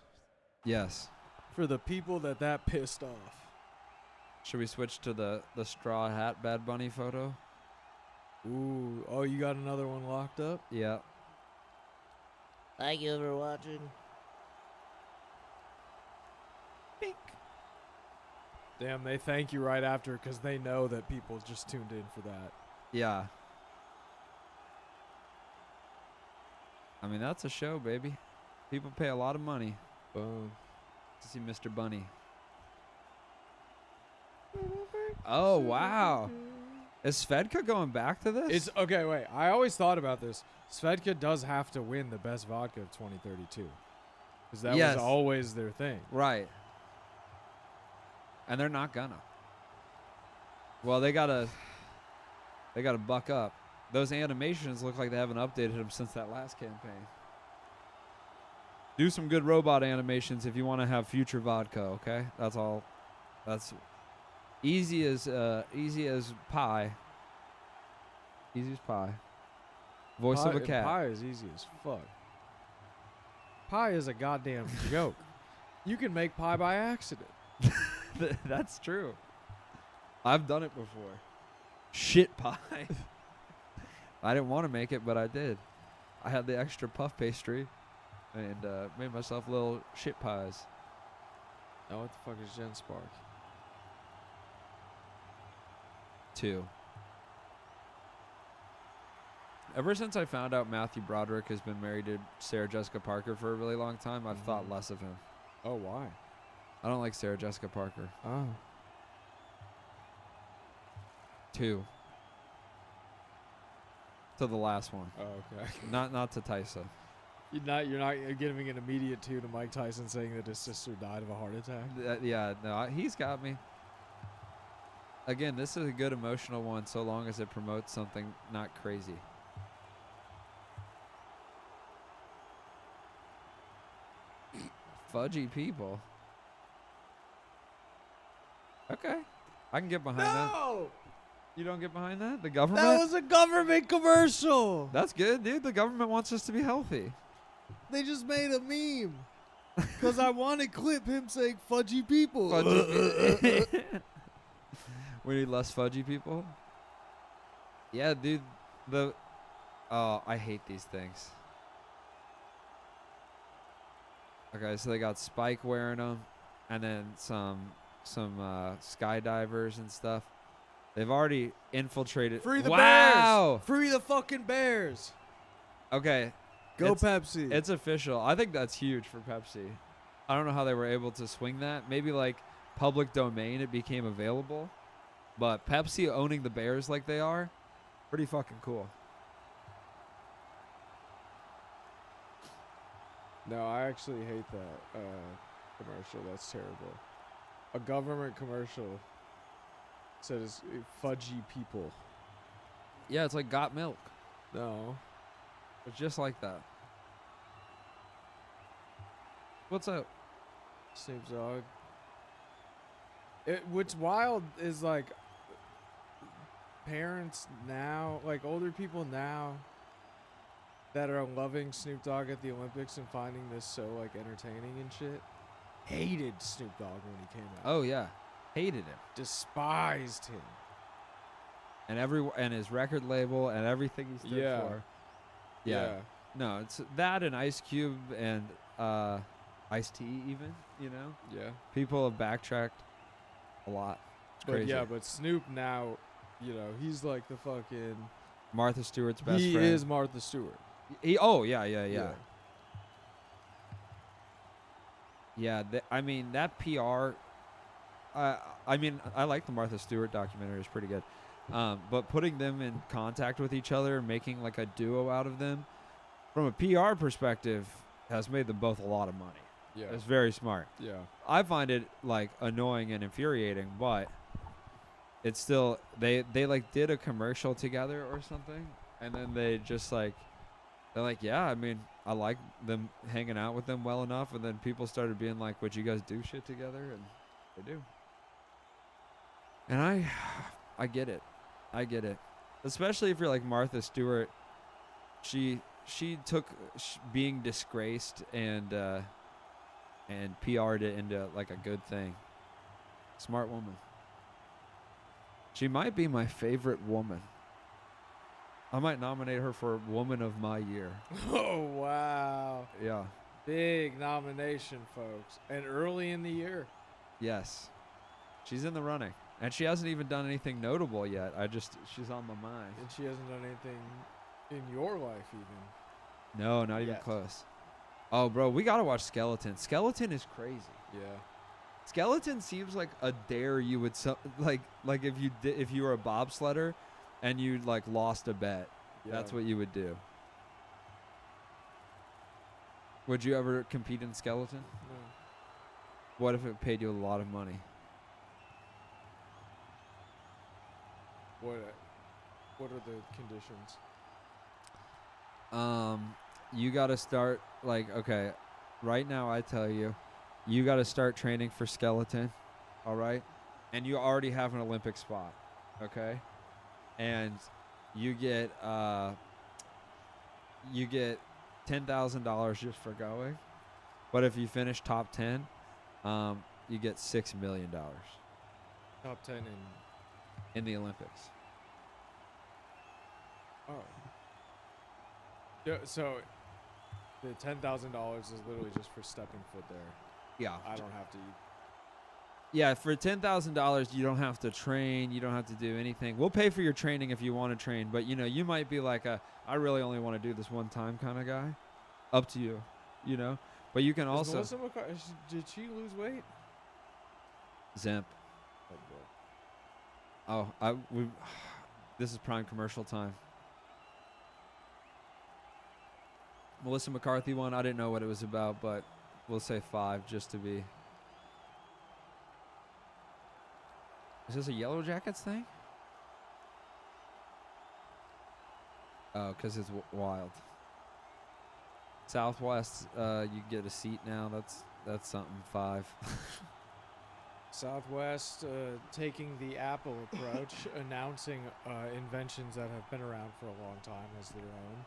Yes. For the people that pissed off. Should we switch to the straw hat Bad Bunny photo? Ooh. Oh, you got another one locked up? Yeah. Thank you for watching. Damn, they thank you right after because they know that people just tuned in for that. Yeah. I mean, that's a show, baby. People pay a lot of money Boom. to see Mr. Bunny. Oh, wow. Is Svedka going back to this? It's okay, wait. I always thought about this. Svedka does have to win the best vodka of 2032. Because that Yes. was always their thing. Right. And they're not gonna. Well, they gotta buck up. Those animations look like they haven't updated them since that last campaign. Do some good robot animations if you want to have future vodka, okay? That's all. That's easy as pie. Easy as pie. Voice of a cat. Pie is easy as fuck. Pie is a goddamn joke. You can make pie by accident. That's true. I've done it before. Shit pie. I didn't want to make it, but I did. I had the extra puff pastry and made myself little shit pies. Now what the fuck is Gen Spark? 2. Ever since I found out Matthew Broderick has been married to Sarah Jessica Parker for a really long time, I've thought less of him. Oh, why? I don't like Sarah Jessica Parker. Oh. 2. To the last one. Oh, okay. Not to Tyson. You're not giving an immediate 2 to Mike Tyson saying that his sister died of a heart attack? Yeah, no, he's got me. Again, this is a good emotional one so long as it promotes something not crazy. Fudgy people. Okay. I can get behind that. No! You don't get behind that? The government? That was a government commercial! That's good, dude. The government wants us to be healthy. They just made a meme. Because I want to clip him saying fudgy people. Fudgy. We need less fudgy people? Yeah, dude. Oh, I hate these things. Okay, so they got Spike wearing them, and then some skydivers and stuff. They've already infiltrated. Free the wow! bears! Free the fucking bears! Okay. Go it's, Pepsi. It's official. I think that's huge for Pepsi. I don't know how they were able to swing that. Maybe like public domain it became available. But Pepsi owning the Bears like they are, pretty fucking cool. No, I actually hate that commercial. That's terrible. A government commercial says fudgy people. Yeah, it's like Got Milk. No. It's just like that. What's up? Snoop Dogg. What's wild is like parents now, like older people now that are loving Snoop Dogg at the Olympics and finding this so like entertaining and shit, hated Snoop Dogg when he came out. Oh yeah, hated him. Despised him. And his record label and everything he stood for. Yeah. No, it's that and Ice Cube and Ice-T even, you know? Yeah. People have backtracked a lot. It's But crazy. yeah, but Snoop now, you know, he's like the fucking Martha Stewart's best he friend. is Martha Stewart. Yeah. I mean, that PR. I mean, I like the Martha Stewart documentary; it's pretty good. But putting them in contact with each other, making like a duo out of them, from a PR perspective, has made them both a lot of money. Yeah. It's very smart. Yeah. I find it like annoying and infuriating, but it's still they like did a commercial together or something, And then they just like, they're like, yeah, I mean, I like them hanging out with them well enough. And then people started being like, would you guys do shit together? And they do. And I get it. I get it. Especially if you're like Martha Stewart. She took being disgraced and PR'd it into like a good thing. Smart woman. She might be my favorite woman. I might nominate her for Woman of My Year. Oh, wow. Yeah. Big nomination, folks. And early in the year. Yes. She's in the running. And she hasn't even done anything notable yet. She's on my mind. And she hasn't done anything in your life even. No, not even close. Oh, bro, we got to watch Skeleton. Skeleton is crazy. Yeah. Skeleton seems like a dare you would like if you were a bobsledder and you like lost a bet. Yeah. That's what you would do. Would you ever compete in Skeleton? No. What if it paid you a lot of money? What are the conditions? You got to start like, okay, right now I tell you, you got to start training for Skeleton, all right? And you already have an Olympic spot, okay? And you get $10,000 just for going. But if you finish top 10, you get $6 million Top 10 in the Olympics. Oh. Yeah, so the $10,000 is literally just for stepping foot there. Yeah. I don't have to. Yeah, for $10,000, you don't have to train. You don't have to do anything. We'll pay for your training if you want to train. But, you know, you might be like I really only want to do this one time kind of guy. Up to you, you know. But you can also. Melissa did she lose weight? Zemp. Oh, this is prime commercial time. Melissa McCarthy one. I didn't know what it was about, but we'll say 5 just to be. Is this a Yellow Jackets thing? Oh, because it's wild. Southwest, you get a seat now. That's something. 5. Southwest taking the Apple approach, announcing inventions that have been around for a long time as their own.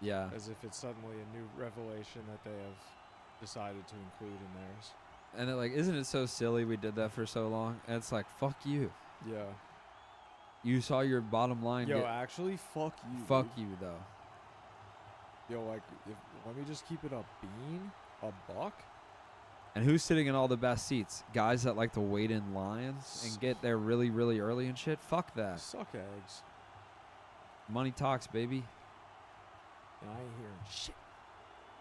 Yeah. As if it's suddenly a new revelation that they have decided to include in theirs. And they're like, isn't it so silly we did that for so long? And it's like, fuck you. Yeah. You saw your bottom line. Yo, actually, fuck you. Fuck dude. you, though. Yo, like, let me just keep it a bean, a buck. And who's sitting in all the best seats? Guys that like to wait in lines and get there really, really early and shit? Fuck that. Suck eggs. Money talks, baby. And I ain't hearing shit.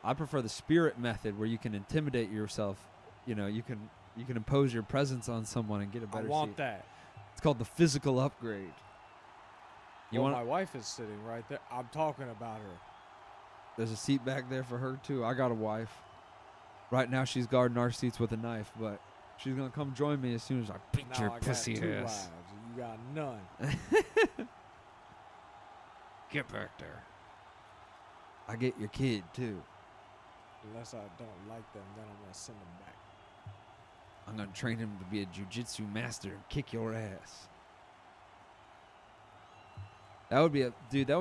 I prefer the spirit method where you can intimidate yourself. You know, you can impose your presence on someone and get a better I want seat. that. It's called the physical upgrade. You Well, want? my wife is sitting right there. I'm talking about her. There's a seat back there for her too. I got a wife. Right now she's guarding our seats with a knife, but she's gonna come join me as soon as I beat Now your I pussy got 2 ass. wives, and you got none. Get back there. I get your kid too. Unless I don't like them, then I'm gonna send them back. I'm gonna train him to be a jujitsu master and kick your ass. That would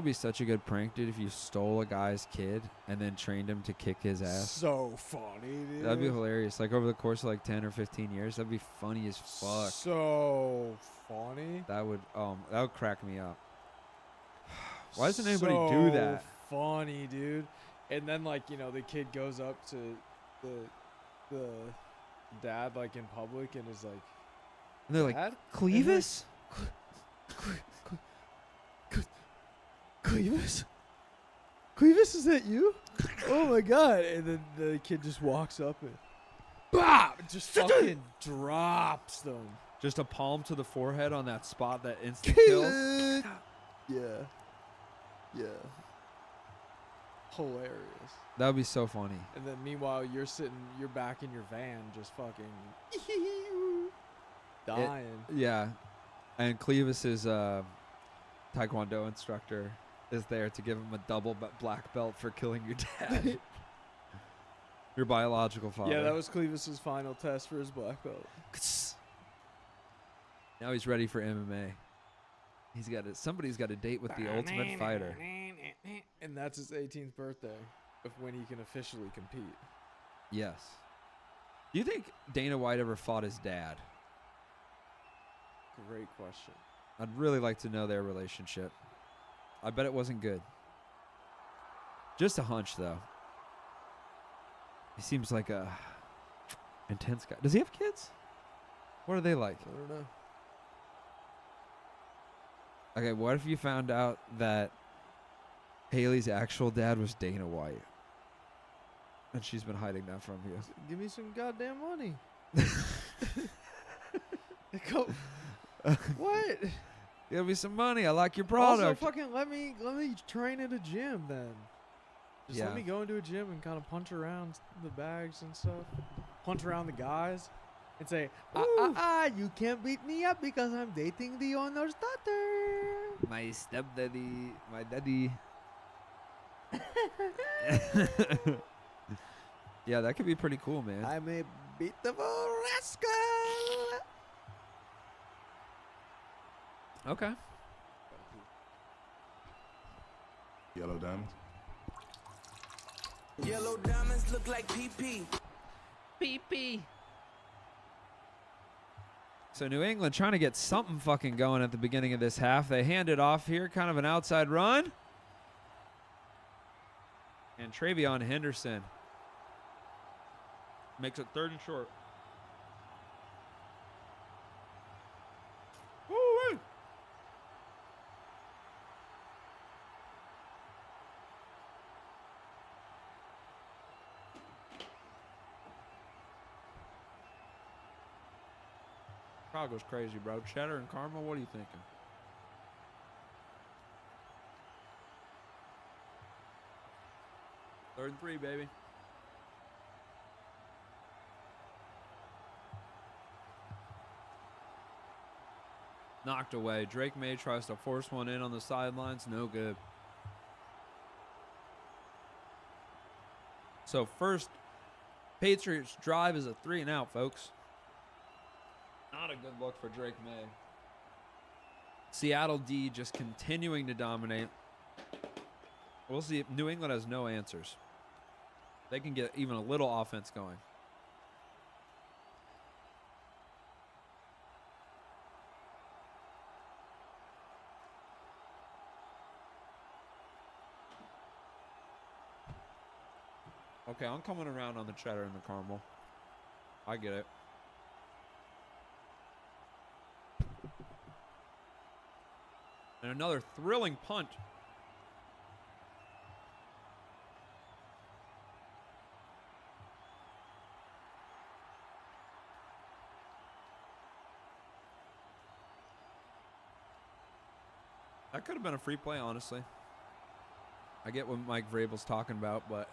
be such a good prank, dude, if you stole a guy's kid and then trained him to kick his ass. So funny, dude. That'd be hilarious. Like over the course of like 10 or 15 years, that'd be funny as fuck. So funny. That would crack me up. Why doesn't anybody do that? Funny, dude. And then like, you know, the kid goes up to the dad like in public and is like, And they're like, Dad? Clevis? Clevis? Clevis, is that you? Oh my god. And then the kid just walks up and just fucking drops them. Just a palm to the forehead on that spot that instant kills. Yeah. Yeah. Hilarious. That would be so funny. And then meanwhile you're back in your van just fucking dying. Yeah. And Clevis is a Taekwondo instructor is there to give him a double black belt for killing your dad. Your biological father. Yeah, that was Clevis's final test for his black belt. Now he's ready for MMA. Somebody's got a date with the Ultimate Fighter. And that's his 18th birthday of when he can officially compete. Yes. Do you think Dana White ever fought his dad? Great question. I'd really like to know their relationship. I bet it wasn't good. Just a hunch, though. He seems like a intense guy. Does he have kids? What are they like? I don't know. Okay, what if you found out that Haley's actual dad was Dana White? And she's been hiding that from you. Give me some goddamn money. Go. What? Give me some money. I like your product. Also, fucking let me train at a gym then. Just Yeah. let me go into a gym and kind of punch around the bags and stuff. Punch around the guys and say, you can't beat me up because I'm dating the owner's daughter. My stepdaddy. My daddy. Yeah, that could be pretty cool, man. I'm a beautiful rascal. Okay. Yellow diamonds. Yellow diamonds look like PP. PP. So New England trying to get something fucking going at the beginning of this half. They hand it off here, kind of an outside run. And Travion Henderson makes it 3rd and short. Woo-wee. Crowd goes crazy, bro. Cheddar and caramel, what are you thinking? Third and 3, baby. Knocked away. Drake May tries to force one in on the sidelines. No good. So first Patriots drive is a 3 and out, folks. Not a good look for Drake May. Seattle D just continuing to dominate. We'll see if New England has no answers. They can get even a little offense going. Okay, I'm coming around on the cheddar and the caramel. I get it. And another thrilling punt. That could have been a free play, honestly. I get what Mike Vrabel's talking about, but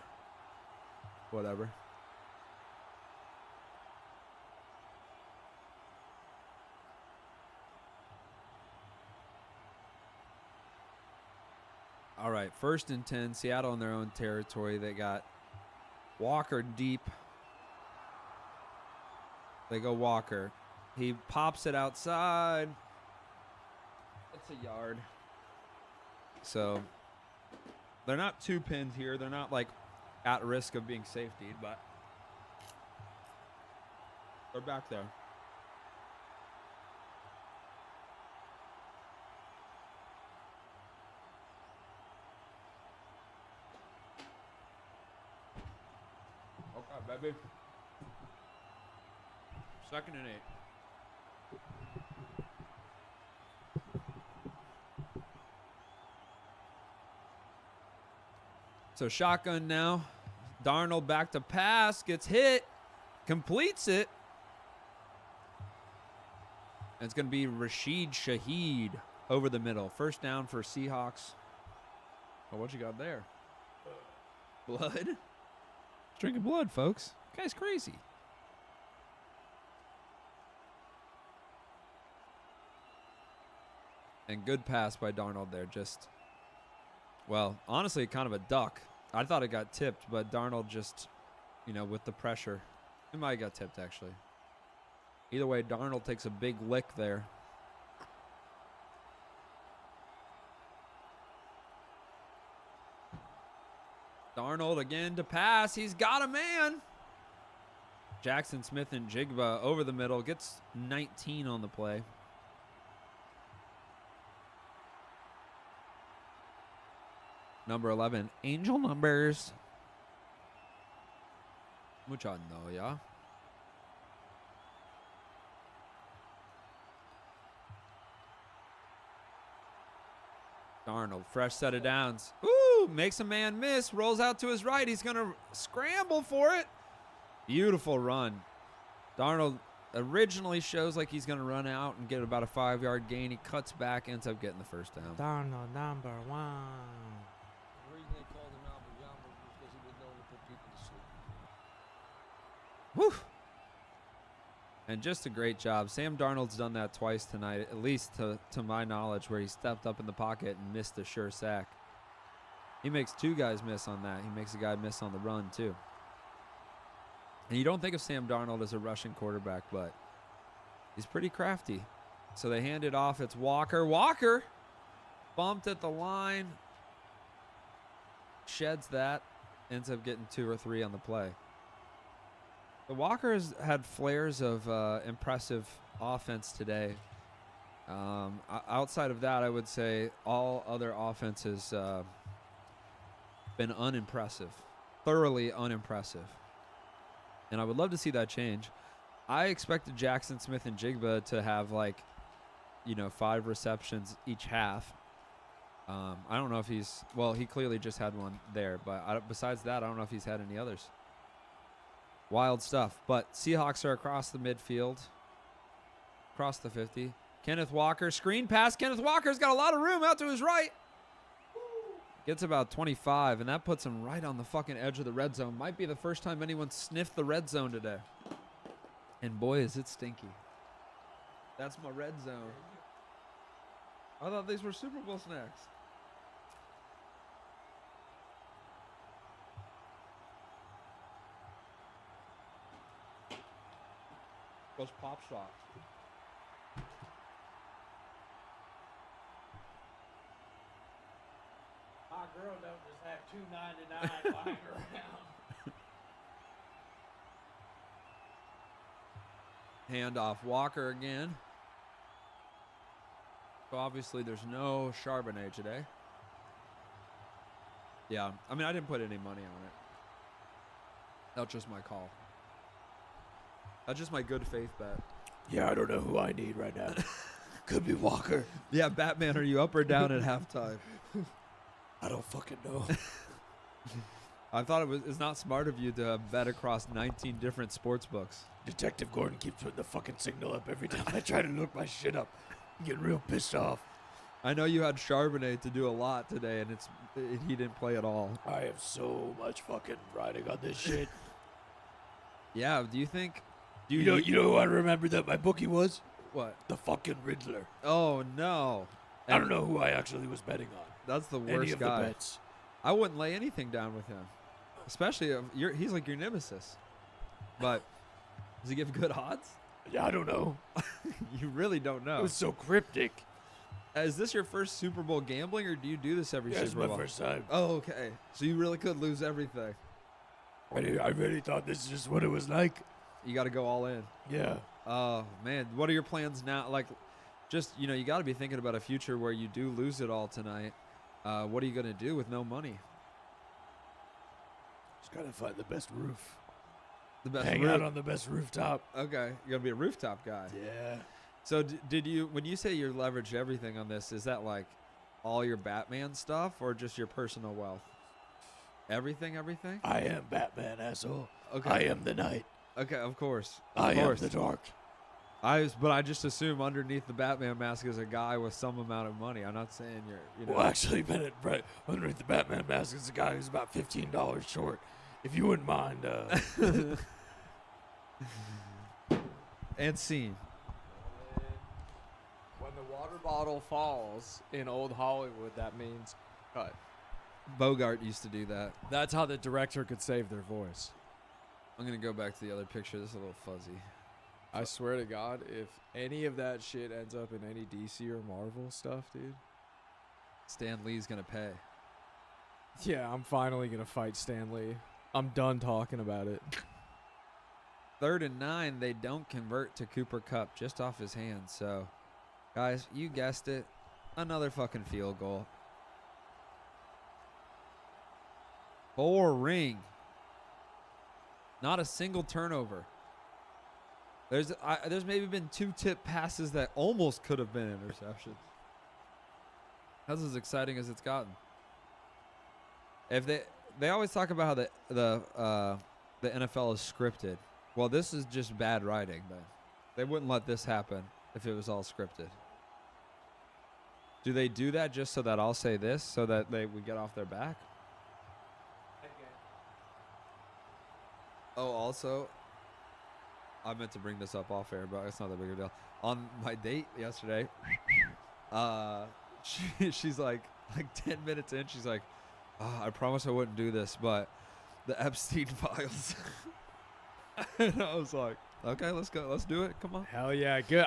whatever. All right, 1st and 10. Seattle in their own territory. They got Walker deep. They go Walker. He pops it outside. It's a yard. So they're not 2 pins here. They're not like at risk of being safetied, but they're back there. Okay, baby. 2nd and 8. So shotgun now. Darnold back to pass, gets hit, completes it. And it's going to be Rashid Shaheed over the middle. 1st down for Seahawks. Oh, what you got there? Blood? Drinking blood, folks. Guy's crazy. And good pass by Darnold there. Just Well, honestly, kind of a duck. I thought it got tipped, but Darnold just, with the pressure. It might have got tipped, actually. Either way, Darnold takes a big lick there. Darnold again to pass. He's got a man. Jackson Smith and Jigba over the middle. Gets 19 on the play. Number 11, angel numbers. Mucha no, yeah. Darnold, fresh set of downs. Ooh, makes a man miss. Rolls out to his right. He's going to scramble for it. Beautiful run. Darnold originally shows like he's going to run out and get about a 5-yard gain. He cuts back, ends up getting the first down. Darnold, number 1. The reason they called him Albert Yamba was because he was known to put people to sleep. Whew. And just a great job. Sam Darnold's done that twice tonight, at least to my knowledge, where he stepped up in the pocket and missed a sure sack. He makes 2 guys miss on that. He makes a guy miss on the run, too. And you don't think of Sam Darnold as a rushing quarterback, but he's pretty crafty. So they hand it off. It's Walker. Walker bumped at the line. Sheds that. Ends up getting 2 or 3 on the play. The Walker has had flares of impressive offense today. Outside of that, I would say all other offenses been unimpressive, thoroughly unimpressive. And I would love to see that change. I expected Jackson Smith and Jigba to have 5 receptions each half. I don't know if he clearly just had one there, but besides that, I don't know if he's had any others. Wild stuff. But Seahawks are across the midfield, across the 50. Kenneth Walker, screen pass. Kenneth Walker's got a lot of room out to his right. Gets about 25, and that puts him right on the fucking edge of the red zone. Might be the first time anyone sniffed the red zone today. And boy, is it stinky. That's my red zone. I thought these were Super Bowl snacks. Those Pop Shots. My girl don't just have $2.99 lying around. Handoff Walker again. So obviously there's no Charbonnet today. Yeah, I mean, I didn't put any money on it. That's just my call. That's just my good faith bet. Yeah, I don't know who I need right now. Could be Walker. Yeah, Batman, are you up or down at halftime? I don't fucking know. I thought it's not smart of you to bet across 19 different sports books. Detective Gordon keeps putting the fucking signal up every time I try to look my shit up. I'm getting real pissed off. I know you had Charbonnet to do a lot today, and he didn't play at all. I have so much fucking riding on this shit. Yeah, do you think... You know who I remember that my bookie was? What? The fucking Riddler. Oh, no. I don't know who I actually was betting on. That's the worst Any of guy. the bets. I wouldn't lay anything down with him. Especially if he's like your nemesis. But does he give good odds? Yeah, I don't know. You really don't know. It was so cryptic. Is this your first Super Bowl gambling, or do you do this every Yeah, it's Super Bowl? my first time. Oh, okay. So you really could lose everything. I really thought this is just what it was like. You got to go all in. Yeah. Oh, man. What are your plans now? Like, just, you got to be thinking about a future where you do lose it all tonight. What are you going to do with no money? Just got to find the best roof. The best Hang out on the best rooftop. Okay. You're going to be a rooftop guy. Yeah. So did you, when you say you leveraged everything on this, is that like all your Batman stuff or just your personal wealth? Everything? I am Batman, asshole. Okay. I am the night. Okay, of course. I am the dark. But I just assume underneath the Batman mask is a guy with some amount of money. I'm not saying you're. Well, actually, right underneath the Batman mask is a guy who's about $15 short. If you wouldn't mind. And scene. When the water bottle falls in old Hollywood, that means cut. Bogart used to do that. That's how the director could save their voice. I'm gonna go back to the other picture. This is a little fuzzy. I swear to God, if any of that shit ends up in any DC or Marvel stuff, dude. Stan Lee's gonna pay. Yeah, I'm finally gonna fight Stan Lee. I'm done talking about it. 3rd and 9, they don't convert to Cooper Kupp just off his hands. So, guys, you guessed it, another fucking field goal. Boring. Not a single turnover. There's maybe been 2 tip passes that almost could have been interceptions. That's as exciting as it's gotten. If they always talk about how the NFL is scripted. Well, this is just bad writing, but they wouldn't let this happen if it was all scripted. Do they do that just so that I'll say this so that we get off their back? Oh, also, I meant to bring this up off air, but it's not that big of a deal. On my date yesterday, she's like 10 minutes in, she's like, oh, I promise I wouldn't do this, but the Epstein files. And I was like, okay, let's go. Let's do it. Come on. Hell yeah, good.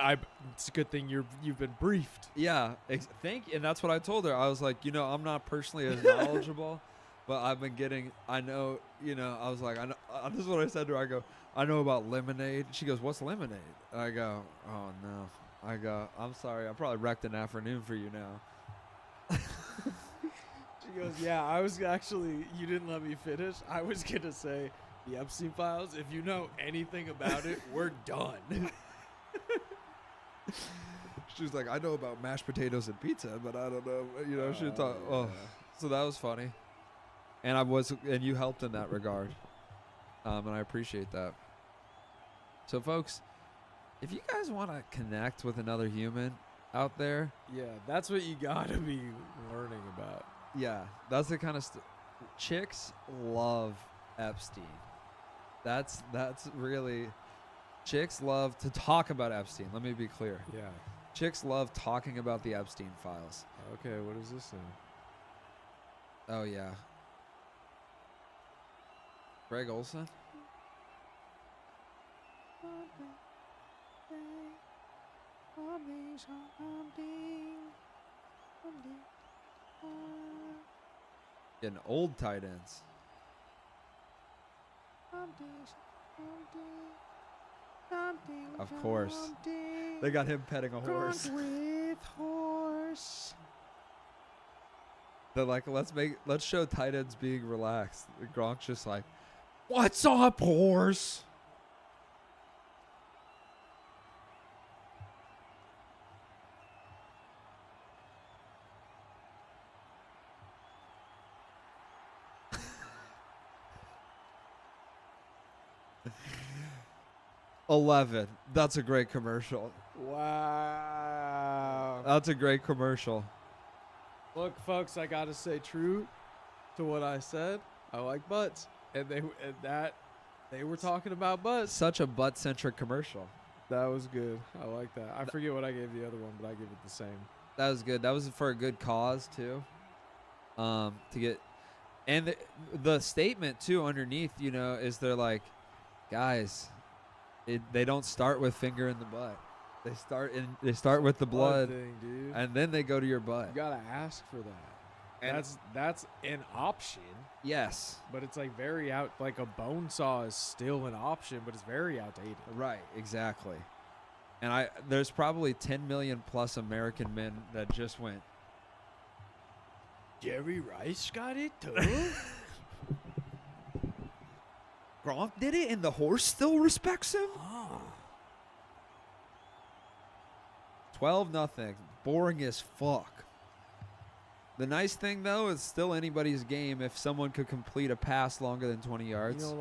It's a good thing you've been briefed. Yeah, and that's what I told her. I was like, I'm not personally as knowledgeable, but I've been getting, I know, I was like, I know, this is what I said to her. I go, I know about lemonade. She goes, what's lemonade? I go, oh, no. I go, I'm sorry. I probably wrecked an afternoon for you now. She goes, yeah, I was actually, you didn't let me finish. I was going to say the Epstein files. If you know anything about it, we're done. She was like, I know about mashed potatoes and pizza, but I don't know. She thought, oh. So that was funny. And you helped in that regard. And I appreciate that. So, folks, if you guys want to connect with another human out there. Yeah, that's what you got to be learning about. Yeah, that's the kind of chicks love Epstein. That's really, chicks love to talk about Epstein. Let me be clear. Yeah. Chicks love talking about the Epstein files. Okay, what is this then? Oh, yeah. Greg Olson? Getting old tight ends. Of course. They got him petting a horse. With horse. They're like, let's show tight ends being relaxed. Gronk's just like, what's up, horse? $11. That's a great commercial. Wow. That's a great commercial. Look, folks, I gotta say true to what I said. I like butts, and they were talking about butts. Such a butt-centric commercial. That was good. I like that. I forget what I gave the other one, but I give it the same. That was good. That was for a good cause too. To get, and the statement too underneath, is they're like, guys, they don't start with finger in the butt. They start with the blood, dude. And then they go to your butt. You gotta ask for that. And that's an option. Yes, but it's like like a bone saw is still an option, but it's very outdated. Right, exactly. And there's probably 10 million plus American men that just went, Jerry Rice got it too? Gronk did it and the horse still respects him? 12-0. Boring as fuck. The nice thing, though, is still anybody's game if someone could complete a pass longer than 20 yards. You know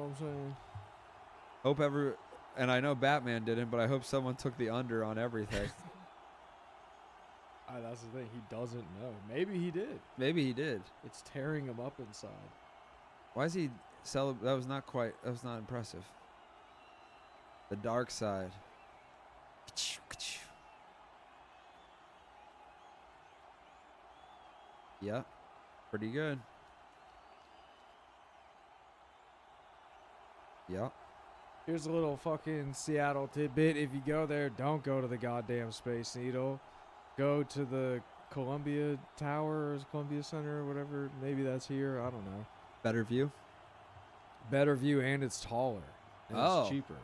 what I'm saying? And I know Batman didn't, but I hope someone took the under on everything. That's the thing. He doesn't know. Maybe he did. Maybe he did. It's tearing him up inside. Why is he that was not impressive. The dark side. Yeah, pretty good. Yep. Here's a little fucking Seattle tidbit. If you go there, don't go to the goddamn Space Needle. Go to the Columbia Tower or Columbia Center or whatever. Maybe that's here. I don't know. Better view. Better view, and it's taller. And Oh. it's cheaper.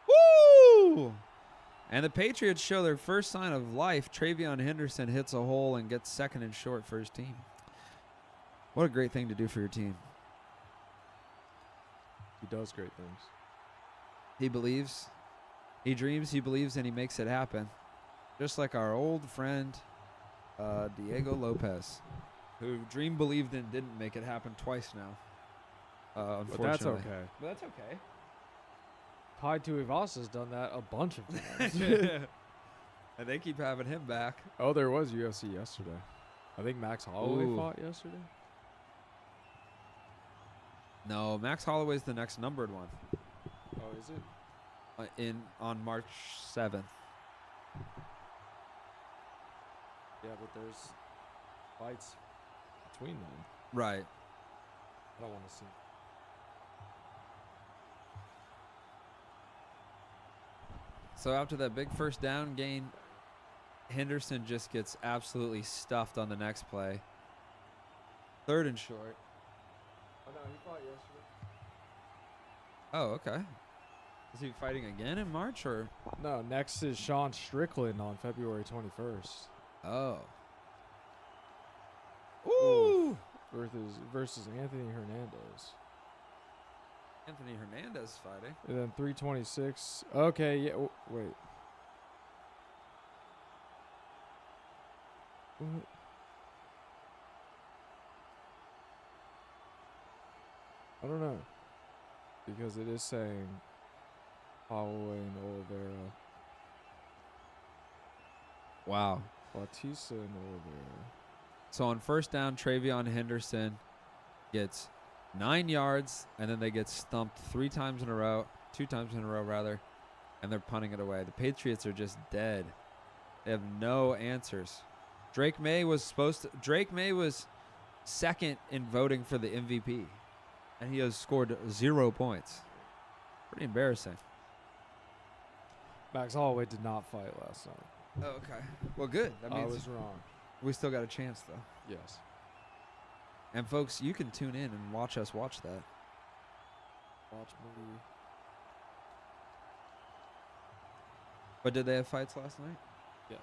Woo! And the Patriots show their first sign of life. Travion Henderson hits a hole and gets second and short for his team. What a great thing to do for your team. He does great things. He believes, he dreams, he believes, and he makes it happen. Just like our old friend Diego Lopez, who dreamed, believed, and didn't make it happen twice now. Unfortunately. But that's okay. But that's okay. Pai Tuivasa has done that a bunch of times. And they keep having him back. Oh, there was UFC yesterday. I think Max Holloway Ooh. fought yesterday. No, Max Holloway's the next numbered one. Oh, is it? On March 7th. Yeah, but there's fights between them. Right. I don't want to see. So after that big first down gain, Henderson just gets absolutely stuffed on the next play. Third and short. Oh, no, he fought yesterday. Oh, okay. Is he fighting again in March or? No, next is Sean Strickland on February 21st. Oh. Ooh. Versus Anthony Hernandez. Anthony Hernandez fighting. And then 326. Okay, yeah. Wait. What? I don't know. Because it is saying Holloway and Oliveira. Wow. Bautista and Oliveira. So on first down, Travion Henderson gets 9 yards, and then they get stumped 2 times in a row, and they're punting it away. The Patriots are just dead. They have no answers. Drake May was second in voting for the MVP, and he has scored 0 points. Pretty embarrassing. Max Holloway did not fight last night. Oh, okay. Well, good. That I means was wrong. we still got a chance, though. Yes. And folks, you can tune in and watch us watch that. Watch movie. But did they have fights last night? Yes.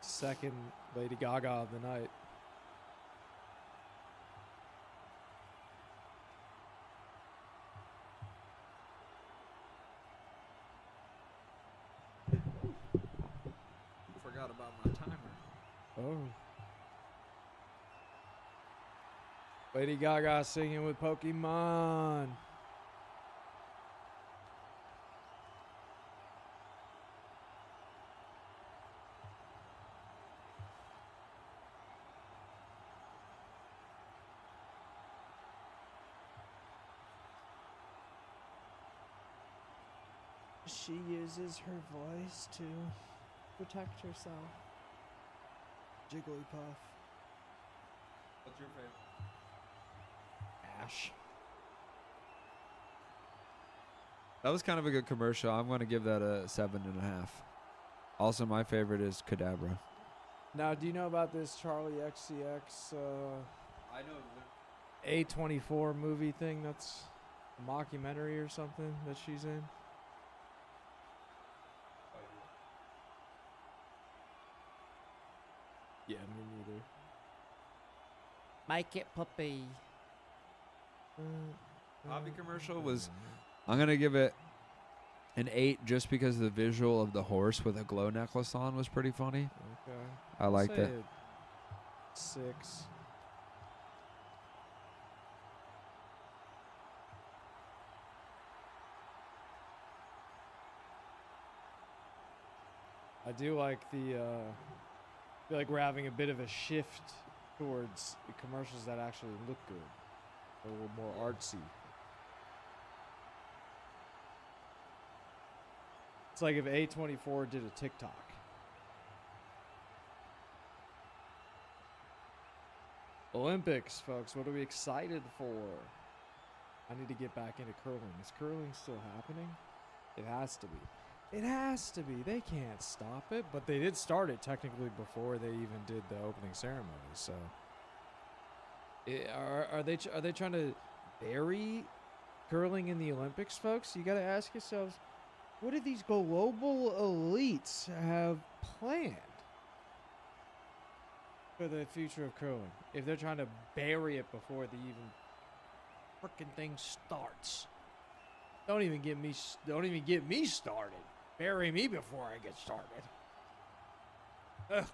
Second Lady Gaga of the night. Forgot about my timer. Oh. Lady Gaga singing with Pokemon. She uses her voice to protect herself. Jigglypuff. What's your favorite? Ash. That was kind of a good commercial. I'm going to give that a 7.5. Also, my favorite is Kadabra. Now, do you know about this Charlie XCX I know. A24 movie thing that's a mockumentary or something that she's in? Yeah, me neither. Make it puppy. Hobby commercial was. I'm going to give it an 8 just because the visual of the horse with a glow necklace on was pretty funny. Okay. I liked Say it. 6. I do like the I feel like we're having a bit of a shift towards the commercials that actually look good. A little more artsy. It's like if A24 did a TikTok. Olympics, folks. What are we excited for? I need to get back into curling. Is curling still happening? It has to be. It has to be. They can't stop it, but they did start it technically before they even did the opening ceremony. So, are they trying to bury curling in the Olympics, folks? You got to ask yourselves, what do these global elites have planned for the future of curling? If they're trying to bury it before the even frickin' thing starts, don't even get me started. Bury me before I get started. Ugh.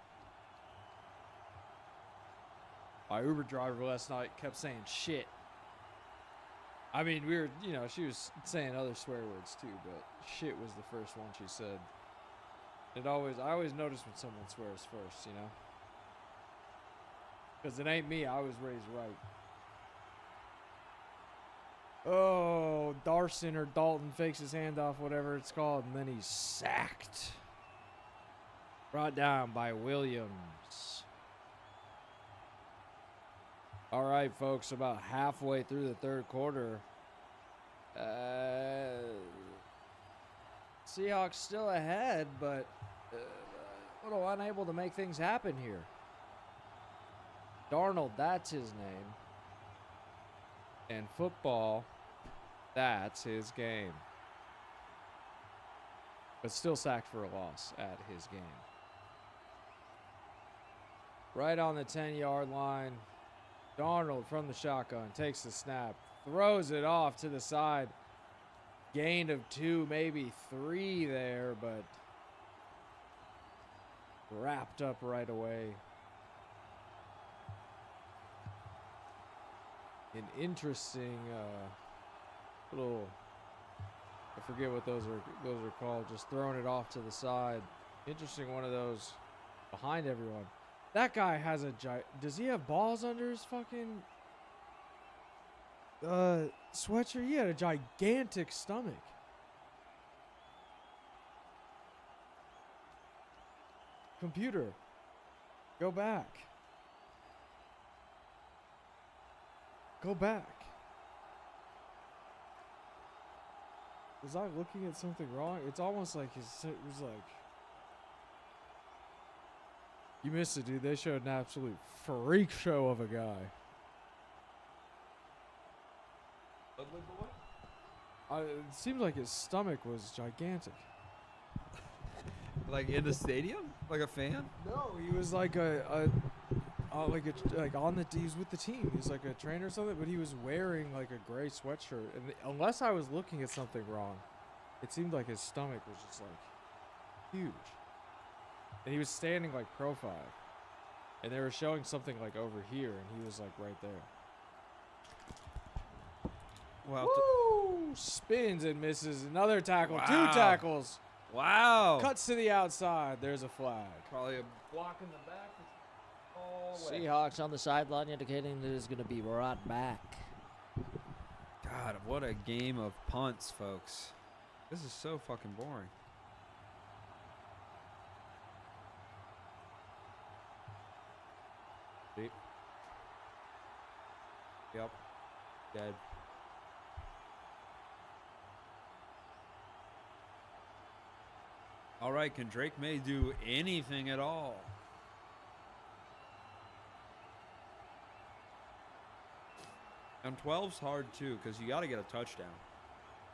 My Uber driver last night kept saying shit. I mean, she was saying other swear words too, but shit was the first one she said. I always notice when someone swears first, Because it ain't me, I was raised right. Oh, Darson or Dalton fakes his handoff, whatever it's called, and then he's sacked. Brought down by Williams. All right, folks, about halfway through the third quarter. Seahawks still ahead, but a little unable to make things happen here. Darnold, that's his name. And football, that's his game. But still sacked for a loss at his game. Right on the 10-yard line. Darnold from the shotgun takes the snap, throws it off to the side. Gain of 2, maybe 3 there, but wrapped up right away. An interesting little, I forget what those are called, just throwing it off to the side. Interesting one of those behind everyone. That guy has does he have balls under his fucking sweatshirt? He had a gigantic stomach. Computer, go back. Go back. Was I looking at something wrong? It's almost like it was like, you missed it, dude. They showed an absolute freak show of a guy. Ugly boy? It seemed like his stomach was gigantic. Like in the stadium? Like a fan? No, he was like he was with the team. He was like a trainer or something, but he was wearing like a gray sweatshirt. And unless I was looking at something wrong, it seemed like his stomach was just like huge. And he was standing like profile. And they were showing something like over here, and he was like right there. Wow. Woo! Spins and misses. Another tackle. Wow. 2 tackles. Wow. Cuts to the outside. There's a flag. Probably a block in the back. All the way. Seahawks on the sideline indicating that it's going to be brought back. God, what a game of punts, folks. This is so fucking boring. Deep. Yep. Dead. All right, can Drake May do anything at all? And 12's hard too, because you got to get a touchdown.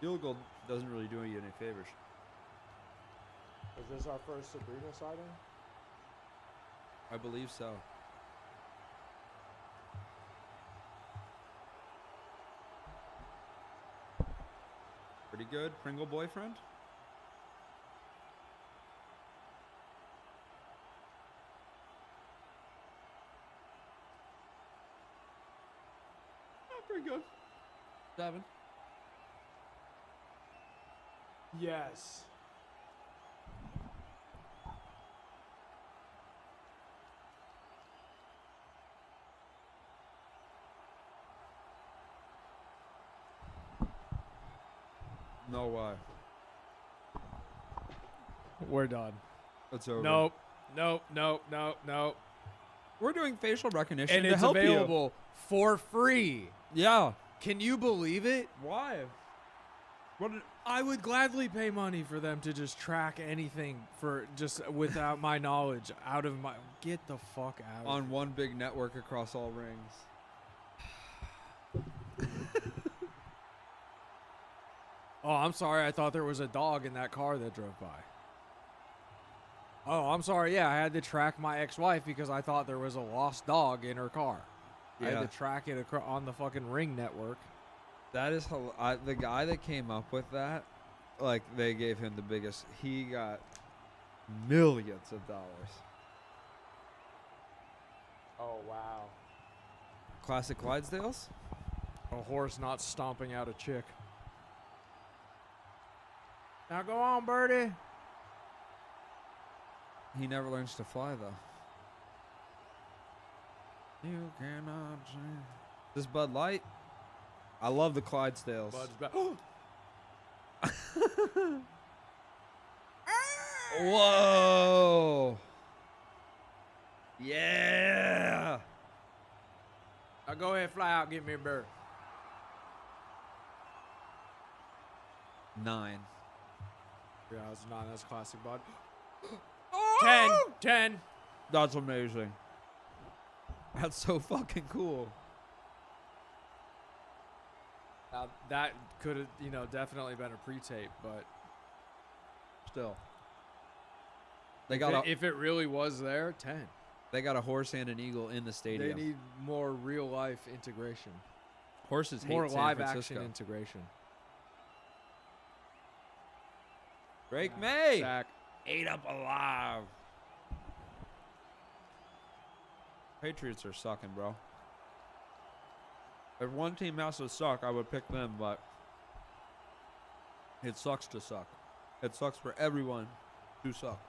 Field goal doesn't really do you any favors. Is this our first Sabrina sighting? I believe so. Pretty good. Pringle boyfriend? Oh, pretty good. 7. Yes. No way. We're done. It's over. Nope. Nope. Nope. Nope. Nope. We're doing facial recognition and to it's help available for free. you. Yeah. Can you believe it? Why? What? I would gladly pay money for them to just track anything for just without my knowledge out of my. Get the fuck out. On one big network across all rings. Oh, I'm sorry. I thought there was a dog in that car that drove by. Oh, I'm sorry. Yeah, I had to track my ex-wife because I thought there was a lost dog in her car. I Yeah. had to track it on the fucking Ring network. That is the guy that came up with that. Like they gave him the biggest. He got millions of dollars. Oh, wow. Classic Clydesdales. A horse not stomping out a chick. Now go on, birdie. He never learns to fly though. You cannot see. This Bud Light. I love the Clydesdales. Bud's back. Whoa. Yeah. Now go ahead, fly out, get me a bird. 9. Yeah, that's 9. That's classic, bud. 10. 10. That's amazing. That's so fucking cool. Now that could have, definitely been a pre-tape, but Still. They got if it really was there, 10. They got a horse and an eagle in the stadium. They need more real life integration, Horses hate more San live Francisco. action integration. Drake May. Sack. Ate up alive. Patriots are sucking, bro. If one team has to suck, I would pick them, but it sucks to suck. It sucks for everyone to suck.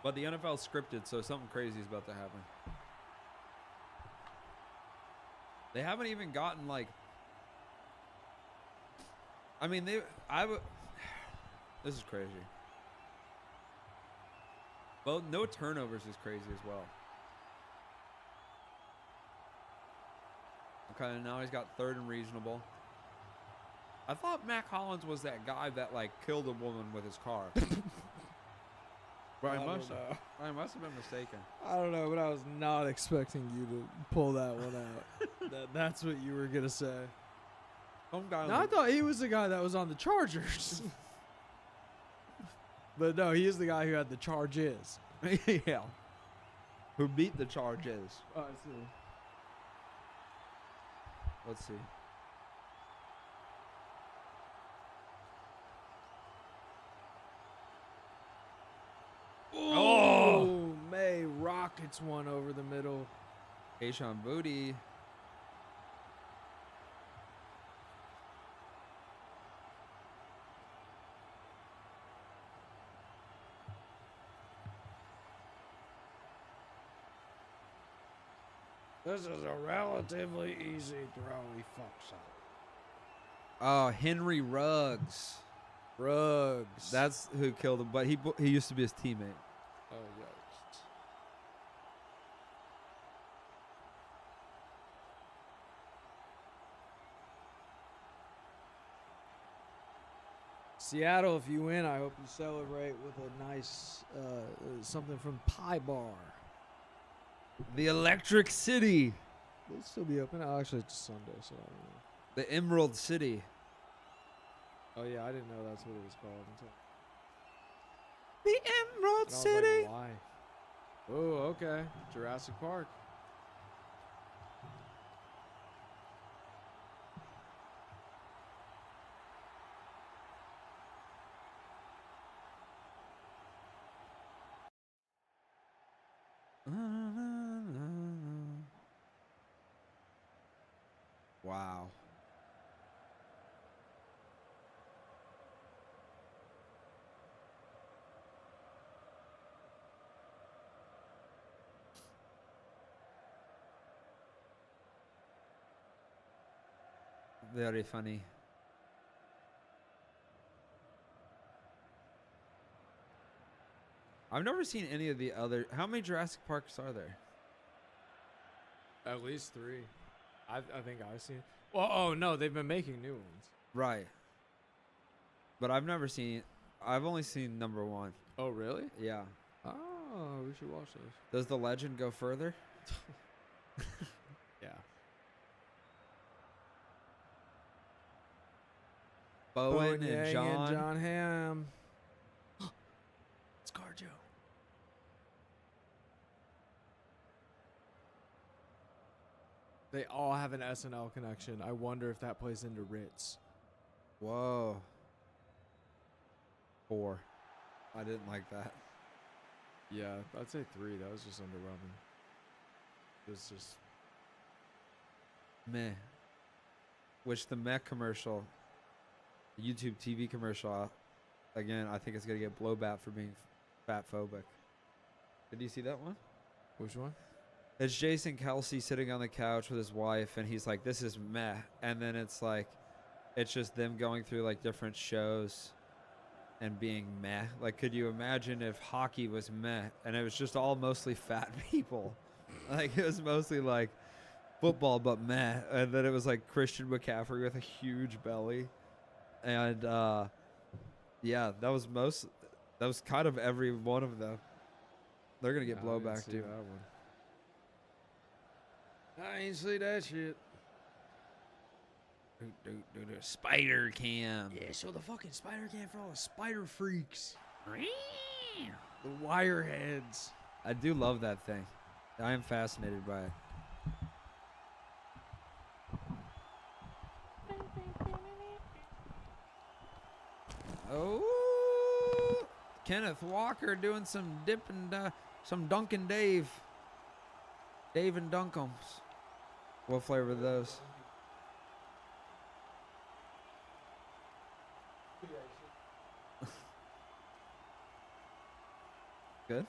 But the NFL's scripted, so something crazy is about to happen. They haven't even gotten this is crazy. Well, no turnovers is crazy as well. Okay, now he's got 3rd and reasonable. I thought Mac Hollins was that guy that killed a woman with his car. But I must have been mistaken. I don't know, but I was not expecting you to pull that one out. That's what you were gonna say. Some guy. No, I thought he was the guy that was on the Chargers. But no, he is the guy who had the charges. Yeah. Who beat the Chargers? Oh, I see. Let's see. Oh, May rockets one over the middle. Kayshon Boutte. This is a relatively easy throw. He fucks up. Oh, Henry Ruggs. Ruggs. That's who killed him, but he used to be his teammate. Oh, yikes. Seattle, if you win, I hope you celebrate with a nice something from Pie Bar. The Electric City. Will it still be open? Oh, actually, it's Sunday, so I don't know. The Emerald City. Oh, yeah, I didn't know that's what it was called. The Emerald And I was City. like, why? Oh, okay. Jurassic Park. Wow. Very funny. I've never seen any of the other. How many Jurassic Parks are there? At least 3. I think I've seen. Well, oh no, they've been making new ones. Right. But I've never seen. I've only seen number 1. Oh really? Yeah. Oh, we should watch those. Does the legend go further? Yeah. Bowen Yang and John. John Hamm. ScarJo. They all have an SNL connection. I wonder if that plays into Ritz. Whoa. 4. I didn't like that. Yeah, I'd say 3. That was just underwhelming. It was just Meh. Which the meh commercial, the YouTube TV commercial, again, I think it's going to get blowback for being fat phobic. Did you see that one? which one? It's Jason Kelsey sitting on the couch with his wife, and he's like, this is meh. And then it's like, it's just them going through like different shows and being meh. Like, could you imagine if hockey was meh and it was just all mostly fat people? Like, it was mostly like football, but meh. And then it was like Christian McCaffrey with a huge belly. And yeah, that was kind of every one of them. They're going to get blowback, dude. That one. I ain't see that shit. Spider Cam. Yeah, show the fucking spider cam for all the spider freaks. The wireheads. I do love that thing. I am fascinated by it. Oh, Kenneth Walker doing some dipping, some Dunkin' Dave. Dave and Dunkums. What flavor are those? Good.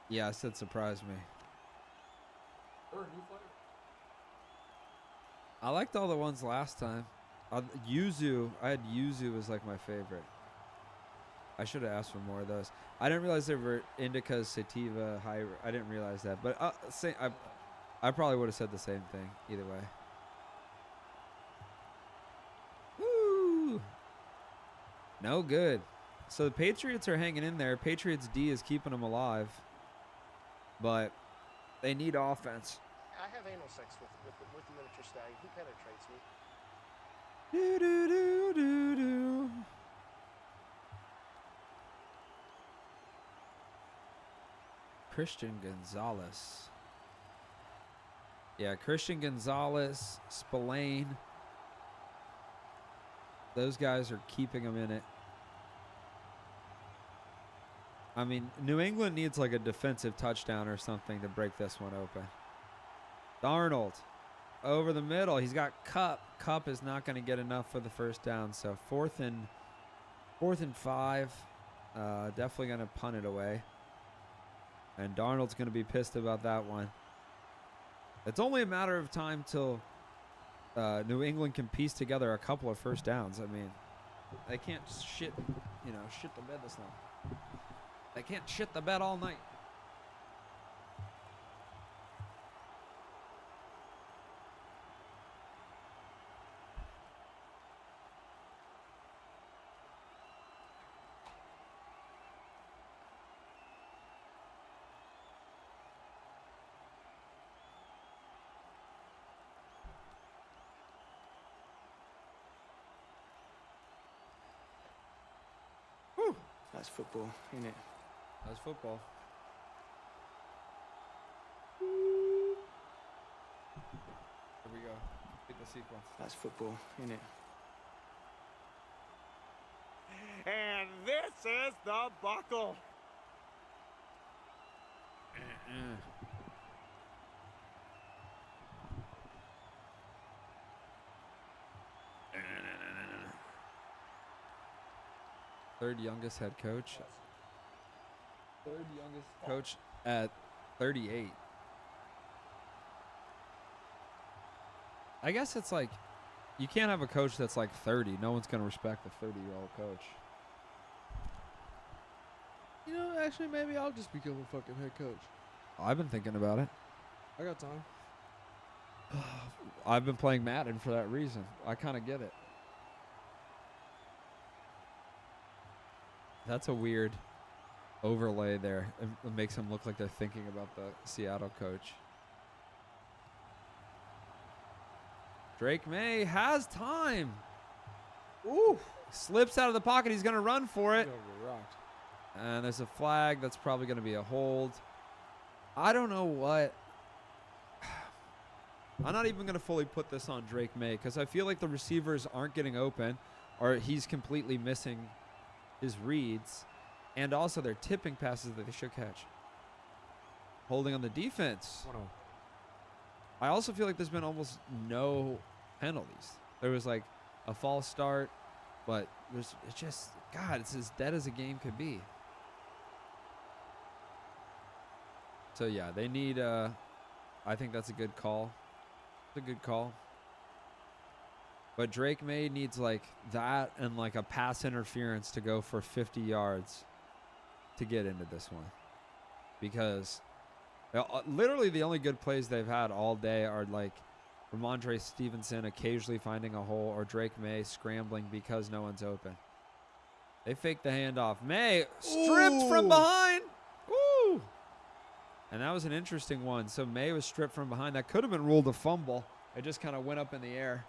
Yeah, I said surprise me. I liked all the ones last time. Yuzu, I had Yuzu as like my favorite. I should have asked for more of those. I didn't realize they were indicas, sativa, high. I didn't realize that, but I probably would have said the same thing either way. Woo! No good. So the Patriots are hanging in there. Patriots D is keeping them alive, but they need offense. I have anal sex with the miniature stallion. He penetrates me. Do do do do do. Christian Gonzalez. Yeah, Christian Gonzalez, Spillane. Those guys are keeping them in it. I mean, New England needs like a defensive touchdown or something to break this one open. Darnold over the middle. He's got Cup. Cup is not going to get enough for the first down. So fourth and 5. Definitely going to punt it away. And Darnold's going to be pissed about that one. It's only a matter of time till New England can piece together a couple of first downs. I mean, they can't shit the bed this long. They can't shit the bed all night. That's football, isn't it? That's football. Here we go. Get the sequence. That's football, isn't it? And this is the buckle. Third youngest head coach. Third youngest coach at 38. I guess it's like You can't have a coach that's like 30. No one's going to respect the 30-year-old coach. You know, actually, maybe I'll just become a fucking head coach. I've been thinking about it. I got time. I've been playing Madden for that reason. I kind of get it. That's a weird overlay there. It makes them look like they're thinking about the Seattle coach. Drake May has time. Ooh. Slips out of the pocket. He's going to run for it. He's gonna get rocked. And there's a flag. That's probably going to be a hold. I don't know what. I'm not even going to fully put this on Drake May because I feel like the receivers aren't getting open or he's completely missing his reads. And also they're tipping passes that they should catch. Holding on the defense. 1-0. I also feel like there's been almost no penalties. There was like a false start, but it's just, God, it's as dead as a game could be. So, yeah, they need, I think that's a good call. It's a good call. But Drake May needs like that and like a pass interference to go for 50 yards to get into this one. Because literally the only good plays they've had all day are like Ramondre Stevenson occasionally finding a hole or Drake May scrambling because no one's open. They faked the handoff. May stripped from behind. Woo! And that was an interesting one. So May was stripped from behind. That could have been ruled a fumble. It just kind of went up in the air.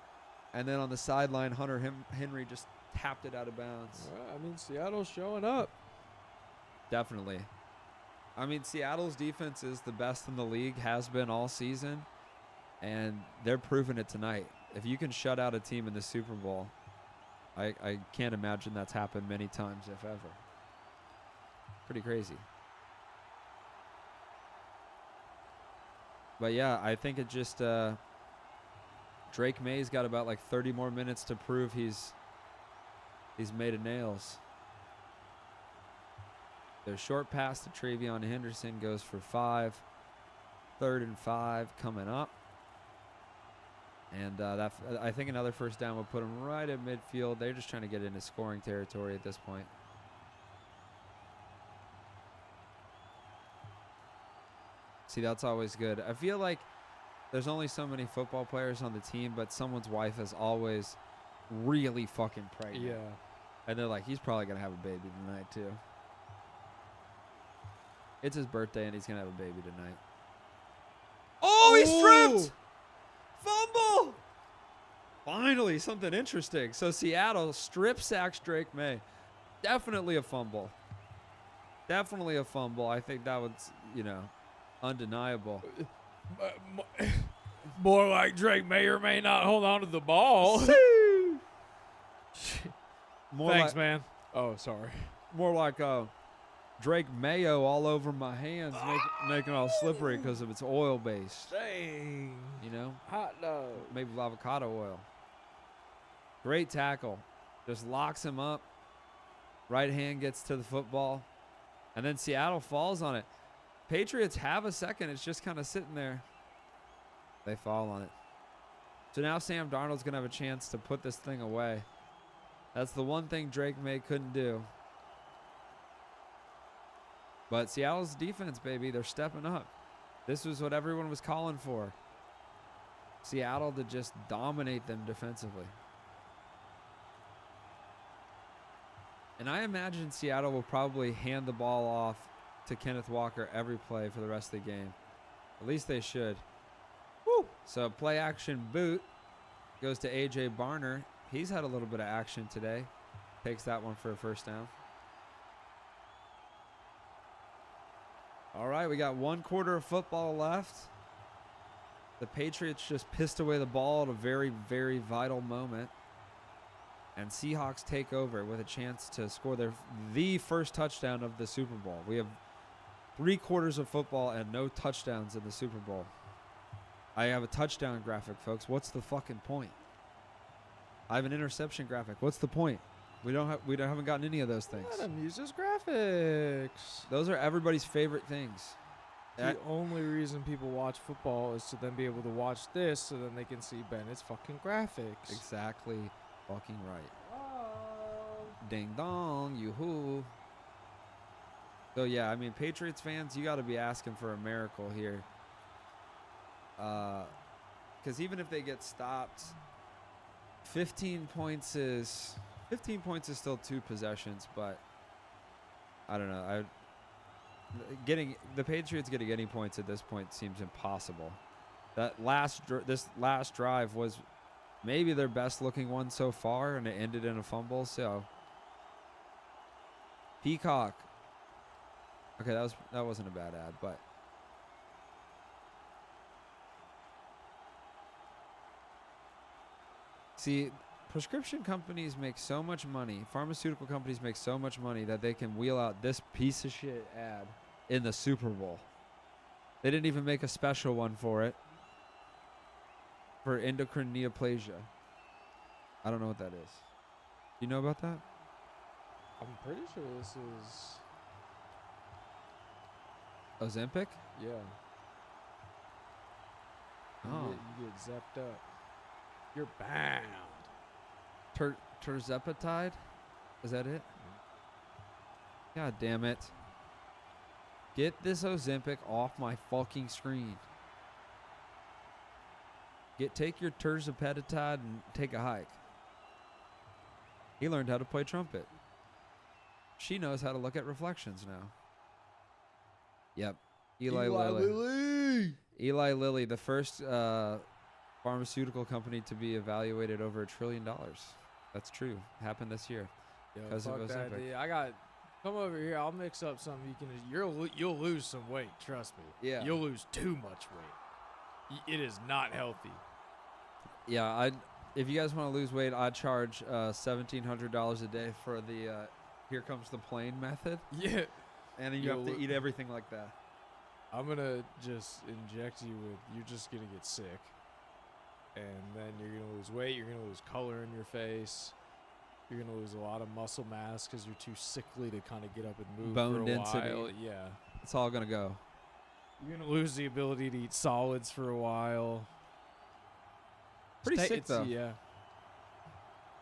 And then on the sideline, Hunter Henry just tapped it out of bounds. Well, I mean, Seattle's showing up. Definitely. I mean, Seattle's defense is the best in the league, has been all season, and they're proving it tonight. If you can shut out a team in the Super Bowl, I can't imagine that's happened many times, if ever. Pretty crazy. But, yeah, I think it just Drake May's got about like 30 more minutes to prove he's made of nails. Their short pass to Travion Henderson goes for 5. 3rd and 5 coming up. And I think another first down would put them right at midfield. They're just trying to get into scoring territory at this point. See, that's always good. I feel like there's only so many football players on the team, but someone's wife is always really fucking pregnant. Yeah. And they're like, he's probably going to have a baby tonight, too. It's his birthday, and he's going to have a baby tonight. Oh, he's stripped! Fumble! Finally, something interesting. So Seattle strip sacks Drake May. Definitely a fumble. Definitely a fumble. I think that was, undeniable. More like Drake may or may not hold on to the ball. Thanks, man. Oh, sorry. More like Drake Mayo all over my hands, making it all slippery because of its oil-based. Dang. Hot dog. Maybe with avocado oil. Great tackle. Just locks him up. Right hand gets to the football. And then Seattle falls on it. Patriots have a second. It's just kind of sitting there. They fall on it. So now Sam Darnold's going to have a chance to put this thing away. That's the one thing Drake May couldn't do. But Seattle's defense, baby, they're stepping up. This was what everyone was calling for. Seattle to just dominate them defensively. And I imagine Seattle will probably hand the ball off to Kenneth Walker every play for the rest of the game. At least they should. Woo! So play action boot goes to A.J. Barner. He's had a little bit of action today. Takes that one for a first down. All right, we got 1 quarter of football left. The Patriots just pissed away the ball at a very, very vital moment. And Seahawks take over with a chance to score the first touchdown of the Super Bowl. We have 3 quarters of football and no touchdowns in the Super Bowl. I have a touchdown graphic, folks. What's the fucking point? I have an interception graphic. What's the point? We haven't gotten any of those things. Let him use his graphics. Those are everybody's favorite things. The only reason people watch football is to then be able to watch this so then they can see Bennett's fucking graphics. Exactly fucking right. Ding dong, yoo-hoo. So, yeah, I mean, Patriots fans, you got to be asking for a miracle here. Because even if they get stopped, 15 points is still 2 possessions, but I don't know. Getting the Patriots getting any points at this point seems impossible. This last drive was maybe their best looking one so far, and it ended in a fumble. So Peacock. Okay, that wasn't a bad ad, but see, prescription companies make so much money, pharmaceutical companies make so much money that they can wheel out this piece of shit ad in the Super Bowl. They didn't even make a special one for it. For endocrine neoplasia. I don't know what that is. You know about that? I'm pretty sure this is... Ozempic? Yeah. Oh. You get zapped up. You're bound. Terzepatide? Is that it? God damn it. Get this Ozempic off my fucking screen. Take your terzepatide and take a hike. He learned how to play trumpet. She knows how to look at reflections now. Yep. Eli Lilly. Eli Lilly, the first pharmaceutical company to be evaluated over $1 trillion. That's true. Happened this year. Because of Fuck that, Ozempic. dude. Come over here. I'll mix up something. You'll lose some weight. Trust me. Yeah. You'll lose too much weight. It is not healthy. Yeah, if you guys want to lose weight, I'd charge $1,700 a day for the here comes the plane method. Yeah. And then you have to eat everything like that. I'm going to just inject you with, you're just going to get sick. And then you're going to lose weight. You're going to lose color in your face. You're going to lose a lot of muscle mass because you're too sickly to kind of get up and move Bone for a density. while. Yeah. It's all going to go. You're going to lose the ability to eat solids for a while. Pretty sick, though. Yeah.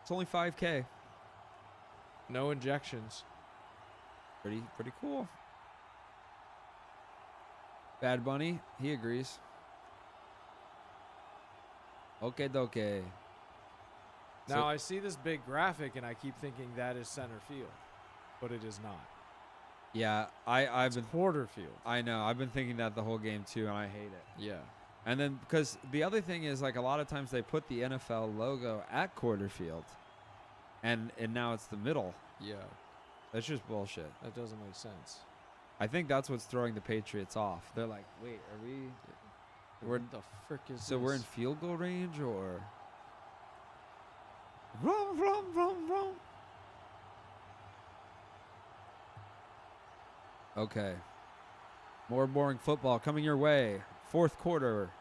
It's only $5K. No injections. Pretty cool. Bad Bunny, he agrees. Okay, doke. Now, I see this big graphic, and I keep thinking that is center field, but it is not. Yeah, I've been quarter field. I know. I've been thinking that the whole game too, and I hate it. Yeah. And then because the other thing is, like, a lot of times they put the NFL logo at quarter field, and now it's the middle. Yeah. That's just bullshit. That doesn't make sense. I think that's what's throwing the Patriots off. They're like, wait, are we? What the frick is So this? we're in field goal range, or? Vroom, vroom, vroom, vroom. Okay. More boring football coming your way. Fourth quarter.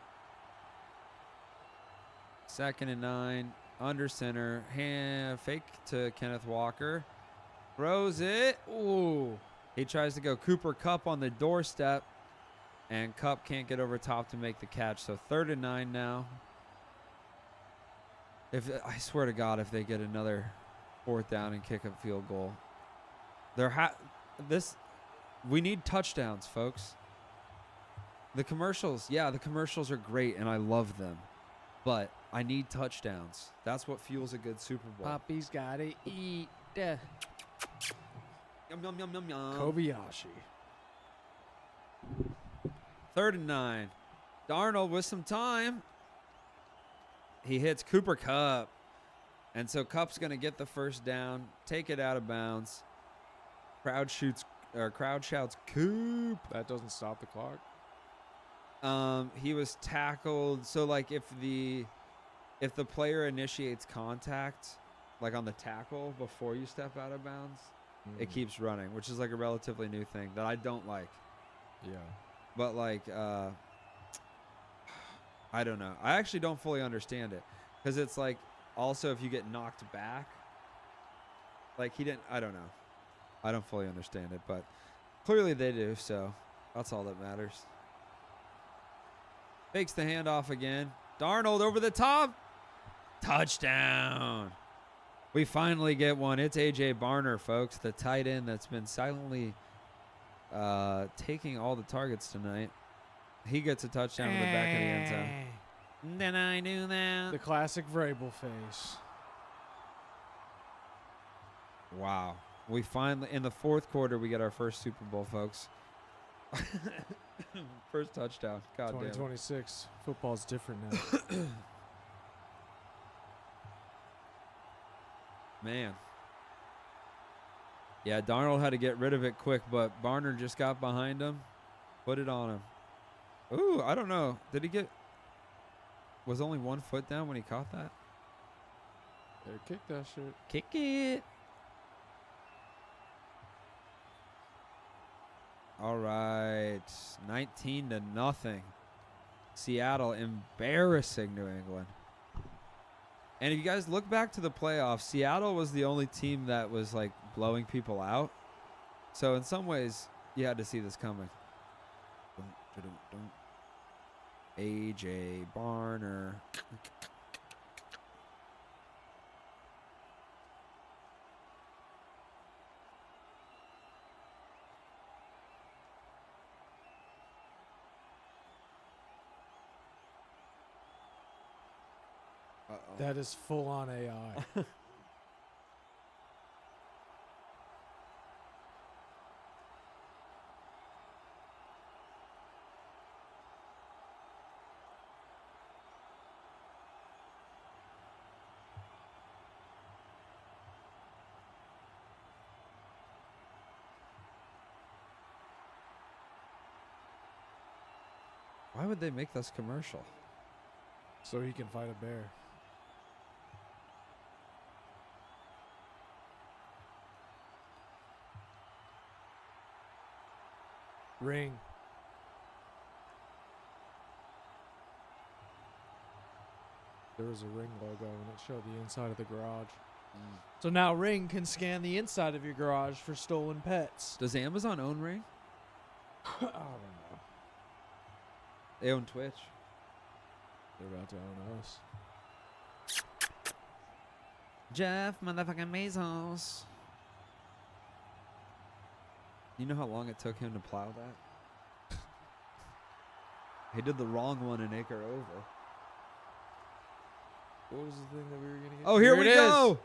2nd and 9. Under center. Fake to Kenneth Walker. Throws it. Ooh. He tries to go Cooper Kupp on the doorstep. And Kupp can't get over top to make the catch. So 3rd and 9 now. I swear to God, if they get another 4th down and kick a field goal, we need touchdowns, folks. The commercials are great, and I love them, but I need touchdowns. That's what fuels a good Super Bowl. Poppy's gotta eat. Yum yum yum yum yum. Kobayashi. 3rd and 9. Darnold with some time. He hits Cooper Kupp. And so Kupp's going to get the 1st down, take it out of bounds. Crowd shouts, Coop. That doesn't stop the clock. He was tackled. So, like, if the player initiates contact, like on the tackle before you step out of bounds, it keeps running, which is like a relatively new thing that I don't like. Yeah. But, like, I don't know. I actually don't fully understand it. Because it's like, also if you get knocked back, like I don't know. I don't fully understand it, but clearly they do, so that's all that matters. Fakes the handoff again. Darnold over the top. Touchdown. We finally get one. It's A.J. Barner, folks, the tight end that's been silently taking all the targets tonight. He gets a touchdown to the back of the end zone. Then I knew that. The classic Vrabel face. Wow. We finally, in the fourth quarter, we get our first Super Bowl, folks. First touchdown. God damn. 2026. Football's different now. Man. Yeah, Darnold had to get rid of it quick, but Barner just got behind him, put it on him. Ooh, I don't know. Did he get... Was only 1 foot down when he caught that? Yeah, kick that shit. Kick it. All right. 19-0. Seattle embarrassing New England. And if you guys look back to the playoffs, Seattle was the only team that was like blowing people out. So in some ways, you had to see this coming. A.J. Barner. That is full on AI. Why would they make this commercial? So he can fight a bear. Ring. There was a Ring logo and it showed the inside of the garage. So now Ring can scan the inside of your garage for stolen pets. Does Amazon own Ring? I don't know. They own Twitch. They're about to own us. Jeff motherfucking Bezos. You know how long it took him to plow that? He did the wrong one an acre over. What was the thing that we were going to get? Oh, here we go.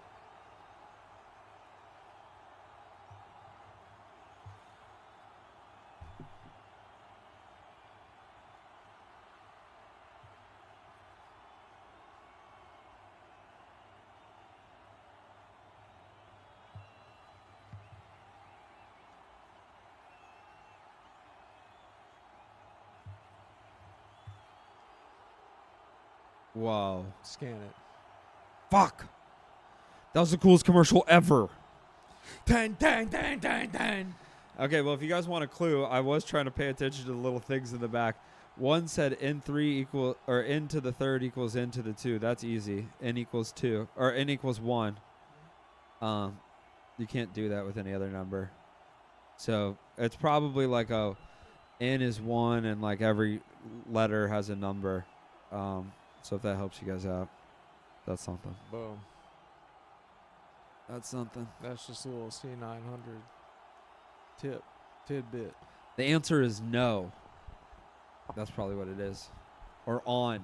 Wow. Scan it. Fuck. That was the coolest commercial ever. 10, 10, 10, 10, 10. Okay, well, if you guys want a clue, I was trying to pay attention to the little things in the back. One said n3 equal, or n to the third equals n to the 2. That's easy. N equals 2, or n equals 1. You can't do that with any other number. So it's probably like a n is 1 and like every letter has a number. So if that helps you guys out, that's something. Boom. That's something. That's just a little C900 tidbit. The answer is no. That's probably what it is. Or on.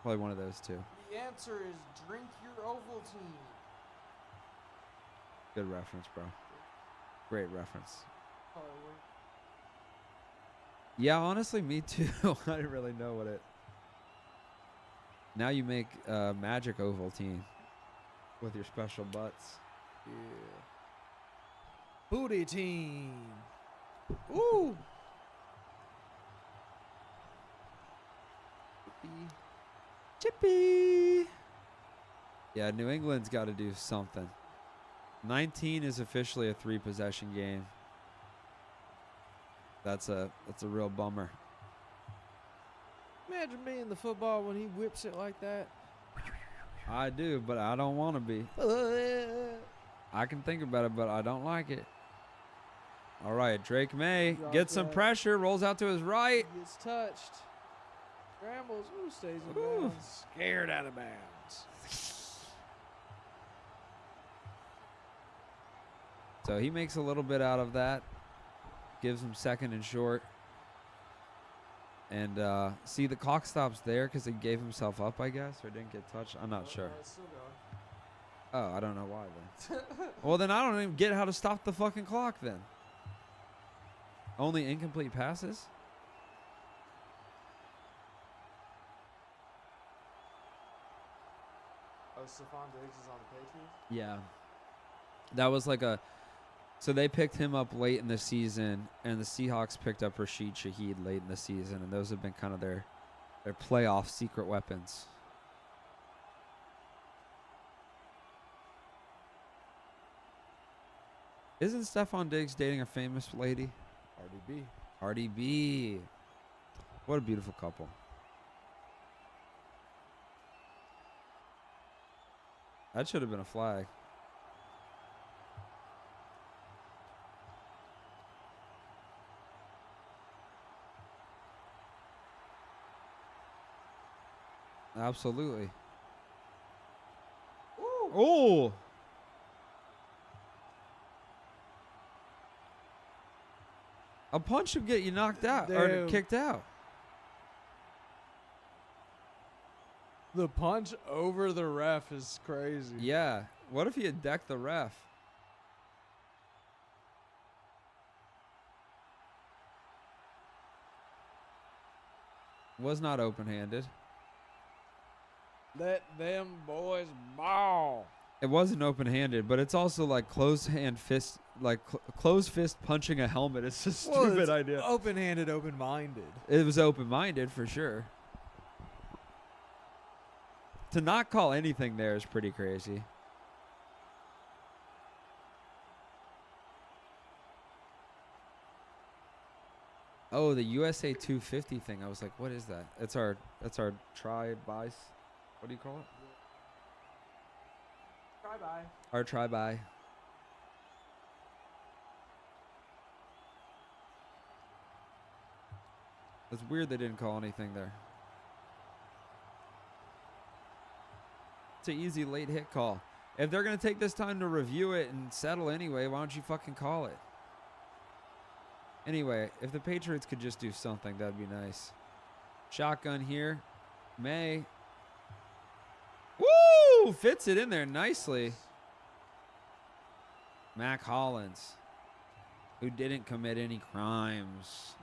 Probably one of those two. The answer is drink your Ovaltine. Good reference, bro. Great reference. Yeah, honestly, me too. I didn't really know what it... Now you make magic Ovaltine with your special butts. Yeah. Booty team. Ooh. Chippy. Yeah, New England's got to do something. 19 is officially a 3-possession game. That's a real bummer. Imagine being the football when he whips it like that. I do, but I don't want to be. I can think about it, but I don't like it. All right, Drake May gets some pressure, rolls out to his right. He gets touched. Scrambles. Ooh, stays in Ooh. bounds. Scared out of bounds. So he makes a little bit out of that. Gives him second and short. And see, the clock stops there because he gave himself up, I guess, or didn't get touched. I'm not sure. It's still going. Oh, I don't know why then. Well, then I don't even get how to stop the fucking clock then. Only incomplete passes? Oh, Stephon Diggs is on the Patriots? Yeah. That was like a... So they picked him up late in the season, and the Seahawks picked up Rashid Shaheed late in the season, and those have been kind of their playoff secret weapons. Isn't Stephon Diggs dating a famous lady? RDB. Cardi B. What a beautiful couple. That should have been a flag. Absolutely. Ooh. A punch would get you knocked out or Damn. kicked out. The punch over the ref is crazy. Yeah. What if he had decked the ref? Was not open-handed. Let them boys ball. It wasn't open-handed, but it's also like closed fist punching a helmet. It's a stupid idea. Open-handed, open-minded. It was open-minded for sure. To not call anything there is pretty crazy. Oh, the USA 250 thing. I was like, what is that? That's our tri-bis. What do you call it? Try-bye. Our tri-bi. It's weird they didn't call anything there. It's an easy late hit call. If they're going to take this time to review it and settle anyway, why don't you fucking call it? Anyway, if the Patriots could just do something, that'd be nice. Shotgun here. May. Woo! Fits it in there nicely. Mac Hollins, who didn't commit any crimes.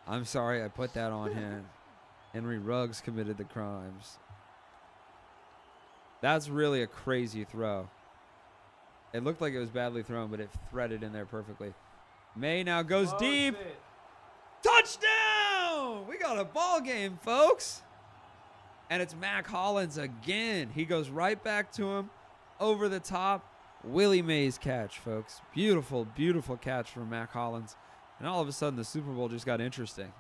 I'm sorry I put that on him. Henry Ruggs committed the crimes. That's really a crazy throw. It looked like it was badly thrown, but it threaded in there perfectly. May now goes deep. Touchdown! We got a ball game, folks. And it's Mac Hollins again. He goes right back to him, over the top. Willie Mays catch, folks. Beautiful, beautiful catch from Mac Hollins. And all of a sudden, the Super Bowl just got interesting.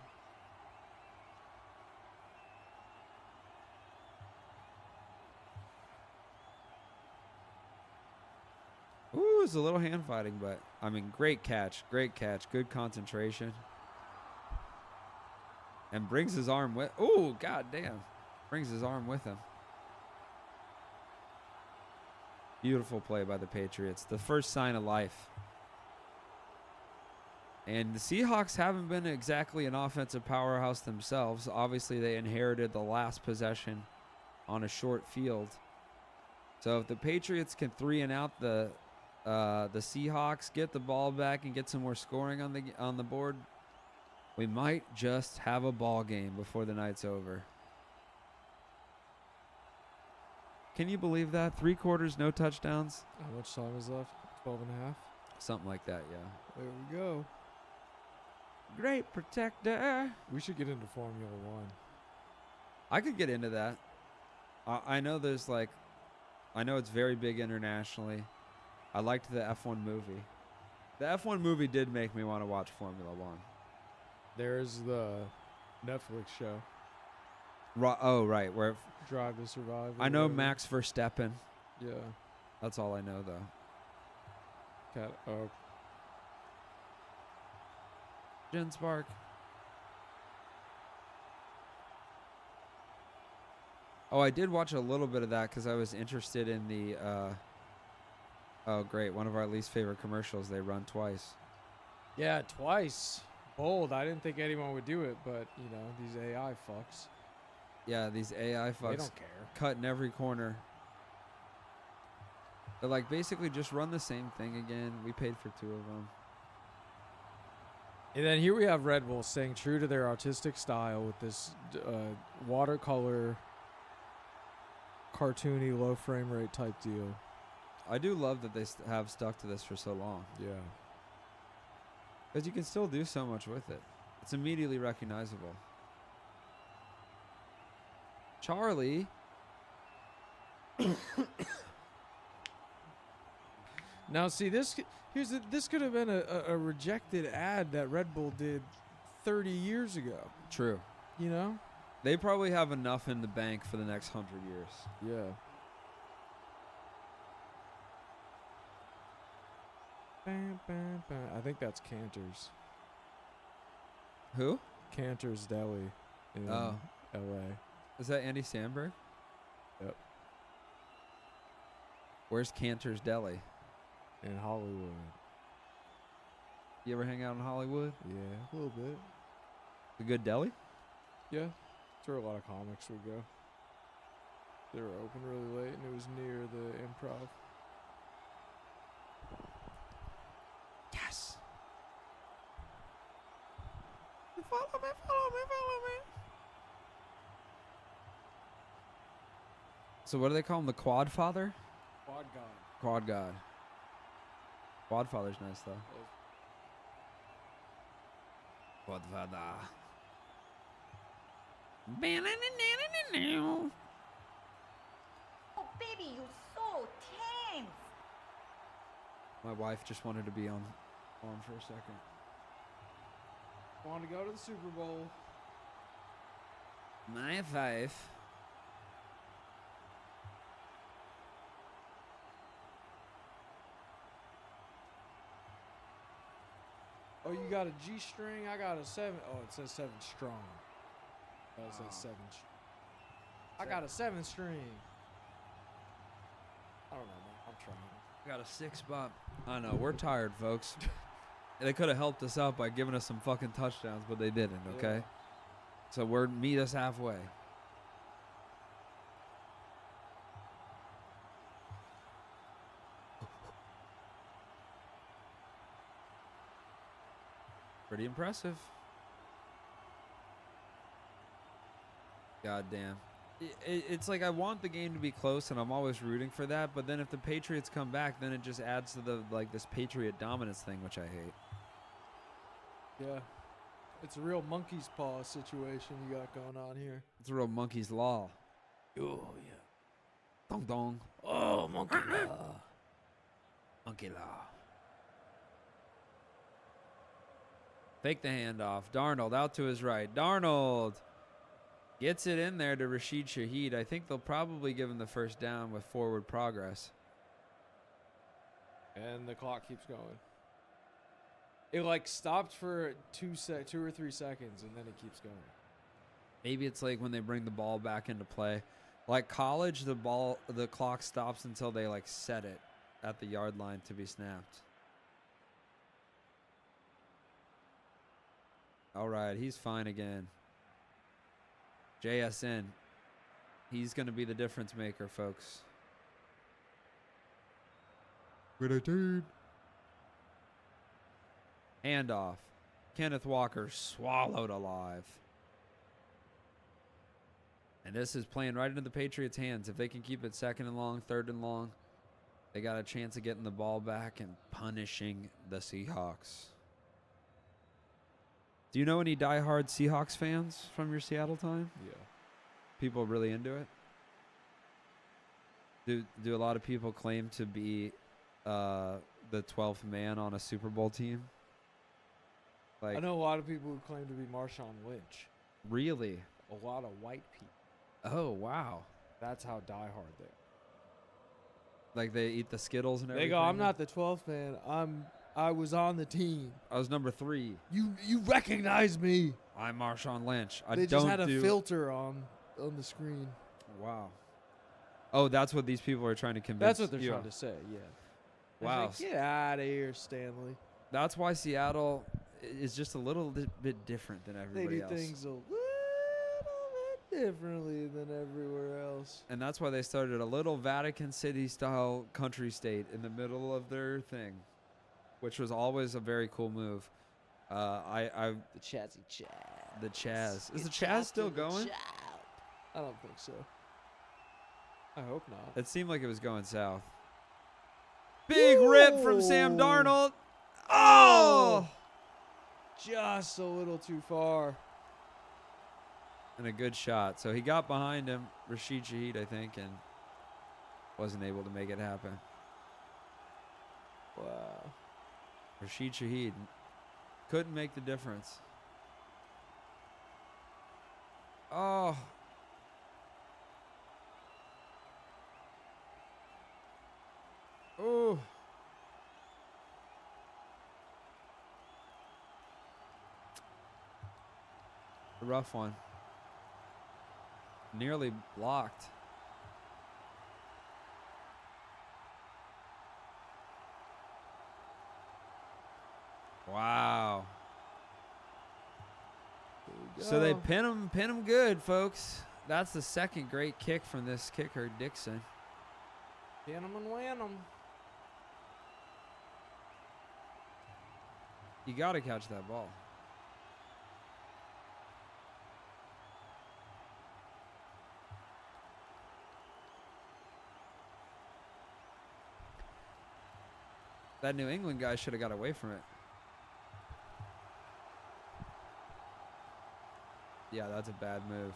Ooh, it's a little hand fighting, but I mean, great catch, good concentration. And brings his arm with, ooh, goddamn. Brings his arm with him. Beautiful play by the Patriots. The first sign of life. And the Seahawks haven't been exactly an offensive powerhouse themselves. Obviously, they inherited the last possession on a short field. So if the Patriots can 3-and-out the Seahawks, get the ball back and get some more scoring on the board, we might just have a ball game before the night's over. Can you believe that? 3 quarters, no touchdowns? How much time is left? 12 and a half? Something like that, yeah. There we go. Great protector. We should get into Formula One. I could get into that. I know there's like, I know it's very big internationally. I liked the F1 movie. The F1 movie did make me want to watch Formula One. There's the Netflix show. Oh, right. Where Drive to Survive. I know whatever. Max Verstappen. Yeah. That's all I know, though. Jen Spark. Oh, I did watch a little bit of that because I was interested in the. Oh, great! One of our least favorite commercials. They run twice. Yeah, twice. Bold. I didn't think anyone would do it, but you know these AI fucks. Yeah, these AI fucks. They don't care. Cutting every corner. They're like, basically just run the same thing again. We paid for 2 of them. And then here we have Red Bull staying true to their artistic style with this watercolor, cartoony, low frame rate type deal. I do love that they have stuck to this for so long. Yeah. Because you can still do so much with it. It's immediately recognizable. Charlie. Now, see, this could have been a rejected ad that Red Bull did 30 years ago. True. You know? They probably have enough in the bank for the next 100 years. Yeah. Bam, bam, bam. I think that's Cantor's. Who? Cantor's Deli in L.A. Is that Andy Samberg? Yep. Where's Cantor's Deli? In Hollywood. You ever hang out in Hollywood? Yeah, a little bit. A good deli? Yeah. That's where a lot of comics would go. They were open really late, and it was near the Improv. Yes. Follow me, follow me, follow me. So what do they call him? The Quad Father? Quad God. Quad God. Quad Father's nice though. Quad Father. Oh, baby, you're so tense. My wife just wanted to be on for a second. Want to go to the Super Bowl. My wife. Oh, you got a G string? I got a 7. Oh, it says 7 strong. Oh, it says 7. I got a 7 string. I don't know, man. I'm trying. Got a 6 bop. I know, we're tired, folks. They could have helped us out by giving us some fucking touchdowns, but they didn't, okay? Yeah. So meet us halfway. Pretty impressive. God damn. It's like I want the game to be close, and I'm always rooting for that. But then if the Patriots come back, then it just adds to the this Patriot dominance thing, which I hate. Yeah. It's a real monkey's paw situation you got going on here. It's a real monkey's law. Oh, yeah. Dong dong. Oh, monkey law. Monkey law. Fake the handoff. Darnold out to his right. Darnold gets it in there to Rashid Shaheed. I think they'll probably give him the first down with forward progress. And the clock keeps going. It stopped for 2 or 3 seconds, and then it keeps going. Maybe it's like when they bring the ball back into play. Like college, the clock stops until they set it at the yard line to be snapped. All right, he's fine again. JSN. He's going to be the difference maker, folks. Grenade. Handoff. Kenneth Walker swallowed alive. And this is playing right into the Patriots' hands. If they can keep it 2nd and long, 3rd and long, they got a chance of getting the ball back and punishing the Seahawks. Do you know any diehard Seahawks fans from your Seattle time? Yeah. People really into it? Do a lot of people claim to be the 12th man on a Super Bowl team? I know a lot of people who claim to be Marshawn Lynch. Really? A lot of white people. Oh, wow. That's how diehard they are. Like they eat the Skittles and everything? They go, I'm not the 12th man. I was on the team. I was number 3. You recognize me. I'm Marshawn Lynch. They just had a filter on the screen. Wow. Oh, that's what these people are trying to convince That's what they're you trying of. to say. Yeah. Wow. Like, get out of here, Stanley. That's why Seattle is just a little bit different than everybody They do else. things a little bit differently than everywhere else. And that's why they started a little Vatican City-style country state in the middle of their thing, which was always a very cool move. The Chazzy Chaz. The Chaz. Is the Chaz still going? I don't think so. I hope not. It seemed like it was going south. Big rip from Sam Darnold. Oh! Just a little too far. And a good shot. So he got behind him, Rashid Shaheed, I think, and wasn't able to make it happen. Wow. Rashid Shaheed couldn't make the difference. Oh. Oh. A rough one. Nearly blocked. Wow. So they pin him good, folks. That's the second great kick from this kicker, Dixon. Pin him and win him. You got to catch that ball. That New England guy should have got away from it. Yeah, that's a bad move.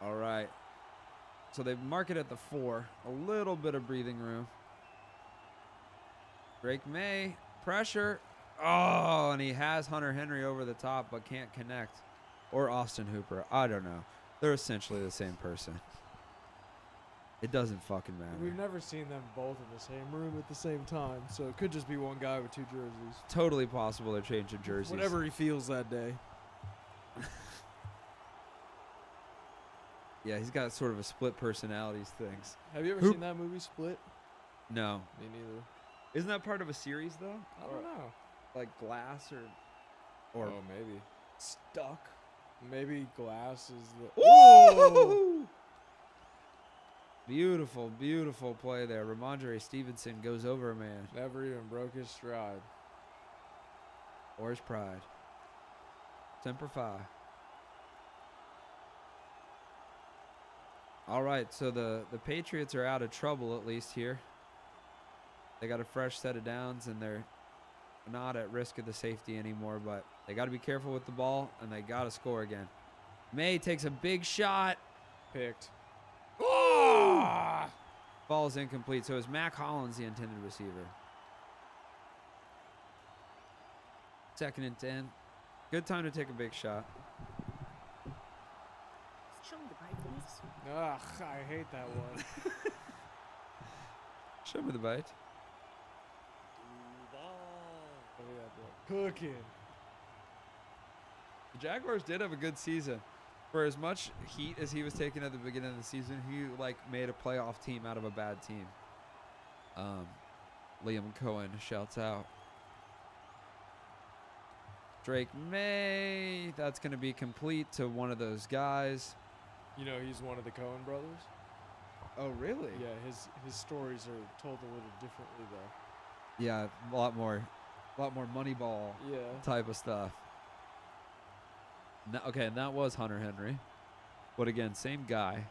All right. So they mark it at the 4. A little bit of breathing room. Drake May. Pressure. Oh, and he has Hunter Henry over the top but can't connect. Or Austin Hooper. I don't know. They're essentially the same person. It doesn't fucking matter. We've never seen them both in the same room at the same time, so it could just be one guy with 2 jerseys. Totally possible they're changing jerseys. Whatever he feels that day. Yeah, he's got sort of a split personalities things. Have you ever seen that movie, Split? No. Me neither. Isn't that part of a series, though? I don't know. Like Glass or Oh, maybe. Stuck? Maybe Glass is the... Whoa! Beautiful, beautiful play there. Ramondre Stevenson goes over a man. Never even broke his stride. Or his pride. Semper Fi. All right, so the Patriots are out of trouble at least here. They got a fresh set of downs, and they're not at risk of the safety anymore, but they got to be careful with the ball, and they got to score again. May takes a big shot. Picked. Oh! Ball's incomplete, so is Mac Hollins the intended receiver. 2nd and 10. Good time to take a big shot. Ugh, I hate that one. Show me the bite. Cooking. The Jaguars did have a good season. For as much heat as he was taking at the beginning of the season, he made a playoff team out of a bad team. Liam Cohen shouts out. Drake May. That's going to be complete to one of those guys. You know, he's one of the Cohen brothers. Oh, really? Yeah, his stories are told a little differently, though. Yeah, a lot more Moneyball type of stuff. No, okay, and that was Hunter Henry. But again, same guy.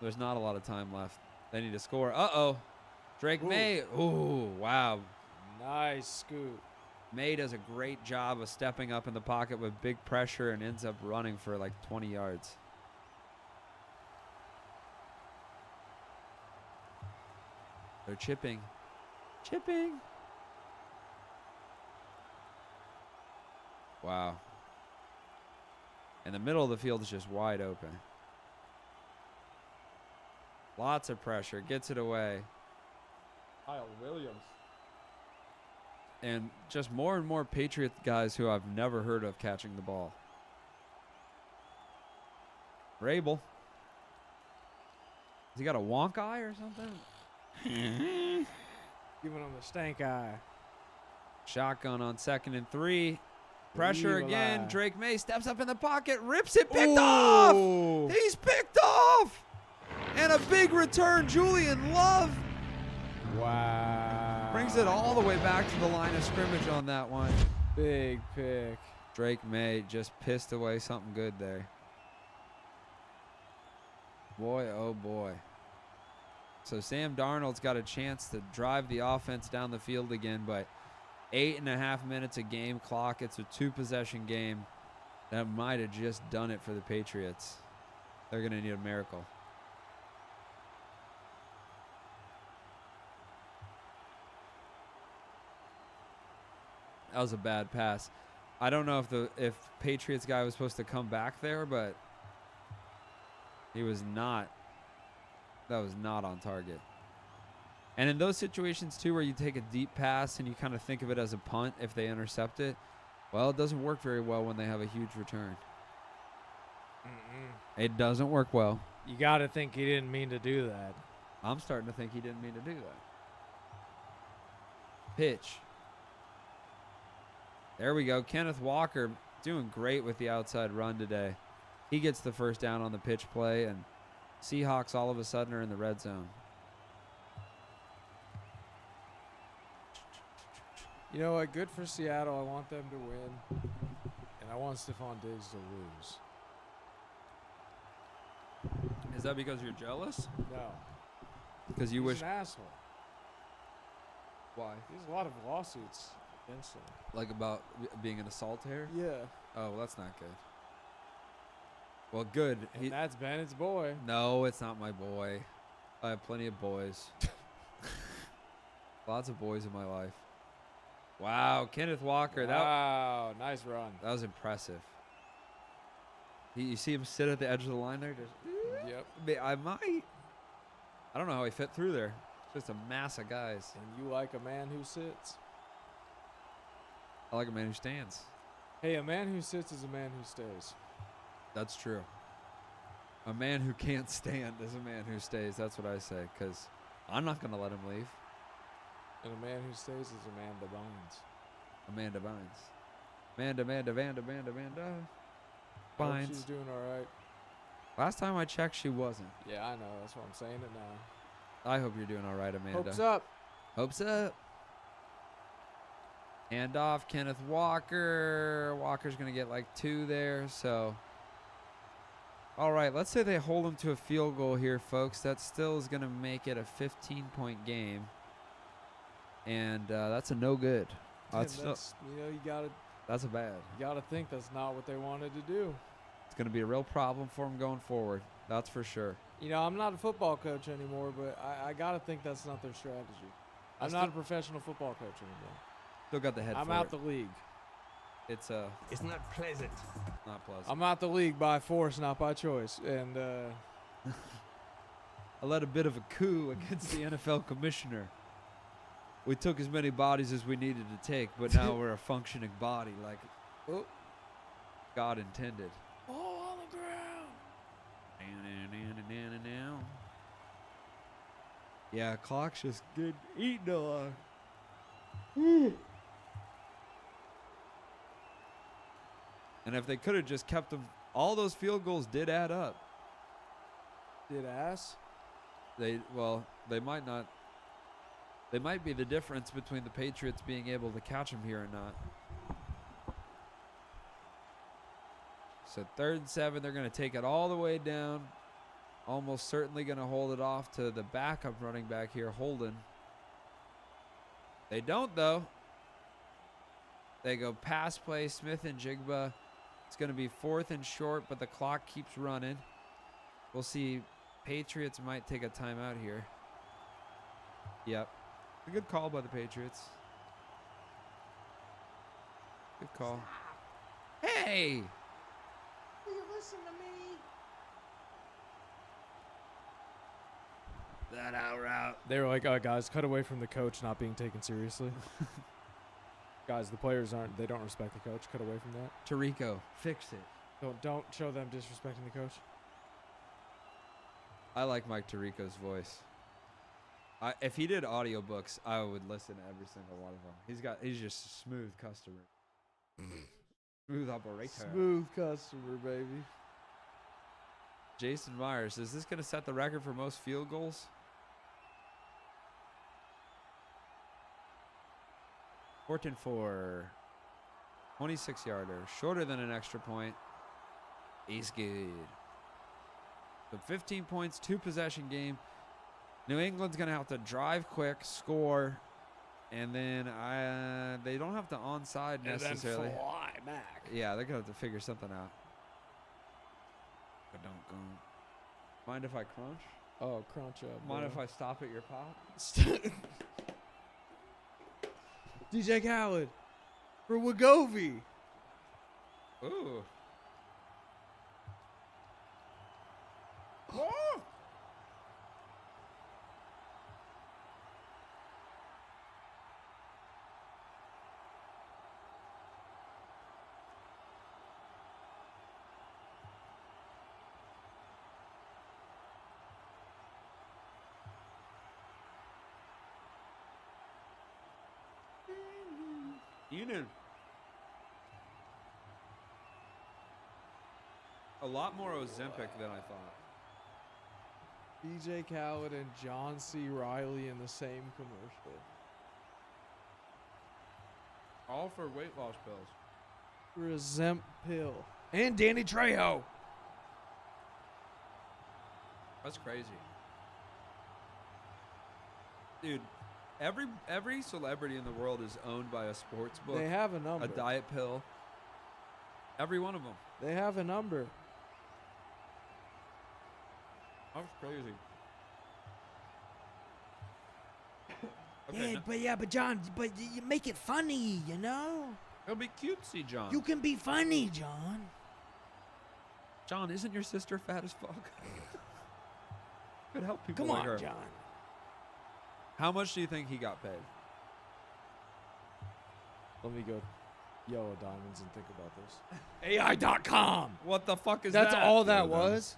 There's not a lot of time left. They need to score. Uh-oh. Drake May. Ooh, wow. Nice scoop. May does a great job of stepping up in the pocket with big pressure and ends up running for like 20 yards. They're chipping. Chipping. Wow. And the middle of the field is just wide open. Lots of pressure. Gets it away. Kyle Williams. And just more and more Patriot guys who I've never heard of catching the ball. Rabel. Has he got a wonk eye or something? Giving him the stank eye. Shotgun on 2nd and 3. Pressure Evil again. eye. Drake May steps up in the pocket, rips it, picked off. He's picked off. And a big return, Julian Love. Wow. Brings it all the way back to the line of scrimmage on that one. Big pick. Drake May just pissed away something good there. Boy, oh boy. So Sam Darnold's got a chance to drive the offense down the field again, but 8.5 minutes a game clock. It's a 2-possession game. That might have just done it for the Patriots. They're going to need a miracle. That was a bad pass. I don't know if Patriots guy was supposed to come back there, but he was not. That was not on target. And in those situations, too, where you take a deep pass and you kind of think of it as a punt if they intercept it, well, it doesn't work very well when they have a huge return. It doesn't work well. You got to think he didn't mean to do that. I'm starting to think he didn't mean to do that. Pitch. There we go. Kenneth Walker doing great with the outside run today. He gets the first down on the pitch play, and Seahawks all of a sudden are in the red zone. You know what? Good for Seattle. I want them to win. And I want Stephon Diggs to lose. Is that because you're jealous? No. Because you He's wish. an asshole. Why? There's a lot of lawsuits against him. Like about being an assaulter? Yeah. Oh, well, that's not good. Well, good. And that's Bennett's boy. No, it's not my boy. I have plenty of boys. Lots of boys in my life. Wow, Kenneth Walker. Wow, nice run. That was impressive. You see him sit at the edge of the line there? Yep. I might. I don't know how he fit through there. Just a mass of guys. And you like a man who sits? I like a man who stands. Hey, a man who sits is a man who stays. That's true. A man who can't stand is a man who stays. That's what I say, because I'm not going to let him leave. And a man who stays is a man that binds. Amanda Bynes. Amanda, Vanda. I hope Bynes. she's doing all right. Last time I checked, she wasn't. Yeah, I know. That's why I'm saying it now. I hope you're doing all right, Amanda. Hopes up. Hopes up. Hand off, Kenneth Walker. Walker's going to get like 2 there, so. All right, let's say they hold him to a field goal here, folks. That still is going to make it a 15-point game. And that's a no good. That's, you know, that's a bad. You gotta think that's not what they wanted to do. It's going to be a real problem for him going forward. That's for sure. You know, I'm not a football coach anymore, but I gotta think that's not their strategy. I'm not a professional football coach anymore. Still got the head I'm for out it. the league. It's not pleasant. not pleasant. I'm out the league by force, not by choice. And I led a bit of a coup against the NFL commissioner. We took as many bodies as we needed to take, but now we're a functioning body like God intended. oh, on the ground. Yeah, clock's just good eating along. And if they could have just kept them, all those field goals did add up. Did ass? They might not. They might be the difference between the Patriots being able to catch them here or not. So 3rd and 7, they're going to take it all the way down. Almost certainly going to hold it off to the backup running back here, Holden. They don't, though. They go pass play, Smith and Jigba. It's going to be 4th and short, but the clock keeps running. We'll see. Patriots might take a timeout here. Yep. A good call by the Patriots. Good call. Hey! Will you listen to me? That out route. They were like, guys, cut away from the coach not being taken seriously. Guys, the players they don't respect the coach. Cut away from that. Tirico, fix it. Don't show them disrespecting the coach. I like Mike Tirico's voice. If he did audiobooks, I would listen to every single one of them. He's just a smooth customer. Smooth operator. Smooth customer, baby. Jason Myers, is this going to set the record for most field goals? 4-4. 26-yarder. Shorter than an extra point. He's good. So 15 points, 2-possession game. New England's going to have to drive quick, score, and then they don't have to onside necessarily. And then fly back. Yeah, they're going to have to figure something out. But don't go. Mind if I crunch? Oh, crunch up. Mind bro. if I stop at your pop? DJ Khaled for Wagovi. Ooh. Enan. A lot more Ozempic than I thought. DJ Khaled and John C. Riley in the same commercial. All for weight loss pills. For a Zemp pill. And Danny Trejo. That's crazy. Dude, every celebrity in the world is owned by a sports book. They have a number. A diet pill. Every one of them. They have a number. That's crazy. But John, you make it funny, you know? It'll be cutesy, John. You can be funny, John. John, isn't your sister fat as fuck? Could help people Come like on, her. John. How much do you think he got paid? Let me go Yellow Diamonds and think about this. AI.com. What the fuck is That's that? all that was?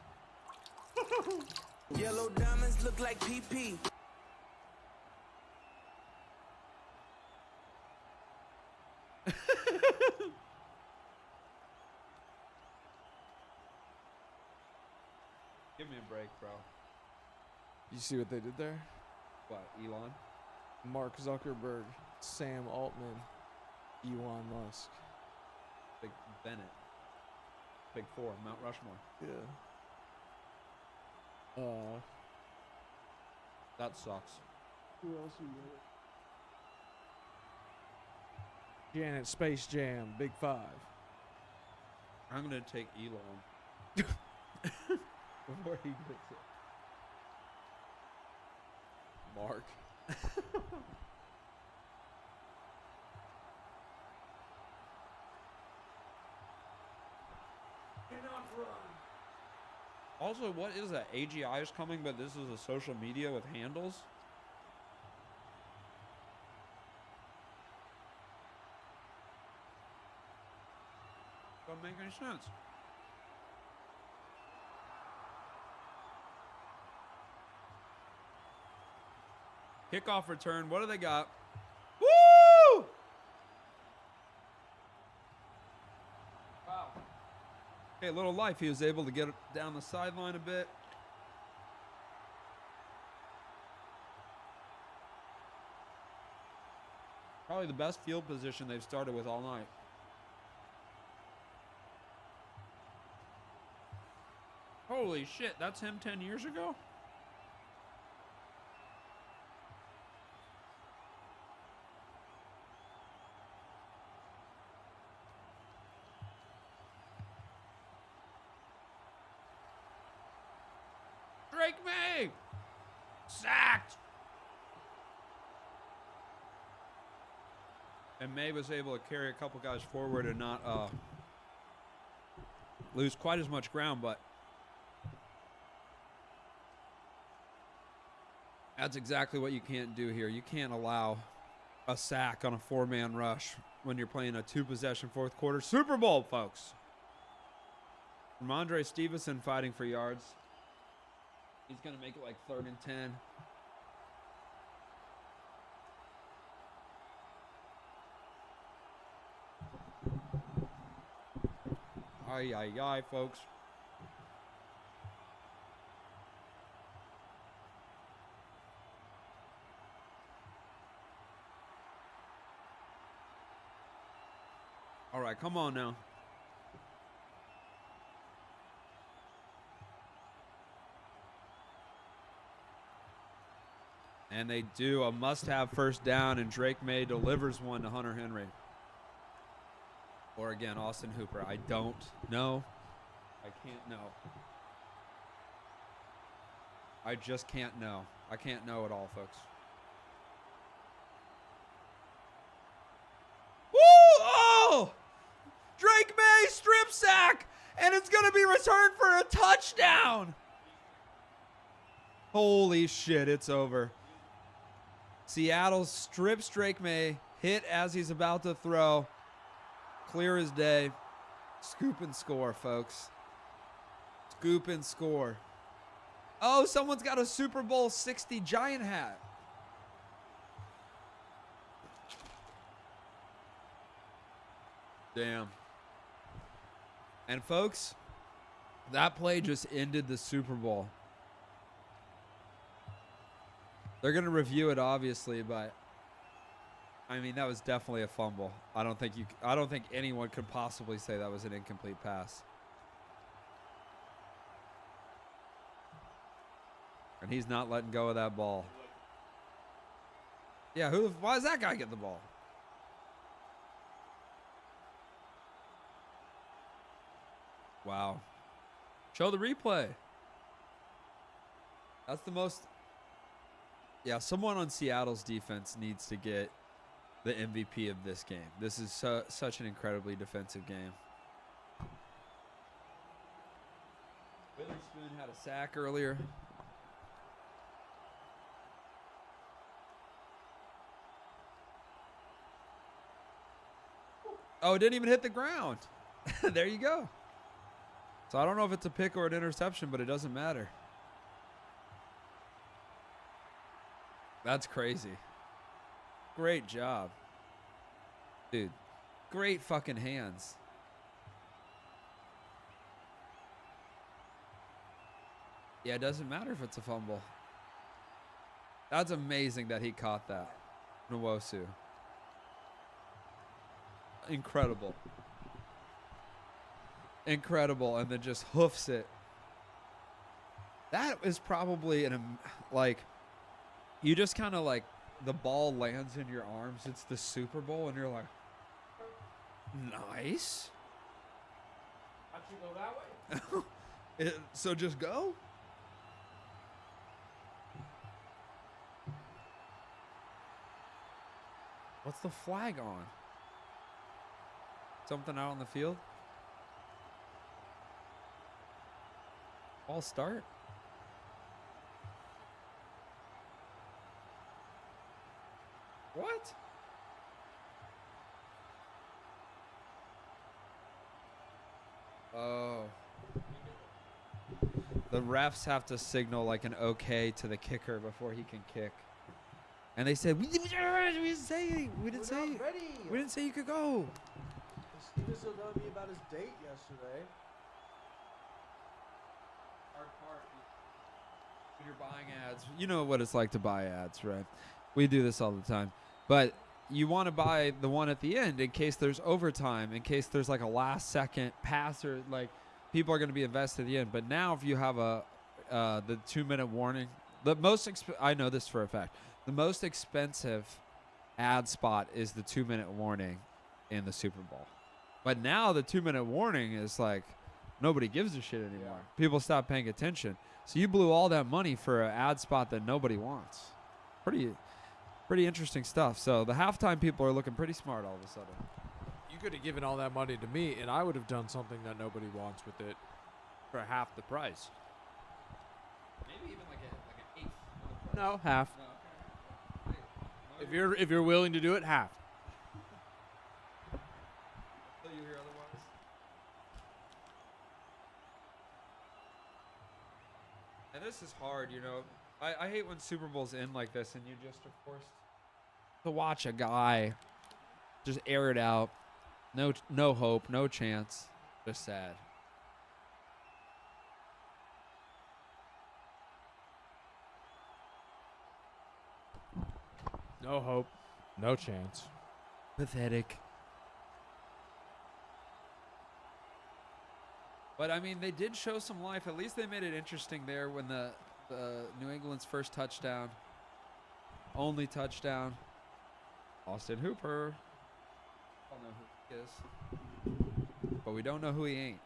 Yellow diamonds look like PP. Give me a break, bro. You see what they did there? What, Elon? Mark Zuckerberg, Sam Altman, Elon Musk. Big Bennett. Big Four, Mount Rushmore. Yeah. That sucks. Who else we got? Janet, Space Jam, Big Five. I'm going to take Elon. Before he gets it. Mark. Also, what is that? AGI is coming, but this is a social media with handles? Doesn't make any sense. Kickoff return. What do they got? Woo! Wow. Okay, a little life. He was able to get it down the sideline a bit. Probably the best field position they've started with all night. Holy shit, that's him 10 years ago? Drake May! Sacked! And May was able to carry a couple guys forward and not lose quite as much ground, but That's exactly what you can't do here. You can't allow a sack on a 4-man rush when you're playing a 2-possession fourth quarter Super Bowl, folks. Ramondre Stevenson fighting for yards. He's going to make it like 3rd and 10. Ay, ay, ay, folks. All right, come on now. And they do a must-have first down, and Drake May delivers one to Hunter Henry. Or again, Austin Hooper. I don't know. I can't know. I just can't know. I can't know it all, folks. Woo! Oh! Drake May strip sack, and it's going to be returned for a touchdown. Holy shit, it's over. Seattle strips Drake May, hit as he's about to throw. Clear as day. Scoop and score, folks. Scoop and score. Oh, someone's got a Super Bowl 60 Giant hat. Damn. And folks, that play just ended the Super Bowl. They're going to review it, obviously, but I mean, that was definitely a fumble. I don't think anyone could possibly say that was an incomplete pass. And he's not letting go of that ball. Yeah, why does that guy get the ball? Wow. Show the replay. That's the most... Yeah, someone on Seattle's defense needs to get the MVP of this game. This is such an incredibly defensive game. Witherspoon had a sack earlier. Oh, it didn't even hit the ground. There you go. So I don't know if it's a pick or an interception, but it doesn't matter. That's crazy. Great job. Dude, great fucking hands. Yeah, it doesn't matter if it's a fumble. That's amazing that he caught that. Nwosu. Incredible. Incredible, and then just hoofs it. That is probably you just kind of like, the ball lands in your arms. It's the Super Bowl, and you're like, nice. How'd you go that way? So just go? What's the flag on? Something out on the field? Ball start? What? Oh. The refs have to signal like an okay to the kicker before he can kick. And they said, we didn't say we didn't say you could go. Steve was still telling me about his date yesterday. Hard part. When you're buying ads, you know what it's like to buy ads, right? We do this all the time. But you want to buy the one at the end in case there's overtime, in case there's like a last second pass, or like people are going to be invested at the end. But now if you have the 2-minute warning, I know this for a fact, the most expensive ad spot is the 2-minute warning in the Super Bowl. But now the 2-minute warning is like, nobody gives a shit anymore. Yeah. People stop paying attention. So you blew all that money for an ad spot that nobody wants. Pretty interesting stuff. So the halftime people are looking pretty smart all of a sudden. You could have given all that money to me, and I would have done something that nobody wants with it for half the price. Maybe even like an eighth. No, half. If you're willing to do it, half. Until you hear otherwise. And this is hard, you know. I hate when Super Bowls end like this and you just are forced to watch a guy just air it out. No hope, no chance. Just sad. No hope, no chance. Pathetic. But I mean, they did show some life. At least they made it interesting there when the New England's first touchdown, only touchdown. Austin Hooper. I don't know who he is, but we don't know who he ain't.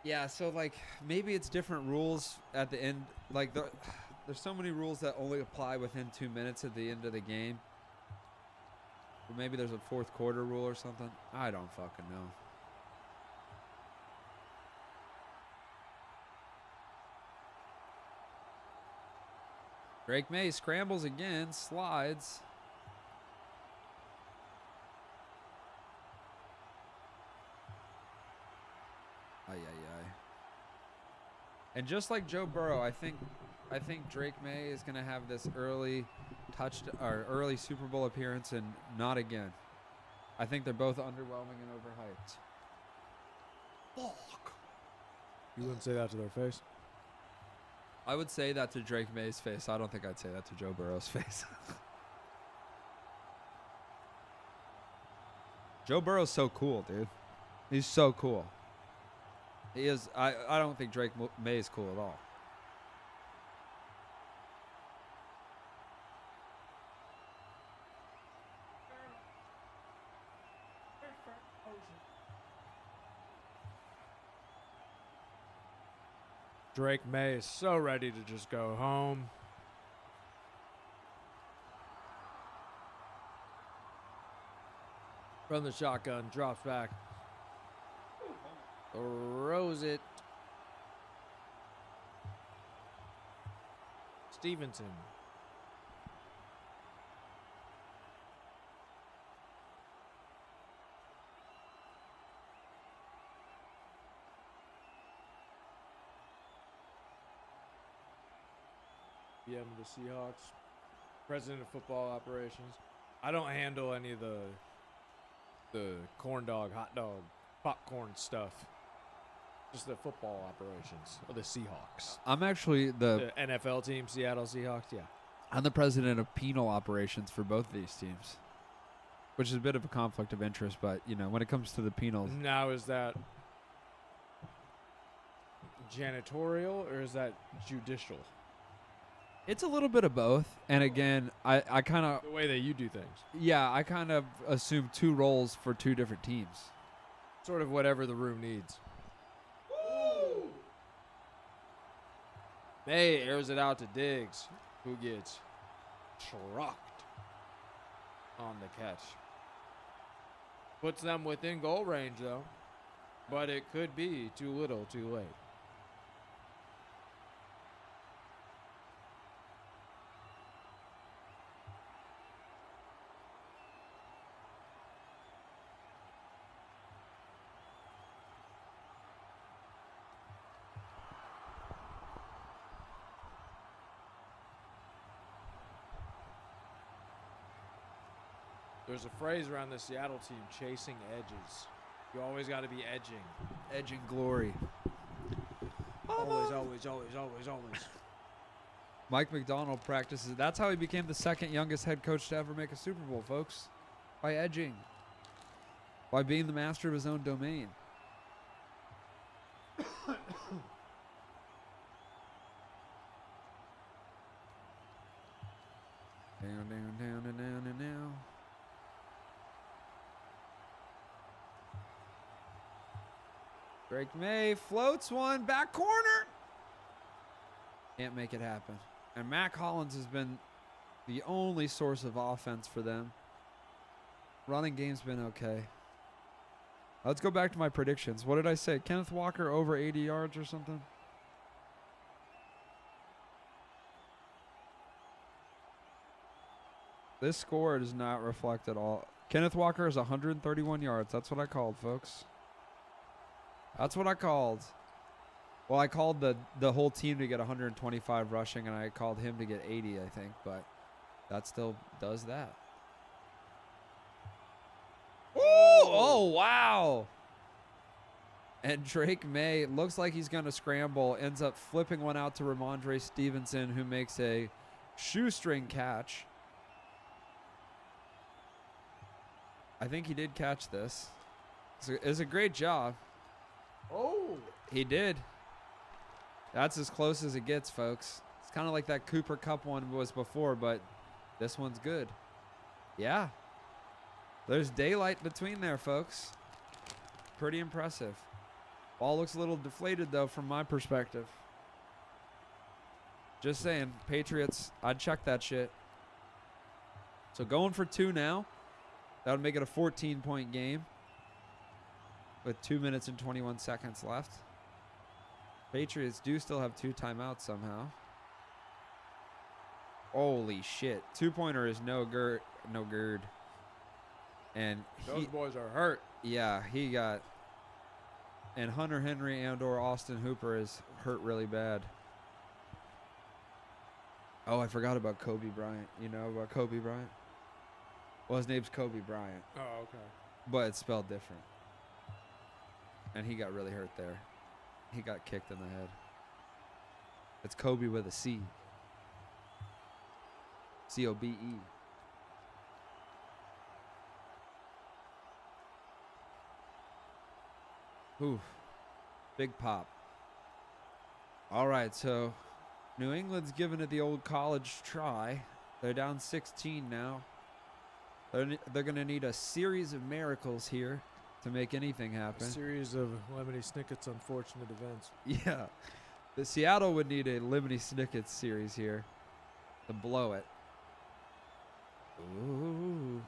Yeah, so like maybe it's different rules at the end. Like there's so many rules that only apply within 2 minutes at the end of the game. Or maybe there's a fourth quarter rule or something. I don't fucking know. Drake May scrambles again, slides. Ay, ay, ay. And just like Joe Burrow, I think Drake May is going to have this early early Super Bowl appearance and not again. I think they're both underwhelming and overhyped. Fuck. You wouldn't say that to their face? I would say that to Drake May's face. I don't think I'd say that to Joe Burrow's face. Joe Burrow's so cool, dude. He's so cool. He is. I don't think Drake May is cool at all. Drake May is so ready to just go home. From the shotgun, drops back. Throws it. Stevenson. GM of the Seahawks, president of football operations. I don't handle any of the corn dog, hot dog, popcorn stuff. Just the football operations of the Seahawks. I'm actually the NFL team, Seattle Seahawks. Yeah, I'm the president of penal operations for both these teams, which is a bit of a conflict of interest. But you know, when it comes to the penals, now is that janitorial or is that judicial? it's a little bit of both. And again, I kind of the way that you do things. Yeah, I kind of assume two roles for two different teams. Sort of whatever the room needs. May airs it out to Diggs, who gets trucked on the catch. Puts them within goal range, though. But it could be too little, too late. There's a phrase around the Seattle team, chasing edges. You always got to be edging. Edging glory. Always, always, always, always, always. Mike McDonald practices. That's how he became the second youngest head coach to ever make a Super Bowl, folks. By edging. By being the master of his own domain. Down, down, down, and down, and down. Drake May floats one, back corner. Can't make it happen. And Mac Hollins has been the only source of offense for them. Running game's been okay. Let's go back to my predictions. What did I say? Kenneth Walker over 80 yards or something? This score does not reflect at all. Kenneth Walker is 131 yards. That's what I called, folks. That's what I called. Well, I called the whole team to get 125 rushing, and I called him to get 80, I think. But that still does that. Ooh! Oh, wow. And Drake May looks like he's going to scramble, ends up flipping one out to Ramondre Stevenson, who makes a shoestring catch. I think he did catch this. It's a great job. Oh. He did. That's as close as it gets, folks. It's kind of like that Cooper Cup one was before, but this one's good. Yeah. There's daylight between there, folks. Pretty impressive. Ball looks a little deflated, though, from my perspective. Just saying, Patriots, I'd check that shit. So going for 2 now. That would make it a 14-point game with 2 minutes and 21 seconds left. Patriots do still have 2 timeouts somehow. Holy shit. 2-pointer is no gird. And those boys are hurt. Yeah, he got... And Hunter Henry and or Austin Hooper is hurt really bad. Oh, I forgot about Kobe Bryant. You know about Kobe Bryant? Well, his name's Kobe Bryant. Oh, okay. But it's spelled different. And he got really hurt there. He got kicked in the head. It's Kobe with a C. C-O-B-E. Oof. Big pop. All right, so New England's giving it the old college try. They're down 16 now. They're going to need a series of miracles here to make anything happen. A series of Lemony Snicket's unfortunate events. Yeah. The Seattle would need a Lemony Snicket series here to blow it. Ooh.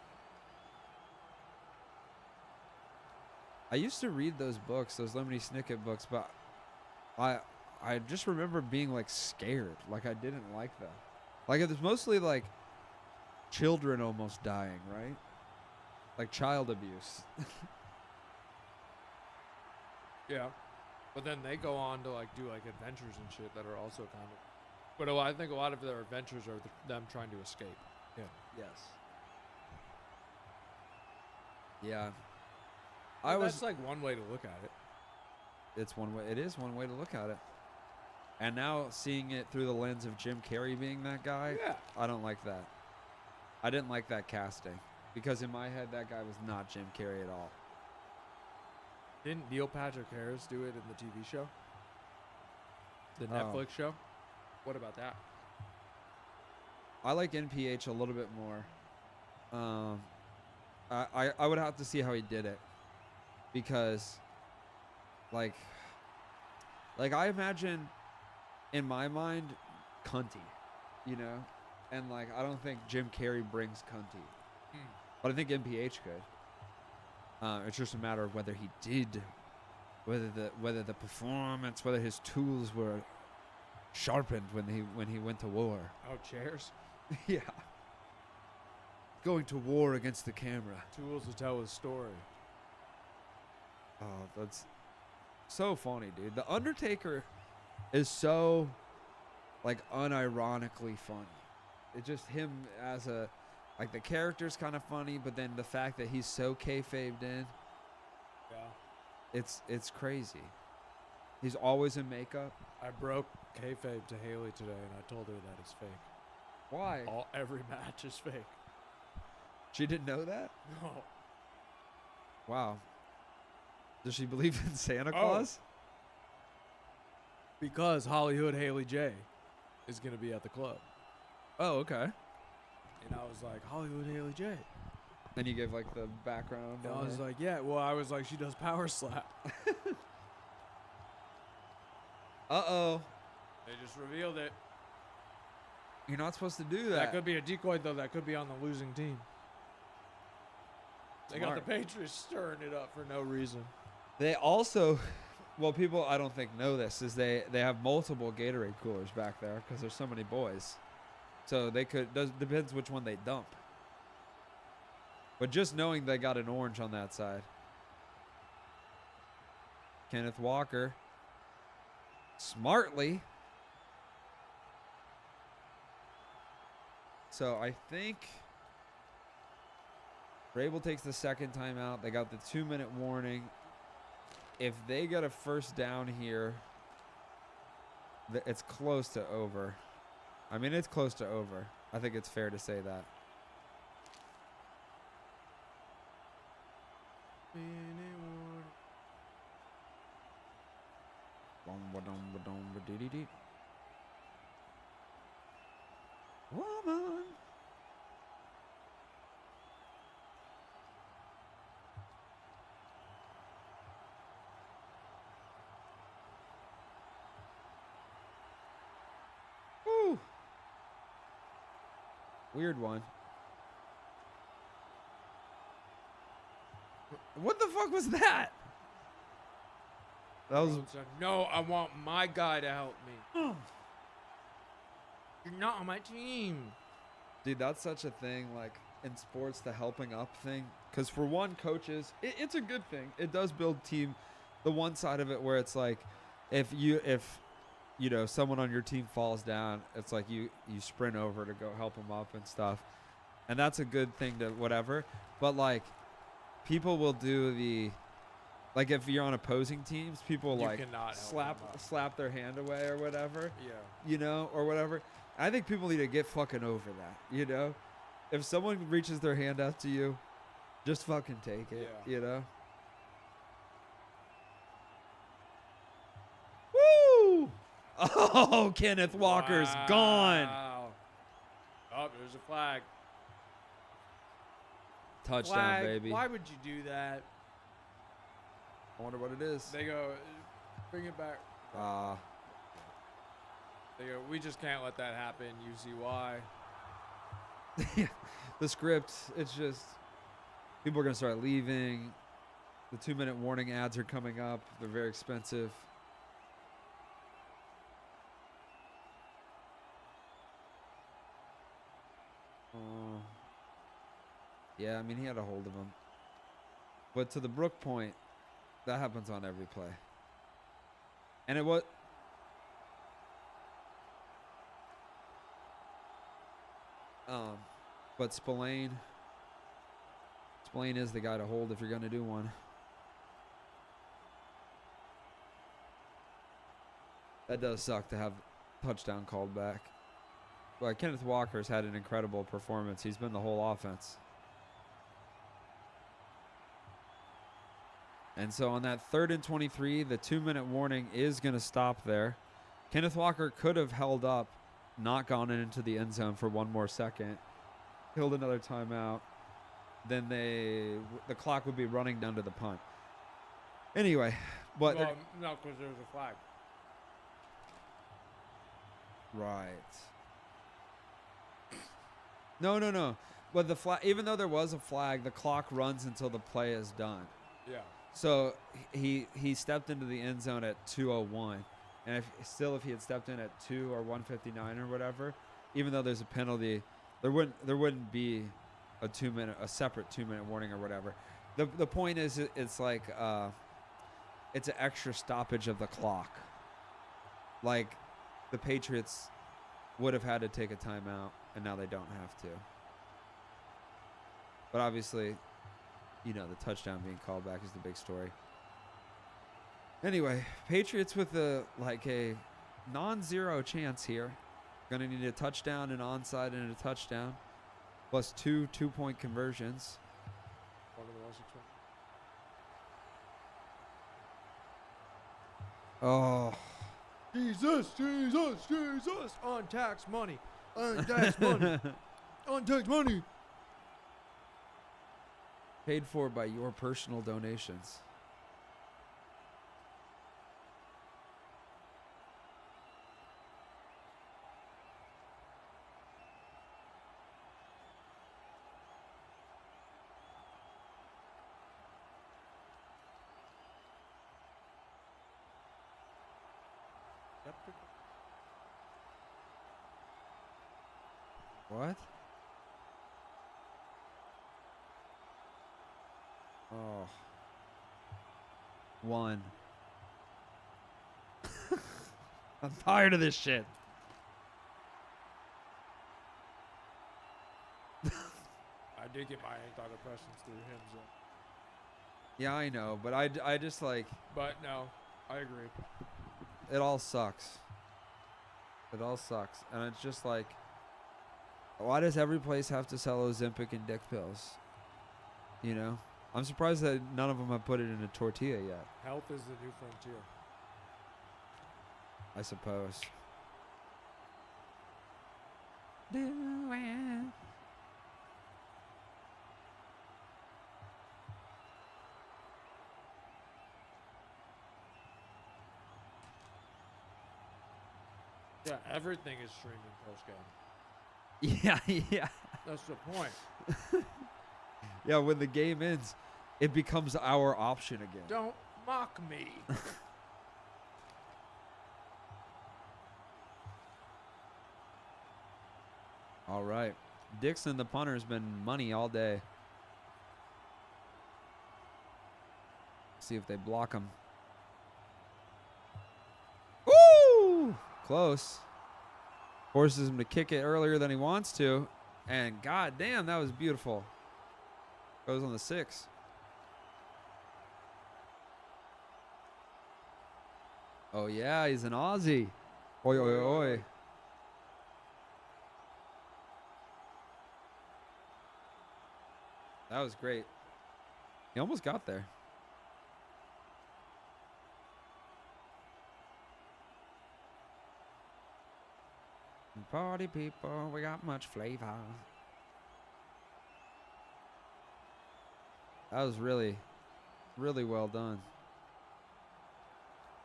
I used to read those books, those Lemony Snicket books, but I just remember being like scared. Like I didn't like that. Like it was mostly like children almost dying, right? Like child abuse. Yeah. But then they go on to like do like adventures and shit that are also kind of. But I think a lot of their adventures are them trying to escape. Yeah. Yes. Yeah. That's like one way to look at it. It's one way. It is one way to look at it. And now seeing it through the lens of Jim Carrey being that guy, yeah. I don't like that. I didn't like that casting because in my head that guy was not Jim Carrey at all. Didn't Neil Patrick Harris do it in the TV show? The Netflix show? What about that? I like NPH a little bit more. I would have to see how he did it because like I imagine in my mind cunty, you know? And like I don't think Jim Carrey brings cunty. But I think NPH could. It's just a matter of whether he did, whether the performance, whether his tools were sharpened when he went to war. Oh, chairs? Yeah. Going to war against the camera. Tools to tell his story. Oh, that's so funny, dude. The Undertaker is so like unironically funny. It's just him as a like the character's kind of funny, but then the fact that he's so kayfabed in. Yeah. It's crazy. He's always in makeup. I broke kayfabe to Haley today, and I told her that it's fake. Why? Every match is fake. She didn't know that? No. Wow. Does she believe in Santa Claus? Because Hollywood Haley J is going to be at the club. Oh, okay. And I was like, Hollywood Haley J. And you gave like the background. And I was like, yeah. Well, I was like, she does power slap. Uh-oh. They just revealed it. You're not supposed to do that. That could be a decoy, though. That could be on the losing team. They got the Patriots stirring it up for no reason. They also, well, people I don't think know this, is they have multiple Gatorade coolers back there because there's so many boys. So they could, depends which one they dump. But just knowing they got an orange on that side. Kenneth Walker. Smartly. So I think Vrabel takes the second timeout. They got the 2-minute warning. If they get a first down here, it's close to over. I mean, it's close to over. I think it's fair to say that. Woman. Woo. Weird one. What the fuck was that? That was no, I want my guy to help me. You're not on my team. Dude, that's such a thing, like, in sports, the helping up thing. Because for one, coaches, it's a good thing. It does build team. The one side of it where it's like, if you know, someone on your team falls down, it's like you sprint over to go help them up and stuff. And that's a good thing to whatever. But, like, people will do the, like, if you're on opposing teams, people, like, slap their hand away or whatever. Yeah. You know, or whatever. I think people need to get fucking over that, you know? If someone reaches their hand out to you, just fucking take it, you know? Woo! Oh, Kenneth Walker's gone. Oh, there's a flag. Touchdown, baby. Why would you do that? I wonder what it is. They go, bring it back. They go, we just can't let that happen. You see why? The script, it's just, people are going to start leaving. The 2-minute warning ads are coming up. They're very expensive. Yeah, I mean, he had a hold of him. But to the Brook point, that happens on every play. And it was... but Spillane is the guy to hold if you're going to do one. That does suck to have touchdown called back. But Kenneth Walker's had an incredible performance. He's been the whole offense. And so on that 3rd and 23, the 2-minute warning is going to stop there. Kenneth Walker could have held up, not gone into the end zone for one more second, killed another timeout. Then the clock would be running down to the punt. Anyway, but well, no, because there was a flag. Right. No. But the flag, even though there was a flag, the clock runs until the play is done. Yeah. So he stepped into the end zone at 2:01, and if he had stepped in at 2 or 1:59 or whatever, even though there's a penalty, there wouldn't be a separate 2-minute warning or whatever. The point is, it's like it's an extra stoppage of the clock. Like the Patriots would have had to take a timeout, and now they don't have to. But obviously, you know, the touchdown being called back is the big story. Anyway, Patriots with a non-zero chance here. Gonna need a touchdown, an onside, and a touchdown, plus 2 2-point conversions. One of the most expensive. Oh. Jesus. Untaxed money. Untaxed money. Untaxed money. Paid for by your personal donations. What? Oh. 1. I'm tired of this shit. I did get my antidepressants through him, so. Yeah, I know, but I just like, But no, I agree. it all sucks. It all sucks. And it's just like, why does every place have to sell Ozempic and dick pills? You know? I'm surprised that none of them have put it in a tortilla yet, Health is the new frontier. I suppose. Yeah, everything is streaming post-game. Yeah, yeah. That's the point. Yeah, when the game ends, it becomes our option again. Don't mock me. All right. Dixon, the punter, has been money all day. See if they block him. Woo! Close. Forces him to kick it earlier than he wants to. And goddamn, that was beautiful. Goes on the 6. Oh, yeah, he's an Aussie. Oi, oi, oi. That was great. He almost got there. Party people, we got much flavor. That was really, really well done.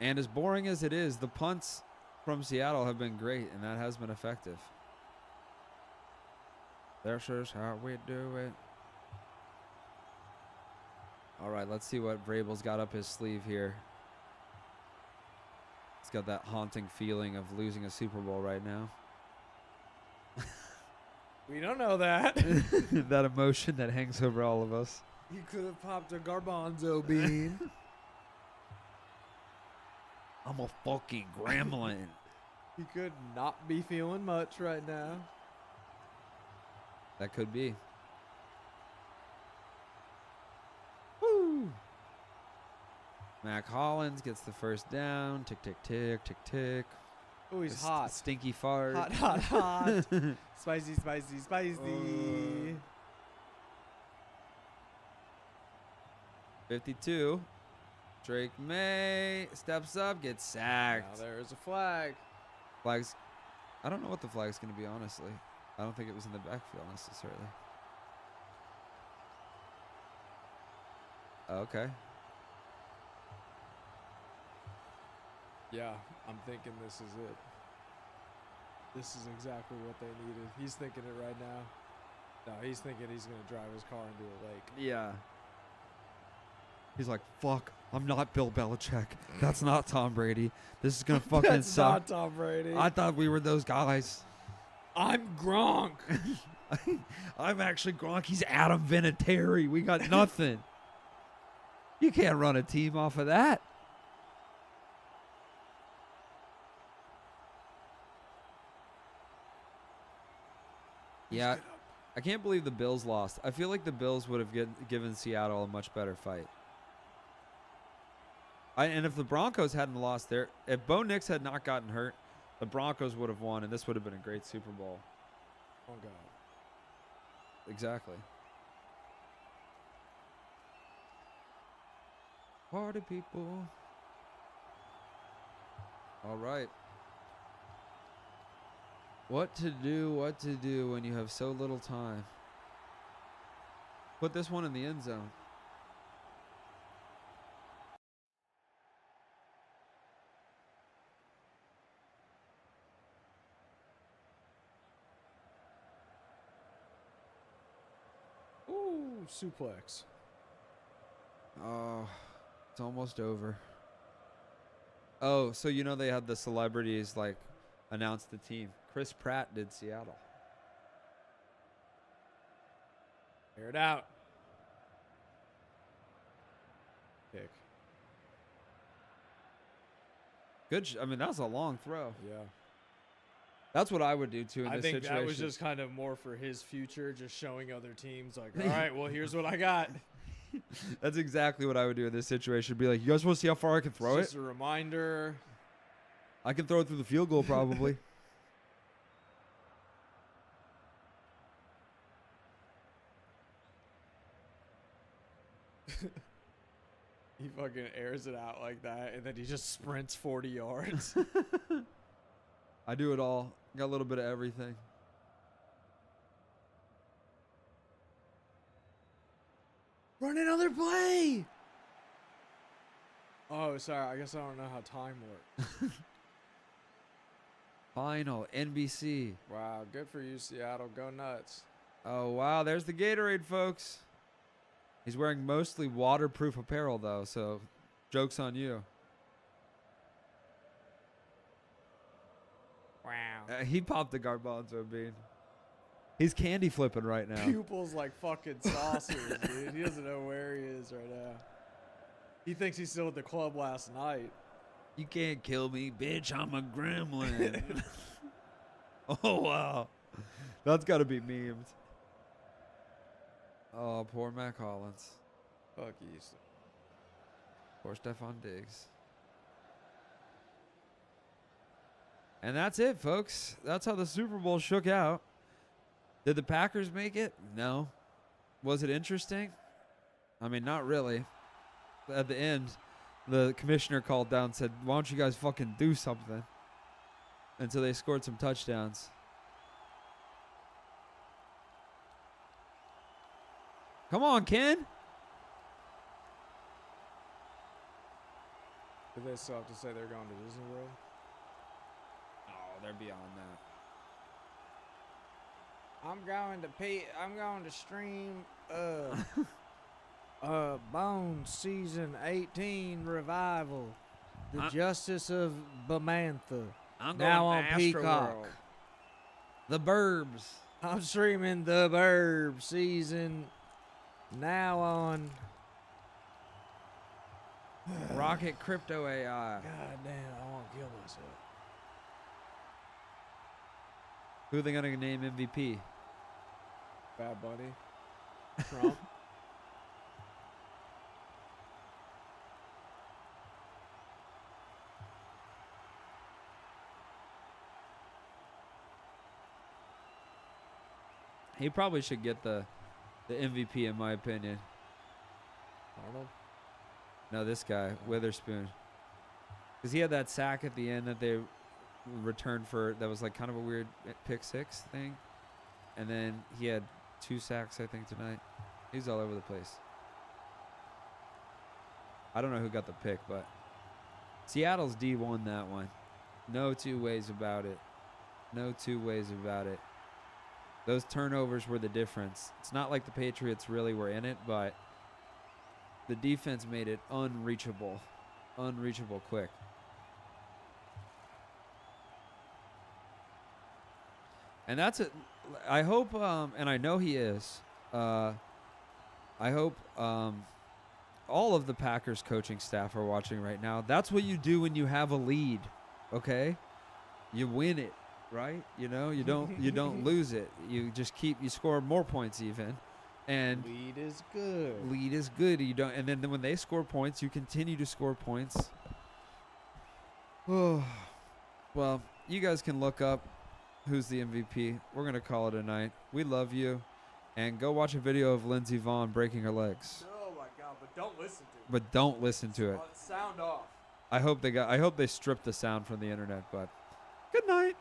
And as boring as it is, the punts from Seattle have been great, and that has been effective. This is how we do it. All right, let's see what Vrabel's got up his sleeve here. He's got that haunting feeling of losing a Super Bowl right now. We don't know that. That emotion that hangs over all of us. You could have popped a garbanzo bean. I'm a fucking gremlin. He could not be feeling much right now. That could be. Woo! Mac Hollins gets the first down. Tick, tick, tick, tick, tick. Oh, he's hot. Stinky fart. Hot, hot, hot. Spicy, spicy, spicy. 52. Drake May steps up, gets sacked. Now there's a flag. Flags. I don't know what the flag's going to be, honestly. I don't think it was in the backfield necessarily. Okay. Yeah, I'm thinking this is it. This is exactly what they needed. He's thinking it right now. No, he's thinking he's going to drive his car into a lake. Yeah. He's like, fuck, I'm not Bill Belichick. That's not Tom Brady. This is going to fucking That's suck. not Tom Brady. I thought we were those guys. I'm Gronk. I'm actually Gronk. He's Adam Vinatieri. We got nothing. You can't run a team off of that. Yeah, I can't believe the Bills lost. I feel like the Bills would have given Seattle a much better fight. And if the Broncos hadn't lost there, if Bo Nix had not gotten hurt, the Broncos would have won, and this would have been a great Super Bowl. Oh, God. Exactly. Party people. All right. What to do when you have so little time. Put this one in the end zone. Ooh, suplex. Oh, it's almost over. Oh, so you know they had the celebrities like announce the team. Chris Pratt did Seattle. Air it out. Pick. Good. I mean, that was a long throw. Yeah. That's what I would do too in I this think situation. that was just kind of more for his future, just showing other teams like, all right, well, here's what I got. That's exactly what I would do in this situation. Be like, you guys want to see how far I can throw Just it? a reminder. I can throw it through the field goal probably. He fucking airs it out like that, and then he just sprints 40 yards. I do it all. Got a little bit of everything. Run another play. Oh, sorry. I guess I don't know how time works. Final NBC. Wow, good for you, Seattle. Go nuts. Oh, wow. There's the Gatorade, folks. He's wearing mostly waterproof apparel, though, so joke's on you. Wow. He popped the garbanzo bean. He's candy flipping right now. Pupils like fucking saucers, dude. He doesn't know where he is right now. He thinks he's still at the club last night. You can't kill me, bitch. I'm a gremlin. Oh, wow. That's got to be memed. Oh, poor Mac Hollins. Fuck East. Poor Stephon Diggs. And that's it, folks. That's how the Super Bowl shook out. Did the Packers make it? No. Was it interesting? I mean, not really. At the end, the commissioner called down and said, why don't you guys fucking do something? And so they scored some touchdowns. Come on, Ken. Do they still have to say they're going to Disney World? Oh, they're beyond that. I'm going to stream Bones season 18 revival. The Justice of Bamantha. I'm now going on to Peacock. Astroworld. The Burbs. I'm streaming The Burb season now on Rocket Crypto AI. God damn, I want to kill myself. Who are they going to name MVP? Bad Bunny. Trump. He probably should get the MVP in my opinion. Arnold. No, this guy, Witherspoon. Because he had that sack at the end that they returned for, that was like kind of a weird pick six thing. And then he had 2 sacks, I think, tonight. He's all over the place. I don't know who got the pick, but Seattle's D won that one. No two ways about it. No two ways about it. Those turnovers were the difference. It's not like the Patriots really were in it, but the defense made it unreachable. Unreachable quick. And that's it. I hope, and I know he is, I hope all of the Packers coaching staff are watching right now. That's what you do when you have a lead, okay? You win it, right? You know, you don't lose it. You just you score more points even. And lead is good. Lead is good. You don't, and then when they score points, you continue to score points. Oh, well, you guys can look up who's the MVP. We're gonna call it a night. We love you, and go watch a video of Lindsey Vonn breaking her legs. Oh my God! But don't listen to it. But don't listen to it. Sound off. I hope they stripped the sound from the internet. But good night.